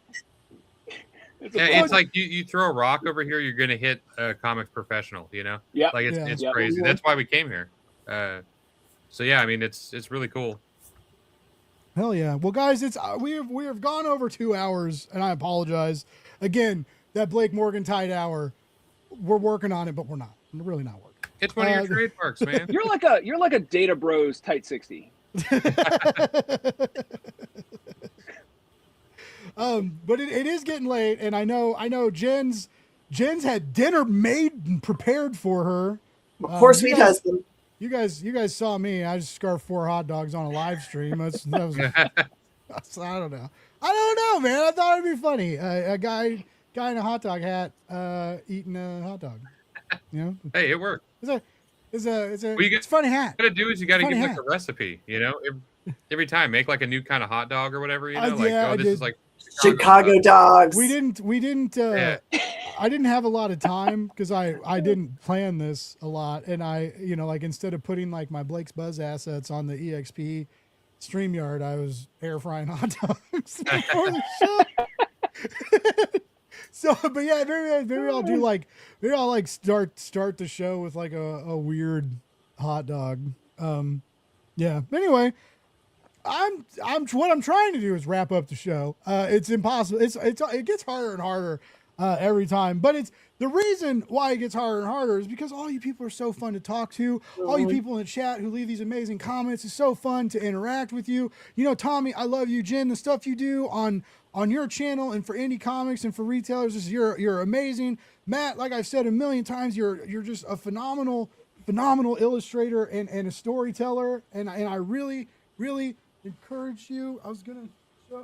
It's like you throw a rock over here, you're gonna hit a comic professional. Yeah, like it's crazy. That's why we came here. So yeah, I mean it's really cool. Hell yeah! Well, guys, we have gone over 2 hours, and I apologize again. That Blake Morgentide hour, we're working on it, but we're not. We're really not working. It's one of your trademarks, man. You're like a Data Bros tight 60. But it is getting late, and I know Jen's had dinner made and prepared for her. Of course, we does them. You guys saw me. I just scarfed 4 hot dogs on a live stream. I don't know, man. I thought it'd be funny. A guy in a hot dog hat eating a hot dog. Hey, it worked. It's a funny hat. What you gotta do is you gotta give like a recipe. Every time make like a new kind of hot dog or whatever. This is like Chicago dogs. We didn't. I didn't have a lot of time because I didn't plan this a lot, and I like instead of putting like my Blake's Buzz assets on the EXP StreamYard, I was air frying hot dogs before the show. So, but yeah, maybe I'll do maybe I'll start the show with like a weird hot dog. Yeah. Anyway, what I'm trying to do is wrap up the show. It's impossible. It gets harder and harder every time. But it's the reason why it gets harder and harder is because all you people are so fun to talk to. All you people in the chat who leave these amazing comments is so fun to interact with you. Tommy, I love you. Jen, the stuff you do on your channel and for indie comics and for retailers, you're amazing. Matt, like I've said a million times, you're just a phenomenal illustrator and a storyteller. And I really, really encourage you. I was gonna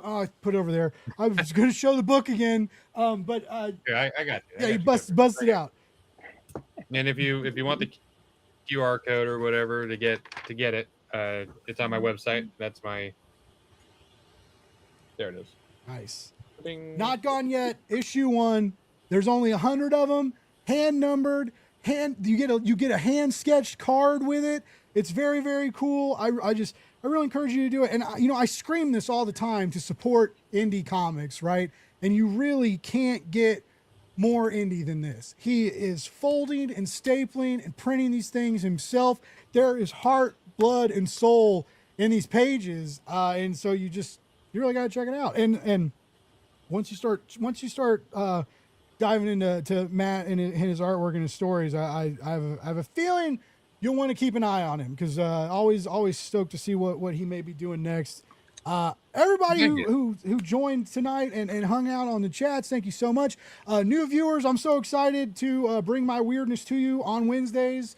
I put it over there. I was gonna show the book again. But yeah, I got you. You bust it out. And if you want the QR code or whatever to get it, it's on my website. That's my. There it is. Nice. Bing. Not gone yet. Issue 1. There's only 100 of them, hand numbered. You get a hand sketched card with it. It's very, very cool. I really encourage you to do it. And I scream this all the time to support indie comics, right? and you really can't get more indie than this. He is folding and stapling and printing these things himself. There is heart, blood, and soul in these pages, and so you really got to check it out. And once you start diving into Matt and his artwork and his stories, I have a feeling you'll want to keep an eye on him, because always stoked to see what he may be doing next. Everybody who joined tonight and hung out on the chats, thank you so much. New viewers, I'm so excited to bring my weirdness to you on Wednesdays.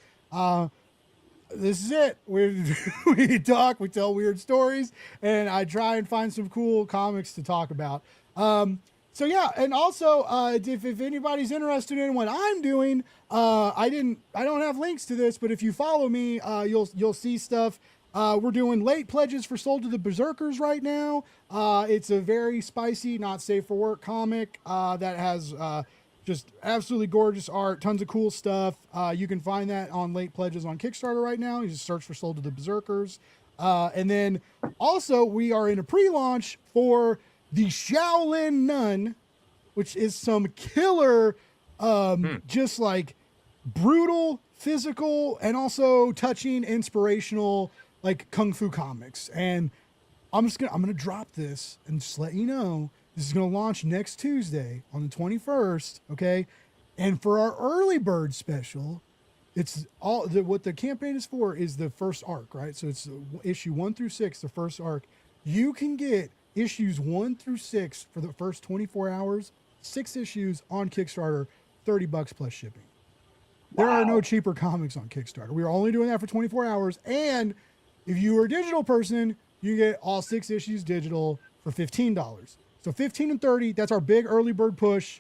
This is it. We talk, we tell weird stories, and I try and find some cool comics to talk about. So yeah, and also if anybody's interested in what I'm doing, I don't have links to this, but if you follow me, you'll see stuff. We're doing late pledges for Sold to the Berserkers right now. It's a very spicy, not safe for work comic that has just absolutely gorgeous art, tons of cool stuff. You can find that on late pledges on Kickstarter right now. You just search for Sold to the Berserkers. And then also we are in a pre-launch for the Shaolin Nun, which is some killer, just like brutal, physical, and also touching, inspirational, like kung fu comics. And I'm gonna drop this and just let you know this is gonna launch next Tuesday on the 21st. Okay, and for our early bird special, it's what the campaign is for is the first arc, right? So it's issue 1 through 6, the first arc. You can get issues 1 through 6 for the first 24 hours, 6 issues on Kickstarter, $30 plus shipping. There are no cheaper comics on Kickstarter. We are only doing that for 24 hours. And if you are a digital person, you get all 6 issues digital for $15. So 15 and 30, that's our big early bird push.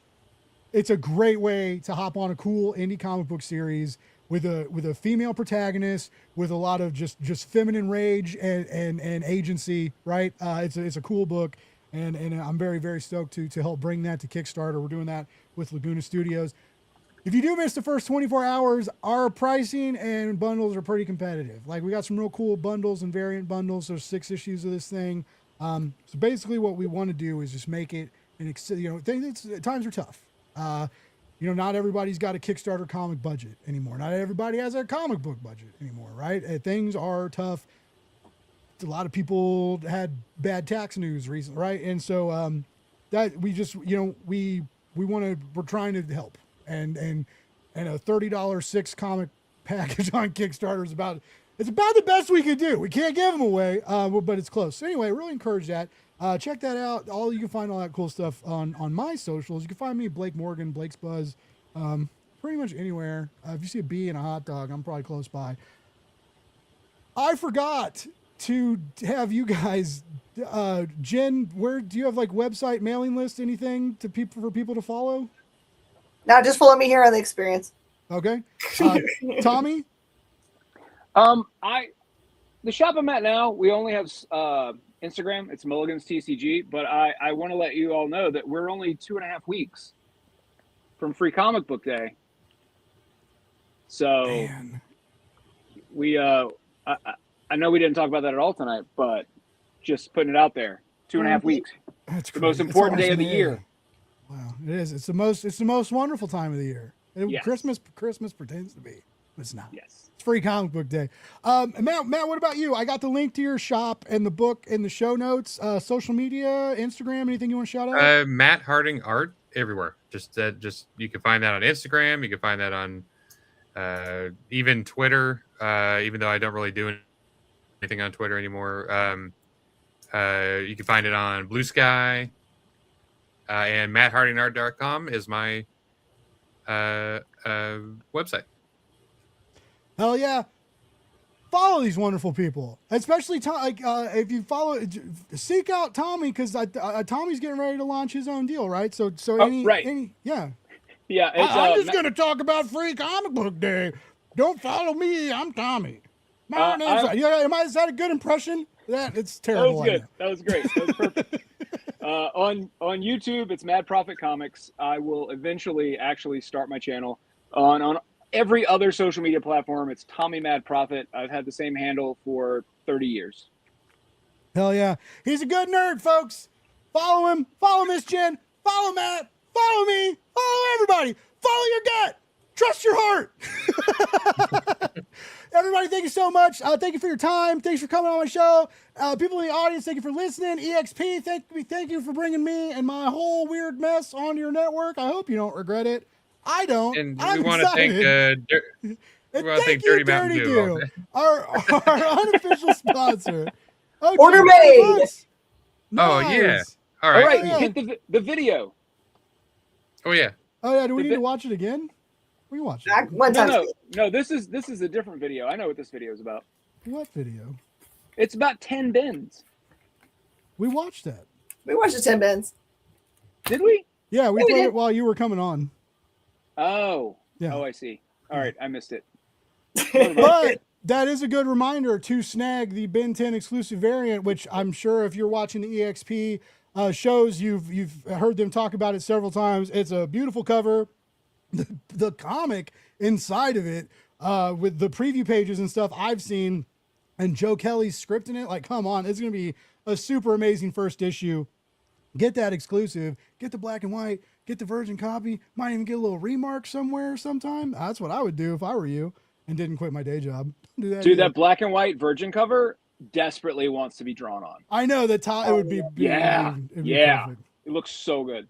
It's a great way to hop on a cool indie comic book series with a female protagonist, with a lot of just feminine rage and agency, right? It's a cool book, and I'm very, very stoked to help bring that to Kickstarter. We're doing that with Laguna Studios. If you do miss the first 24 hours, our pricing and bundles are pretty competitive. Like, we got some real cool bundles and variant bundles. There's 6 issues of this thing. So basically what we want to do is just make it times are tough. Not everybody's got a Kickstarter comic budget anymore. Not everybody has a comic book budget anymore, right? Things are tough. A lot of people had bad tax news recently, right? And so that we just, we're trying to help. And a $30 6 comic package on Kickstarter is about the best we could do. We can't give them away, but it's close. So anyway, really encourage that. Check that out. You can find all that cool stuff on my socials. You can find me, Blake Morgan, Blake's Buzz, pretty much anywhere. If you see a bee and a hot dog, I'm probably close by. I forgot to have you guys, Jen, where do you have like website, mailing list, anything for people to follow? Now just follow me here on the experience. Okay. Tommy? The shop I'm at now, we only have Instagram. It's Mulligan's TCG, but I want to let you all know that we're only 2.5 weeks from Free Comic Book Day. So Man. we I know we didn't talk about that at all tonight, but just putting it out there. 2.5 weeks. That's the most important day of the year. Wow, it is. It's the most wonderful time of the year. Yes. Christmas pretends to be, but it's not. Yes. It's Free Comic Book Day. Matt, what about you? I got the link to your shop and the book in the show notes. Social media, Instagram, anything you want to shout out? Matt Harding Art everywhere. Just you can find that on Instagram. You can find that on even Twitter. Even though I don't really do anything on Twitter anymore. You can find it on Blue Sky. And matthardingart.com is my website. Hell yeah. Follow these wonderful people, especially if you seek out Tommy, because Tommy's getting ready to launch his own deal, right? So yeah. I'm just going to talk about Free Comic Book Day. Don't follow me. I'm Tommy. My name's is that a good impression? It's terrible. That was good. That was great. That was perfect. On YouTube, it's Mad Prophet Comics. I will eventually actually start my channel on every other social media platform. It's Tommy Mad Prophet. I've had the same handle for 30 years. Hell yeah. He's a good nerd, folks. Follow him. Follow Miss Jen. Follow Matt. Follow me. Follow everybody. Follow your gut. Trust your heart. Everybody, thank you so much. Thank you for your time. Thanks for coming on my show. People in the audience, thank you for listening. EXP, thank you for bringing me and my whole weird mess onto your network. I hope you don't regret it. I don't. And I'm we want to thank excited. we want to thank Dirty Mountain Dew. Our unofficial sponsor. Oh, Order $2 made. bucks. Oh, yeah. Nice. All All right. right, yeah. hit the video. Oh yeah. Oh yeah, do we The need to vi- watch it again? We can watch it. Back one No, time. no. This is a different video. I know what this video is about. What video? It's about 10 bins. We watched that. We watched the 10 bins. Did we? Yeah, we Yeah, we played did. it while you were coming on. Oh. Yeah. Oh, I see. All right, I missed it. But that is a good reminder to snag the Ben 10 exclusive variant, which I'm sure if you're watching the EXP shows, you've heard them talk about it several times. It's a beautiful cover. The comic inside of it, with the preview pages and stuff I've seen, and Joe Kelly's scripting it, like, come on, it's going to be a super amazing first issue. Get that exclusive, get the black and white, get the virgin copy, might even get a little remark somewhere sometime. That's what I would do if I were you and didn't quit my day job. Don't do that Dude, either. that black and white virgin cover desperately wants to be drawn on. I know the top, it would be, Yeah. it'd be Yeah. perfect. It looks so good.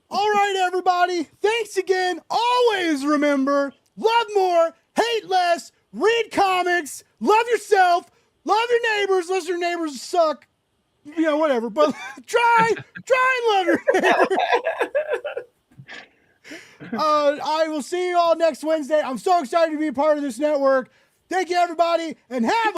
All right, everybody. Thanks again. Always remember, love more, hate less, read comics, love yourself, love your neighbors, unless your neighbors suck. You know, whatever. But try and love your neighbors. I will see you all next Wednesday. I'm so excited to be a part of this network. Thank you, everybody, and have